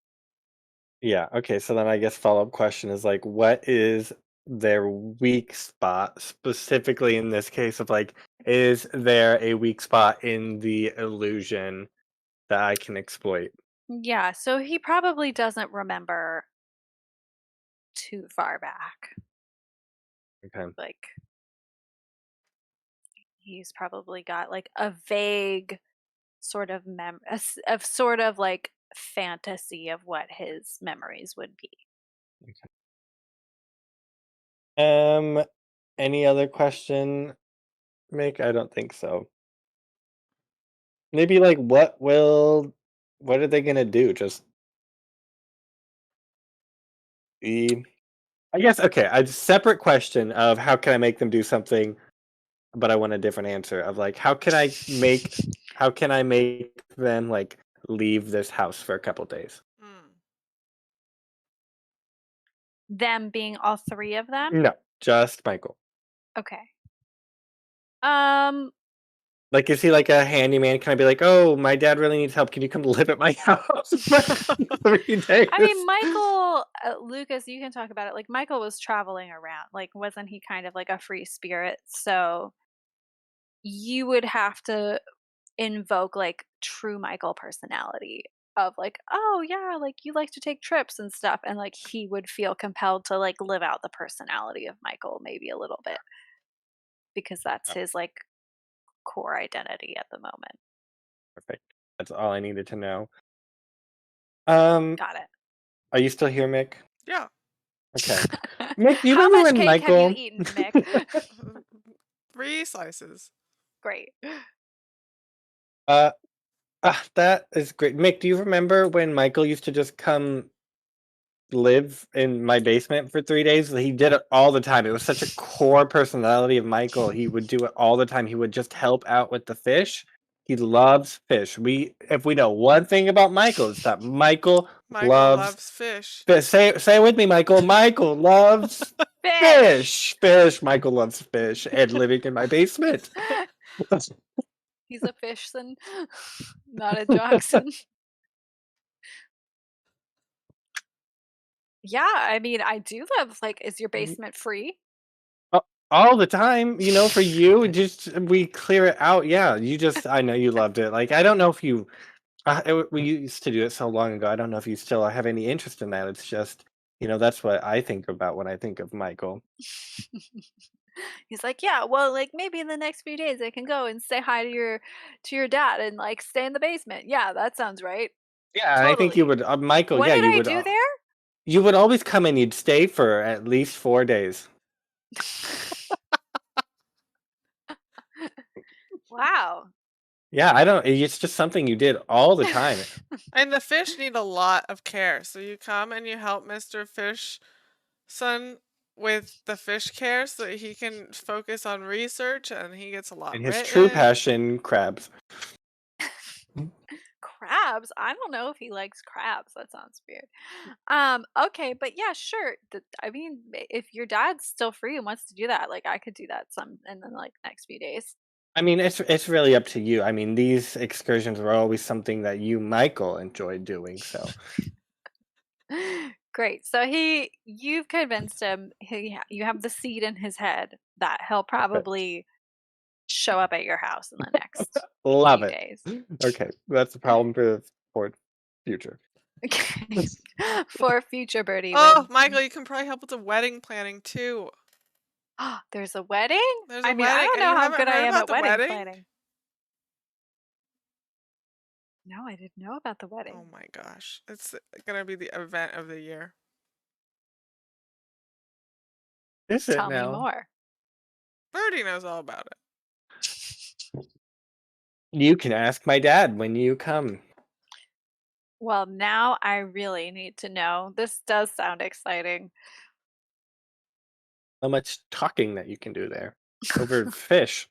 Yeah, okay, so then I guess follow-up question is, like, what is their weak spot, specifically in this case of, like, is there a weak spot in the illusion that I can exploit? Yeah, so he probably doesn't remember too far back. Okay. Like, he's probably got like a vague sort of sort of like fantasy of what his memories would be. Any other question, Mick? I don't think so. Maybe, like, what are they gonna do? Just be I guess, okay, a separate question of how can I make them do something, but I want a different answer of, like, how can I make them, like, leave this house for a couple days? Them being all 3 of them? No, just Michael. Okay. Um Like, is he like a handyman? Can I be like, "Oh, my dad really needs help. Can you come live at my house for 3 days?" I mean, Michael, Lucas, you can talk about it. Like, Michael was traveling around. Like, wasn't he kind of like a free spirit? So you would have to invoke like true Michael personality of like, oh yeah, like you like to take trips and stuff, and like he would feel compelled to like live out the personality of Michael maybe a little bit because that's Oh, his like core identity at the moment. perfect. That's all I needed to know. Um, Got it. are you still here, Mick? Yeah. Okay. Mick, do you How remember much when cake have you Michael eaten, Mick? 3 slices. Great. Uh, that is great. Mick, do you remember when Michael used to just come live in my basement for 3 days? He did it all the time. It was such a core personality of Michael. He would do it all the time. He would just help out with the fish. He loves fish. If we know one thing about Michael, it's that Michael Michael loves loves fish. fish. Say it with me, Michael. Michael loves Fish. fish. Michael loves fish and living in my basement. He's a fishson, not a jockson. Yeah, I mean, I do love, like, is your basement free? All the time, for you, we clear it out. Yeah, I know you loved it. Like, I don't know if you, we used to do it so long ago. I don't know if you still have any interest in that. It's just, that's what I think about when I think of Michael. He's like, yeah, well, like maybe in the next few days I can go and say hi to your dad and like stay in the basement. Yeah, that sounds right. Yeah, and I think you Totally. would, Michael. What Yeah, did you I would. do there? You would always come and you'd stay for at least 4 days. Wow. Yeah, I don't. It's just something you did all the time. And the fish need a lot of care. So you come and you help Mr. Fish Son with the fish care so that he can focus on research and he gets a lot And his true written. passion, crabs. Crabs? I don't know if he likes crabs. That sounds weird. Okay, but yeah, sure. I mean, if your dad's still free and wants to do that, like I could do that some in the like next few days. I mean, it's really up to you. I mean, these excursions were always something that you, Michael, enjoyed doing. So Great. So you've convinced him. You have the seed in his head that he'll probably show up at your house in the next love few it. days. Okay, that's the problem for future. Okay. For future Birdie. Oh, Michael, you can probably help with the wedding planning too. There's a wedding? There's I a mean, I wedding, don't and know you how haven't good I heard am about at the wedding wedding? planning. No, I didn't know about the Oh wedding. my gosh. It's gonna be the event of the year. Is it Tell me now? more. Birdie knows all about it. You can ask my dad when you come. Well, now I really need to know. This does sound exciting. How much talking that you can do there over fish.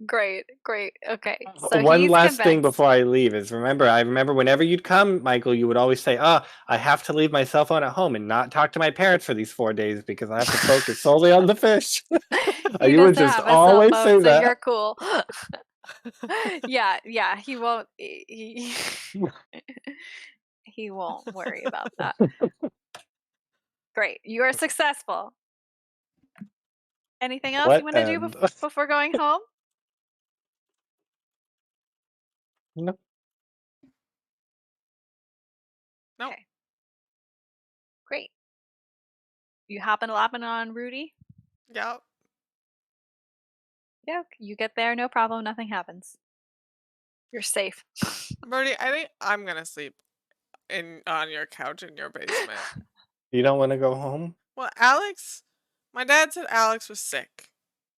Great, great. Okay, so One he's last thing convinced. before I leave is I remember whenever you'd come, Michael, you would always say, "Oh, I have to leave my cell phone at home and not talk to my parents for these 4 days because I have to focus solely on the fish." He You would doesn't just have a cell always phone, say so that. you're cool. Yeah, he won't. He won't worry about that. Great, you are successful. Anything else you What want to do end? before going home? No. Nope. Okay. Great. You hopping on Rudy? Yep. Yeah, you get there, no problem, nothing happens. You're safe. Birdie, I think I'm gonna sleep on your couch in your basement. You don't want to go home? Well, my dad said Alex was sick.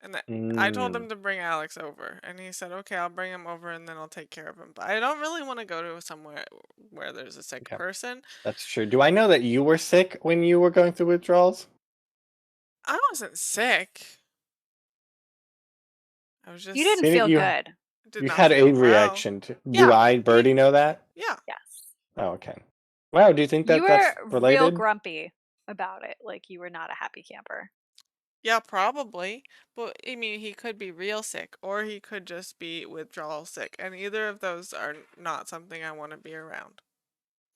And I told him to bring Alex over. And he said, okay, I'll bring him over and then I'll take care of him. But I don't really want to go to somewhere where there's a sick Yeah. person. That's true. Do I know that you were sick when you were going through withdrawals? I wasn't sick. I was just You didn't Didn't feel you- good. did You not had a feel well. reaction to. Yeah, Do I, Birdie, know that? Yeah. Yes. Oh, okay. Wow, do you think that You that's were related? real grumpy about it, like you were not a happy camper. Yeah, probably. But I mean, he could be real sick or he could just be withdrawal sick. And either of those are not something I want to be around.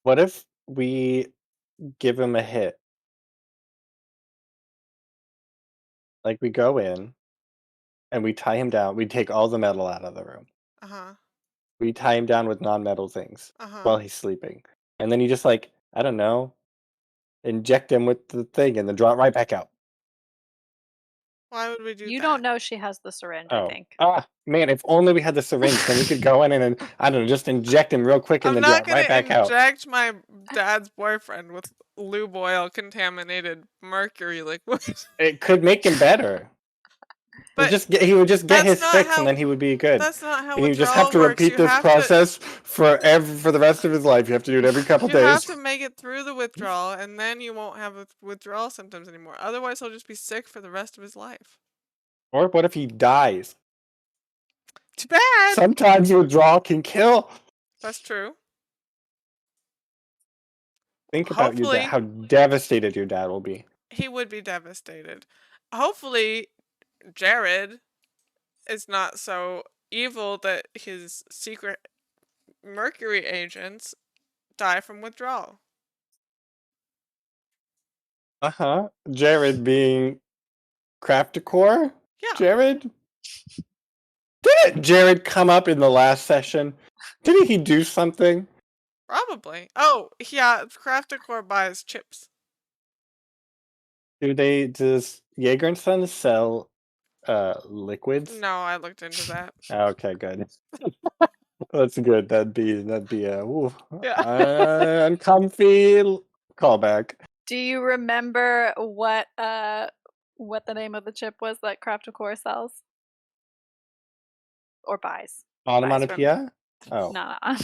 What if we give him a hit? Like we go in and we tie him down. We take all the metal out of the room. Uh-huh. We tie him down with non-metal things Uh-huh. while he's sleeping. And then you just I don't know, inject him with the thing and then draw it right back out. Why would we do You that? don't know she has the syringe, I think. Man, if only we had the syringe, then we could go in and I don't know, just inject him real quick and I'm then draw not it gonna right back out. inject my dad's boyfriend with lube oil contaminated mercury liquid. It could make him better. But he would just get that's his not fix how- and then he would be good. That's not how And you just have withdrawal to works. repeat You this have to- process for the rest of his life. You have to do it every couple You have days. to make it through the withdrawal, and then you won't have withdrawal symptoms anymore. Otherwise, he'll just be sick for the rest of his life. Or what if he dies? Too bad. Sometimes withdrawal can kill. That's true. Think about your dad, Hopefully, how devastated your dad will be. he would be devastated. Hopefully, Jared is not so evil that his secret Mercury agents die from withdrawal. Jared being Crafticore? Yeah, Jared? Didn't Jared come up in the last session? Didn't he do something? probably. Oh, yeah, Crafticore buys chips. Does Jaeger and Sons sell liquids? No, I looked into that. Okay, good. That's good. That'd be a Yeah. uncomfy callback. Do you remember what the name of the chip was that Crafticore sells? Or buys? Onomatopoeia? Oh. No. It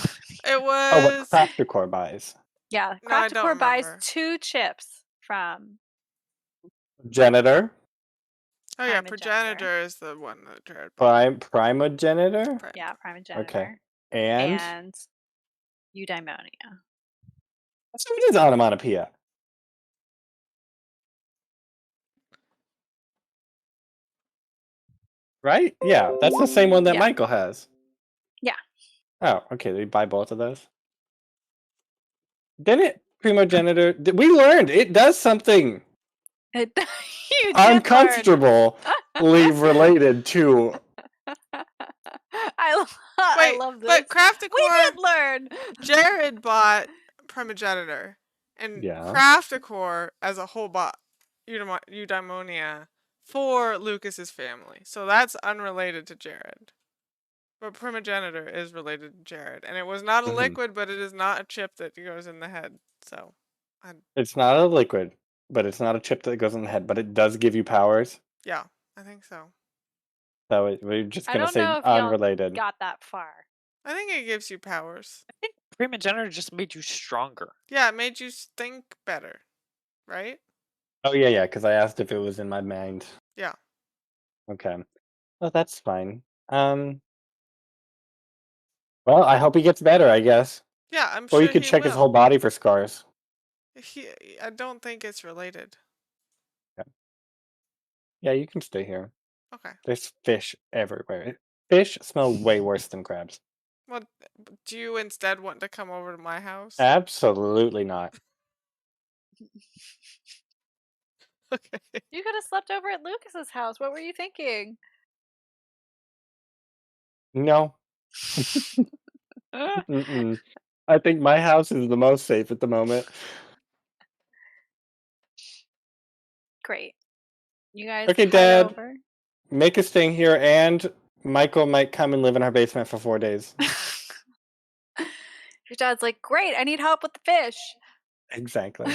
Oh, what was. Crafticore buys? Yeah, No, I don't Crafticore buys remember. 2 chips from Janitor? Oh yeah, Primogenitor. Progenitor is the one that Jared bought. Primogenitor? Yeah, Primogenitor. Okay. And? And Eudaimonia. So it is onomatopoeia. Right? Yeah, that's the same one that Yeah. Michael has. Yeah. Oh, okay. They buy both of those. Didn't Primogenitor? We learned it does something You did uncomfortably related to. I Wait, love this. but We Crafticore, did learn. Jared bought Primogenitor, and Yeah. Crafticore as a whole bought Eudaimonia for Lucas's family. So that's unrelated to Jared. But Primogenitor is related to Jared, and it was not a Mhm. liquid, but it is not a chip that goes in the head. So, It's not a liquid, but it's not a chip that goes in the head, but it does give you powers. yeah, I think so. So we're just I gonna don't say know if y'all unrelated. got that far. I think it gives you powers. I think Primogenitor just made you stronger. Yeah, it made you think better, right? Oh yeah, because I asked if it was in my mind. Yeah. Okay. Well, that's fine. Well, I hope he gets better, I guess. Yeah, I'm Or sure you could he check will. his whole body for scars. I don't think it's related. Yeah, you can stay here. Okay. There's fish everywhere. Fish smell way worse than crabs. Well, do you instead want to come over to my house? Absolutely not. Okay. You could have slept over at Lucas's house. What were you thinking? No. Mm-mm. I think my house is the most safe at the moment. Great. You guys Okay, head Dad. over. Make us staying here, and Michael might come and live in our basement for 4 days. Your dad's like, great, I need help with the fish. Exactly.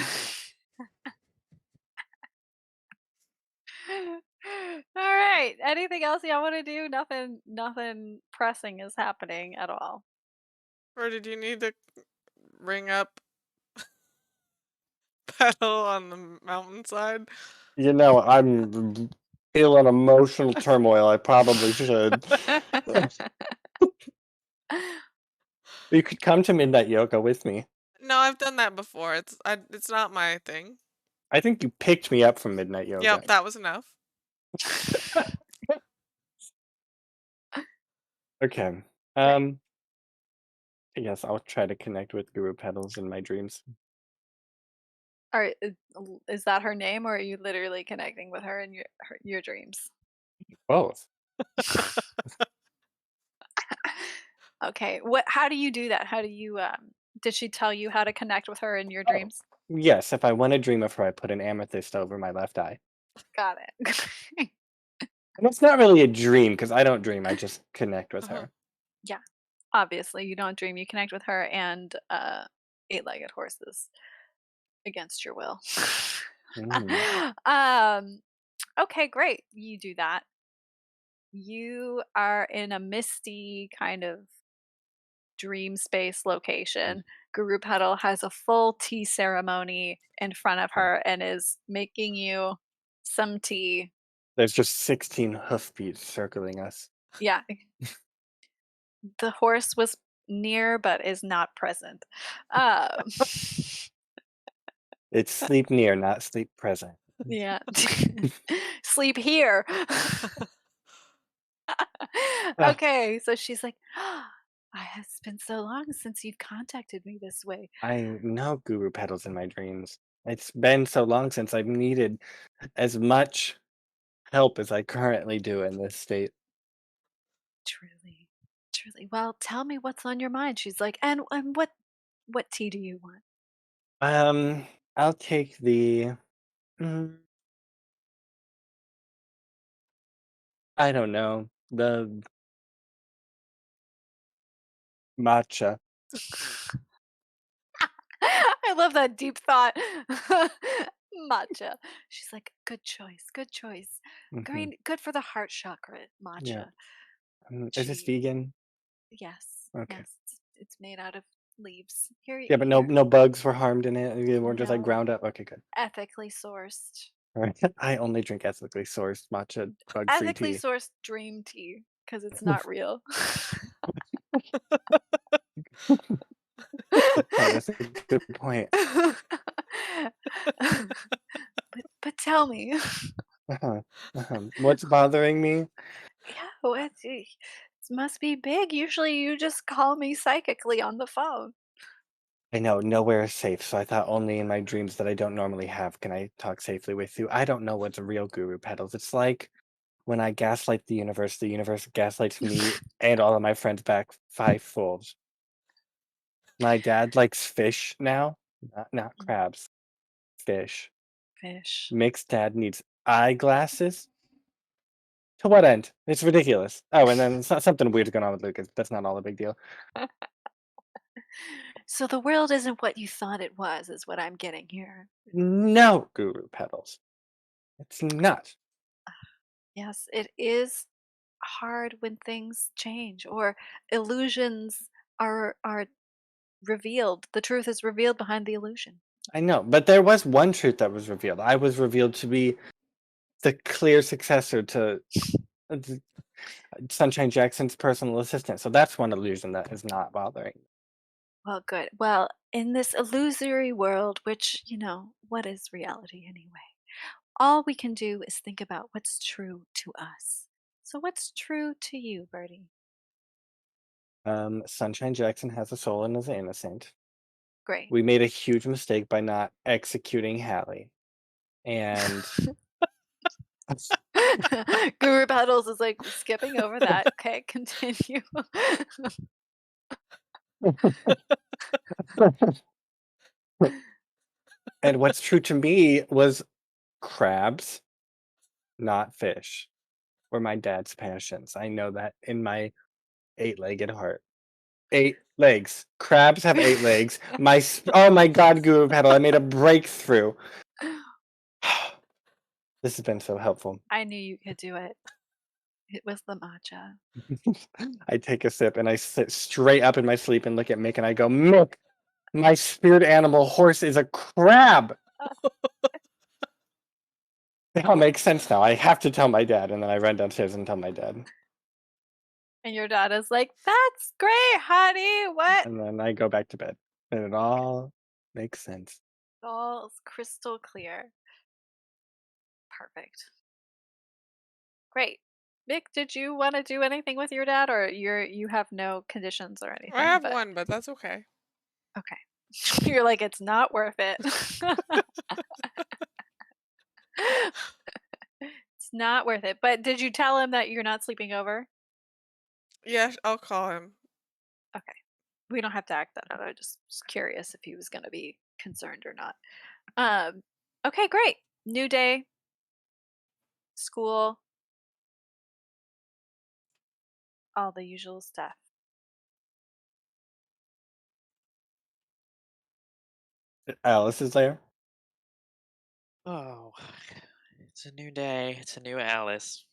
All right. Anything else y'all want to do? Nothing pressing is happening at all. Or did you need to ring up pedal on the mountainside? You know, I'm feeling emotional turmoil. I probably should. You could come to Midnight Yoga with me. No, I've done that before. It's not my thing. I think you picked me up from Midnight Yoga. Yep, that was enough. Okay. Yes, I'll try to connect with Guru Petals in my dreams. Is that her name, or are you literally connecting with her in your dreams? Both. Okay. How do you do that? How do you did she tell you how to connect with her in your Oh. dreams? Yes, if I want to dream of her, I put an amethyst over my left eye. Got it. And it's not really a dream because I don't dream. I just connect with her. Yeah. Obviously, you don't dream. You connect with her and 8-legged horses against your will. Okay, great. You do that. You are in a misty kind of dream space location. Guru Petal has a full tea ceremony in front of her and is making you some tea There's just 16 hoofbeats circling us. Yeah. The horse was near but is not present. Um, It's sleep near, not sleep present. yeah. Sleep here. Ah, Okay, so she's like, it's been so long since you've contacted me this way. I know Guru pedals in my dreams. It's been so long since I've needed as much help as I currently do in this state. Truly, truly. Well, tell me what's on your mind. She's like, and what tea do you want? I'll take the. mm, I don't know, the matcha. I love that deep thought. Matcha. She's like, good choice, good choice. Hmm. Green, good for the heart chakra. Yeah. Matcha. Is this Gee, vegan? yes, Okay. yes. It's made out of leaves. Here, Yeah, but no, here. no bugs were harmed in it. They weren't just like No, ground up. Okay, good. ethically sourced. All right. I only drink ethically sourced matcha bug-free Ethically tea. sourced dream tea because it's not real. Oh, that's a good point. But tell me, Uh-huh. What's bothering me? yeah, it must be big. Usually, you just call me psychically on the phone. I know nowhere is safe, so I thought only in my dreams that I don't normally have can I talk safely with you. I don't know what's a real guru pedals. It's like when I gaslight the universe gaslights me and all of my friends back fivefold. My dad likes fish now, not Mm, crabs, fish. fish. Mick's dad needs eyeglasses. To what end? It's ridiculous. Oh, and then something weird's going on with Lucas. That's not all a big deal. So the world isn't what you thought it was, is what I'm getting here. No, guru pedals. It's not. Yes, it is hard when things change or illusions are revealed. The truth is revealed behind the illusion. I know, but there was one truth that was revealed. I was revealed to be the clear successor to uh, Sunshine Jackson's personal assistant. So that's one illusion that is not bothering. Well, good. Well, in this illusory world, which, what is reality anyway? All we can do is think about what's true to us. So, what's true to you, Birdie? Sunshine Jackson has a soul and is innocent. Great. We made a huge mistake by not executing Hallie. And Guru Petals is like skipping over that. Okay, continue. and what's true to me was crabs, not fish, were my dad's passions. I know that in my eight-legged heart. 8 legs. Crabs have 8 legs. Oh my god, Guru Pedal, I made a breakthrough. This has been so helpful. I knew you could do it. It was the matcha. I take a sip and I sit straight up in my sleep and look at Mick and I go, Mick, my spirit animal horse is a crab. It all makes sense now. I have to tell my dad. And then I run downstairs and tell my dad. And your dad is like, "That's great, honey. What?" And then I go back to bed. And it all makes sense. All is crystal clear. Perfect. Great. Mick, did you want to do anything with your dad, or you have no conditions or anything? I have But one, but that's okay. okay, you're like, it's not worth it. It's not worth it. But did you tell him that you're not sleeping over? Yeah, I'll call him. Okay, we don't have to act that out. I just was curious if he was going to be concerned or not. Okay, great. New day, school, all the usual stuff. Alice is there. Oh, it's a new day. It's a new Alice.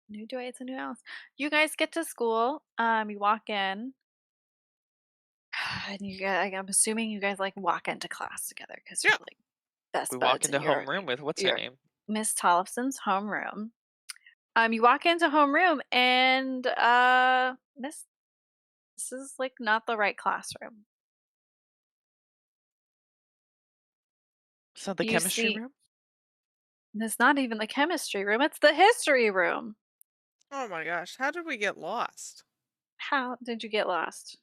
New day, it's a new house. You guys get to school. You walk in, and I'm assuming you guys like walk into class together because you're Yeah. like best We walk buds, into and you're homeroom with what's her you're name? Miss Tollefson's homeroom. You walk into homeroom and this is like not the right classroom. It's not the You chemistry see, room? it's not even the chemistry room, it's the history room. Oh my gosh, how did we get lost? How did you get lost?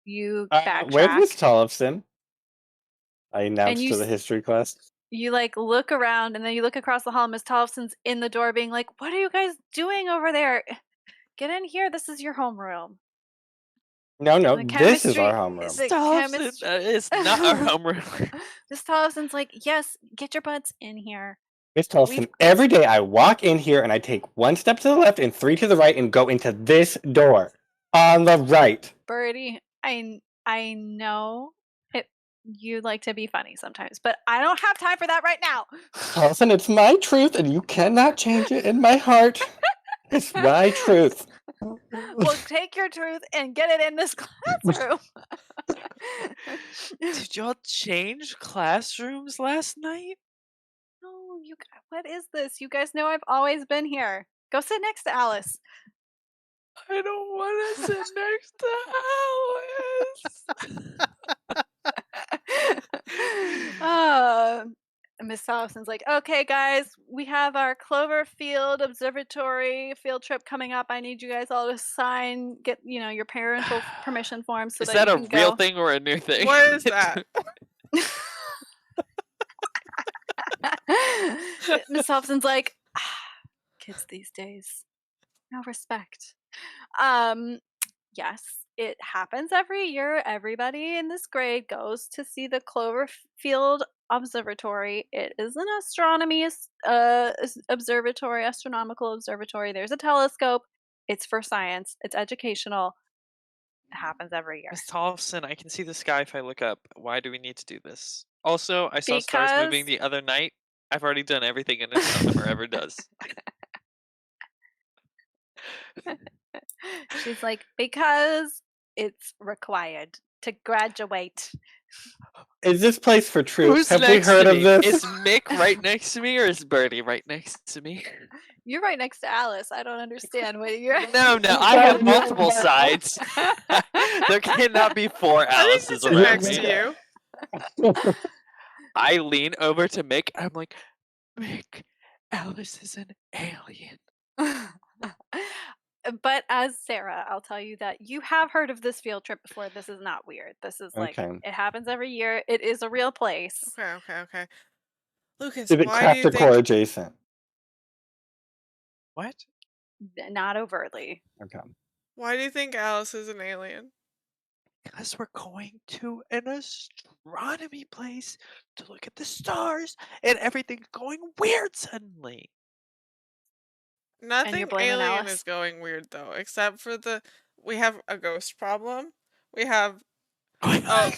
You Where's Miss backtrack Tollefson? I and announced to the history class. you like look around and then you look across the hall. Miss Tollefson's in the door being like, "What are you guys doing over there? Get in here. This is your homeroom." No, The this is our chemistry, homeroom. Miss the Tollefson, chemistry. it's not our homeroom. Miss Tollefson's like, "Yes, get your butts in here. Miss We've Tollefson, every day I walk in here and I take 1 step to the left and 3 to the right and go into this door on the right. Birdie, I know it. You like to be funny sometimes, but I don't have time for that right now." Tollefson, it's my truth and you cannot change it in my heart. It's my truth. Well, take your truth and get it in this classroom. Did y'all change classrooms last night? No, what is this? You guys know I've always been here. Go sit next to Alice. I don't want to sit next to Alice. Miss Thompson's like, "Okay, guys, we have our Cloverfield Observatory field trip coming up. I need you guys all to sign, get your parental permission forms so Is that that you a can real go." thing or a new thing? What is that? Miss Thompson's like, "Kids these days, no respect." Yes, it happens every year. Everybody in this grade goes to see the Cloverfield Observatory. It is an astronomical observatory. There's a telescope. It's for science. It's educational. It happens every year. Miss Tollefson, I can see the sky if I look up. Why do we need to do this? Also, I saw stars Because moving the other night. I've already done everything an astronomer ever does. she's like, because it's required to graduate. Is this place for truth? Who's Have we next heard to of me? this? Is Mick right next to me or is Birdie right next to me? You're right next to Alice. I don't understand what you're. No, I have multiple sides. There cannot be 4 I think Alice's it's around next me. to you. I lean over to Mick. I'm like, Mick, Alice is an alien. But as Sarah, I'll tell you that you have heard of this field trip before. This is not weird. This is like, Okay. it happens every year. It is a real place. Okay. Lucas, Is it why do you practical or think adjacent? What? Not overtly. Okay. why do you think Alice is an alien? Because we're going to an astronomy place to look at the stars and everything's going weird suddenly. Nothing blaming alien Alice? is going weird though, except for we have a ghost problem. We have Oh.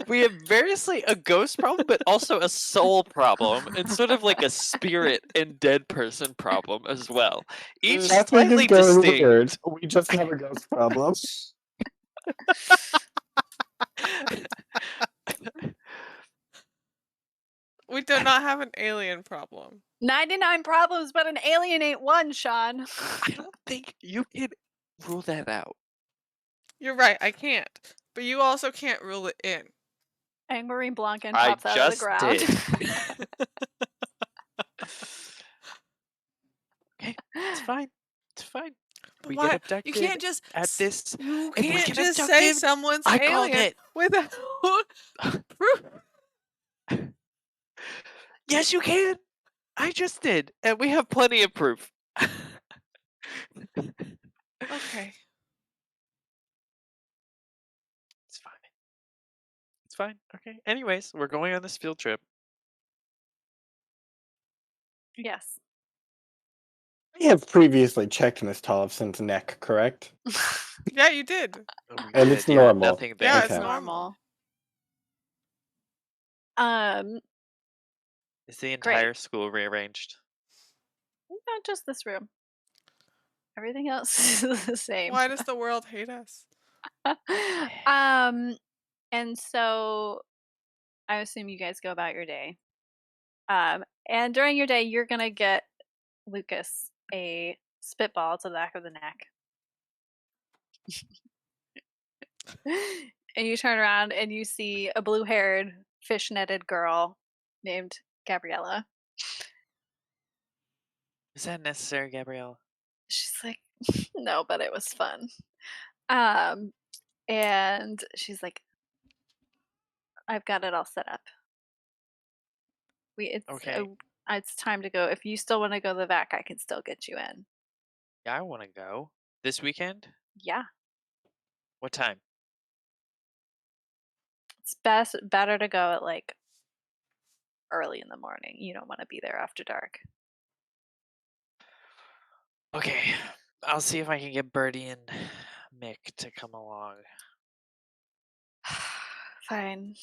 We have variously a ghost problem, but also a soul problem, and sort of like a spirit and dead person problem as well. Each Nothing slightly is going distinct. weird. We just have a ghost problem. we do not have an alien problem. 99 problems, but an alien ain't one, Sean. I don't think you can rule that out. You're right, I can't. But you also can't rule it in. Angmarine Blancan I pops out of the just ground. did. Okay, it's fine. It's fine. We Why? get abducted You can't just at this. You if we can't get just say abducted, someone's I called alien it. without proof. Yes, you can. I just did, and we have plenty of proof. Okay. It's fine. It's fine. Okay. Anyways, we're going on this field trip. Yes. We have previously checked Miss Tollefson's neck, correct? Yeah, you did. And it's normal. Nothing there. Yeah, Okay. it's normal. Is the entire school rearranged? Not just this room. Everything else is the same. Why does the world hate us? And so I assume you guys go about your day. And during your day, you're gonna get Lucas a spitball to the back of the neck. And you turn around and you see a blue-haired, fish-netted girl named Gabriella. Is that necessary, Gabrielle? She's like, no, but it was fun. And she's like, I've got it all set up. Okay. It's time to go. If you still want to go to the vac, I can still get you in. Yeah, I want to go. This weekend? Yeah, What time? it's better to go at like early in the morning. You don't want to be there after dark. Okay. I'll see if I can get Birdie and Mick to come along. Fine.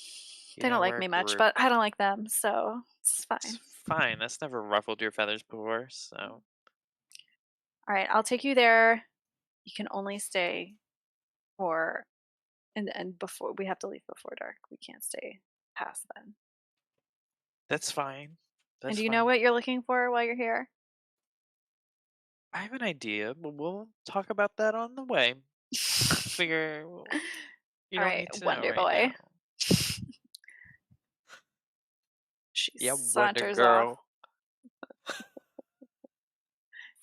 You They know, don't like we're a me much, group. but I don't like them, so it's It's fine. fine. That's never ruffled your feathers before, so. All right, I'll take you there. You can only stay for and before we have to leave before dark. We can't stay past then. That's fine. And That's do you fine. know what you're looking for while you're here? I have an idea, but we'll talk about that on the way. Figure you All don't right, need to know Wonder right Boy. now. She Yeah, Wonder saunters off. Girl.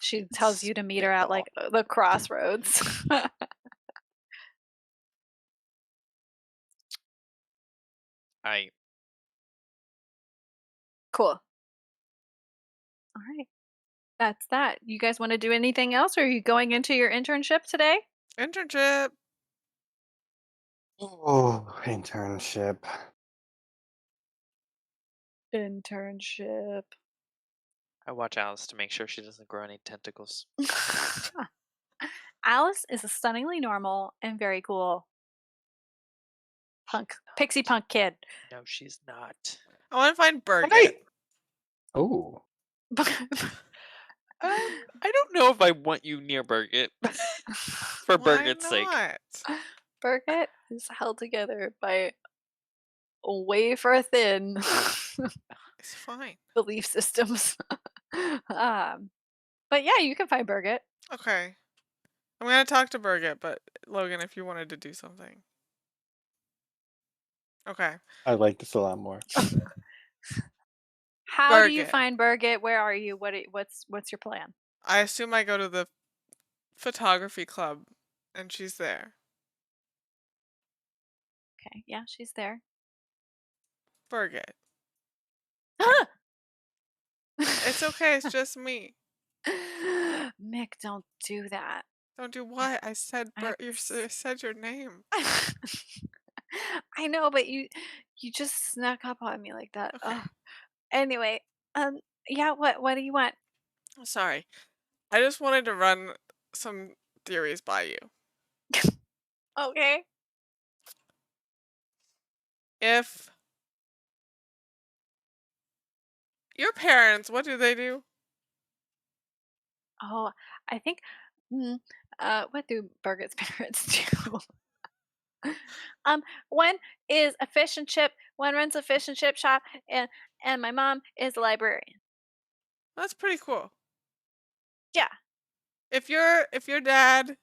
She tells you to meet her at like the crossroads. I Cool. All right. That's that. You guys want to do anything else? Or are you going into your internship today? Internship. Oh, internship. Internship. I watch Alice to make sure she doesn't grow any tentacles. Alice is a stunningly normal and very cool pixie punk kid. No, she's not. I want to find Birgit. Hey! Oh. I don't know if I want you near Birgit. For Why Birgit's sake. not? Birgit is held together by a wafer thin It's fine. belief systems. But yeah, you can find Birgit. Okay. I'm gonna talk to Birgit, but Logan, if you wanted to do something. Okay. I like this a lot more. How do you Birgit. find Birgit? Where are you? What's your plan? I assume I go to the photography club and she's there. Okay, yeah, she's there. Birgit. It's okay, it's just me. Mick, don't do that. Don't do what? I said you said your name. I know, but you just snuck up on me like that. Okay. Ugh. Anyway, yeah, what do you want? Sorry. I just wanted to run some theories by you. Okay. If your parents, what do they do? Oh, I think what do Birgit's parents do? One is a fish and chip, one runs a fish and chip shop, and my mom is a librarian. That's pretty cool. Yeah. If your dad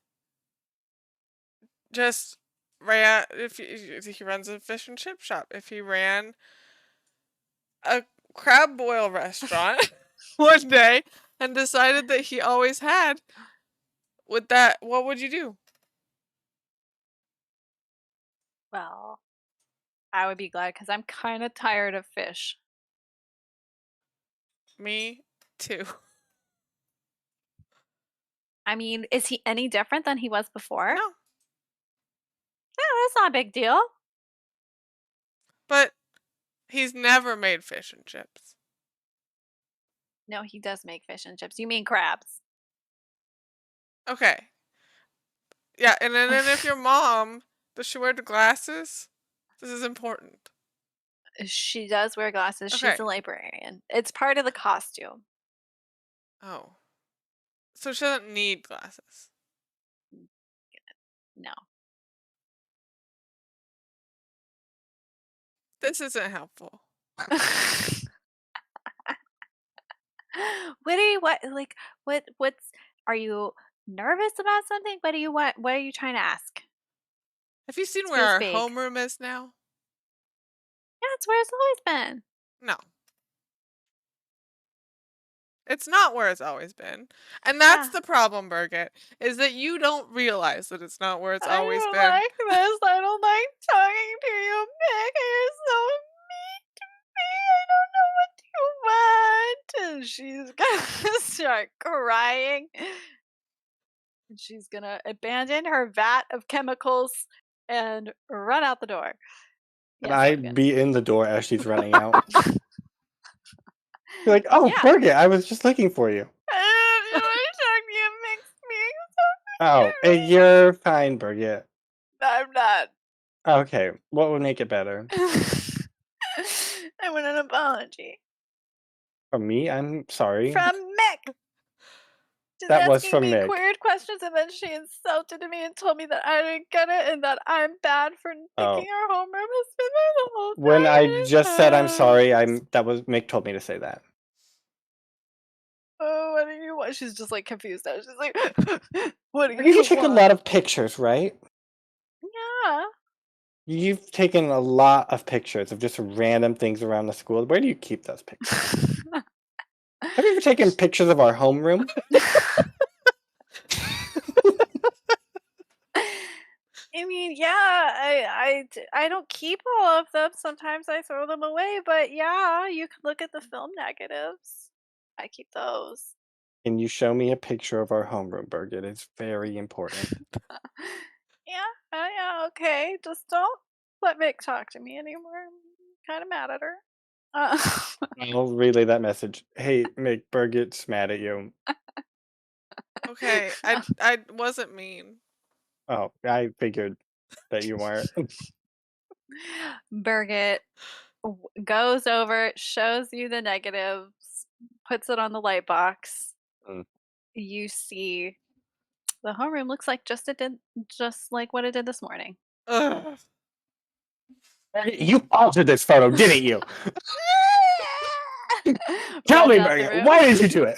just ran, if he runs a fish and chip shop, if he ran a crab boil restaurant one day and decided that he always had, with that, what would you do? Well, I would be glad because I'm kind of tired of fish. Me too. I mean, is he any different than he was before? No, Yeah, that's not a big deal. but he's never made fish and chips. No, he does make fish and chips. You mean crabs? Okay. Yeah, and then if your mom, does she wear the glasses? This is important. She does wear glasses. Okay. She's a librarian. It's part of the costume. Oh. So she doesn't need glasses. No. This isn't helpful. What's are you nervous about something? What do you want? What are you trying to ask? Have you seen where Space our big. homeroom is now? Yeah, it's where it's always been. No. It's not where it's always been. And that's Yeah. the problem, Birgit, is that you don't realize that it's not where it's I always don't been. like this. I don't like talking to you, Becky. You're so mean to me. I don't know what you want. And she's gonna start crying. And she's gonna abandon her vat of chemicals and run out the door. And Yes, I'd Logan. be in the door as she's running out. You're like, oh, Yeah. Birgit, I was just looking for you. I don't know what talk to you. It makes me Oh, so you're fine, Birgit. I'm not. Okay, what would make it better? I want an apology. From me? I'm sorry. From Mick. She's That was asking from me Mick. weird questions and then she insulted me and told me that I didn't get it and that I'm bad for thinking Oh. our homeroom has been there the whole time. When I and it just said I'm has. sorry, that was Mick told me to say that. Oh, what do you want? She's just like confused now. She's like, what do You you take a want? lot of pictures, right? Yeah. You've taken a lot of pictures of just random things around the school. Where do you keep those pictures? Have you ever taken pictures of our homeroom? I mean, yeah, I don't keep all of them. Sometimes I throw them away, but yeah, you can look at the film negatives. I keep those. Can you show me a picture of our homeroom, Birgit? It's very important. Yeah, okay. Just don't let Mick talk to me anymore. I'm kind of mad at her. I'll relay that message. Hey, Mick, Birgit's mad at you. Okay, I wasn't mean. Oh, I figured that you weren't. Birgit goes over, shows you the negatives, puts it on the light box. Mm. You see the homeroom looks like just like what it did this morning. Ugh. You altered this photo, didn't you? Tell me, Runs out the Birgit, room. why did you do it?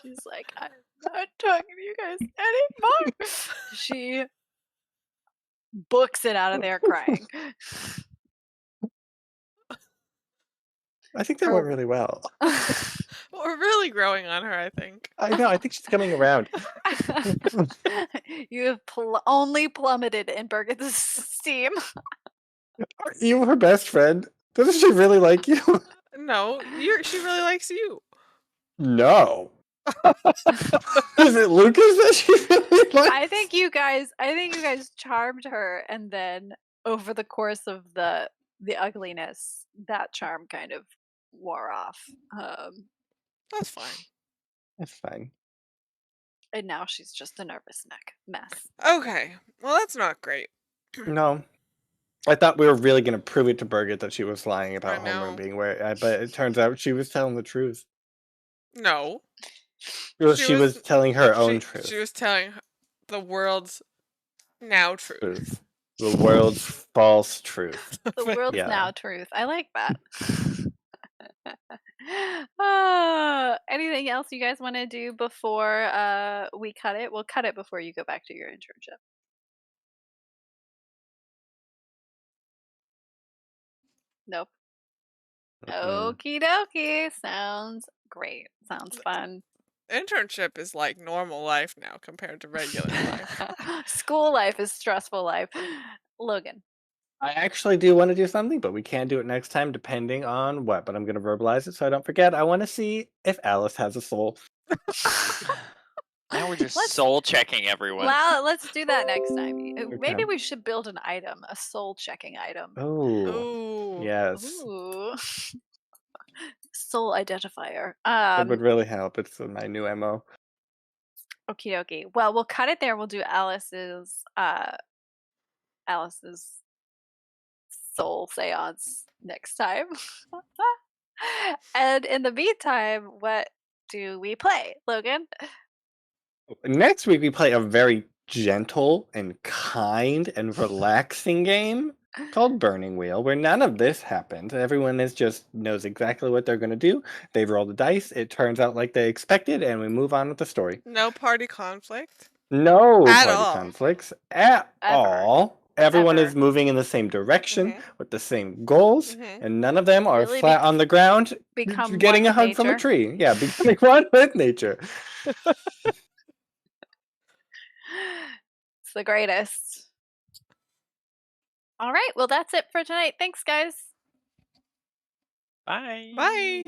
She's like, I'm not talking to you guys anymore. She books it out of there crying. I think that went really well. We're really growing on her, I think. I know, I think she's coming around. You have only plummeted in Birgit's esteem. Are you her best friend? Doesn't she really like you? No, she really likes you. No. Is it Lucas that she really likes? I think you guys charmed her, and then over the course of the ugliness, that charm kind of wore off. That's fine. That's fine. And now she's just a nervous mess. Okay, well that's not great. No. I thought we were really going to prove it to Birgit that she was lying about I know. homeroom being where, but it turns out she was telling the truth. No. Well, she was telling her own truth. She was telling the world's now truth. The world's false truth. The world's Yeah. now truth. I like that. Anything else you guys want to do before we cut it? We'll cut it before you go back to your internship. Nope. Mm-mm. Okie dokie. Sounds great. Sounds fun. Internship is like normal life now compared to regular life. School life is stressful life. Logan. I actually do want to do something, but we can do it next time depending on what. But I'm going to verbalize it so I don't forget. I want to see if Alice has a soul. Now we're just soul checking everyone. Well, let's do that next time. Maybe Okay. we should build an item, a soul checking item. Oh, Ooh. yes. Ooh. Soul identifier. That would really help. It's my new MO. Okie dokie. Well, we'll cut it there. We'll do Alice's soul seance next time. And in the meantime, what do we play, Logan? Next week, we play a very gentle and kind and relaxing game called Burning Wheel, where none of this happens. Everyone is just knows exactly what they're going to do. They roll the dice. It turns out like they expected, and we move on with the story. No party conflict No at party all. conflicts at Ever. all. Everyone Ever. is moving in the same direction Mhm. with the same goals, Mhm. and none of them are Really flat on the ground become getting one a with hug from a nature. tree. Yeah, becoming one with nature. It's the greatest. All right. Well, that's it for tonight. Thanks, guys. Bye. Bye.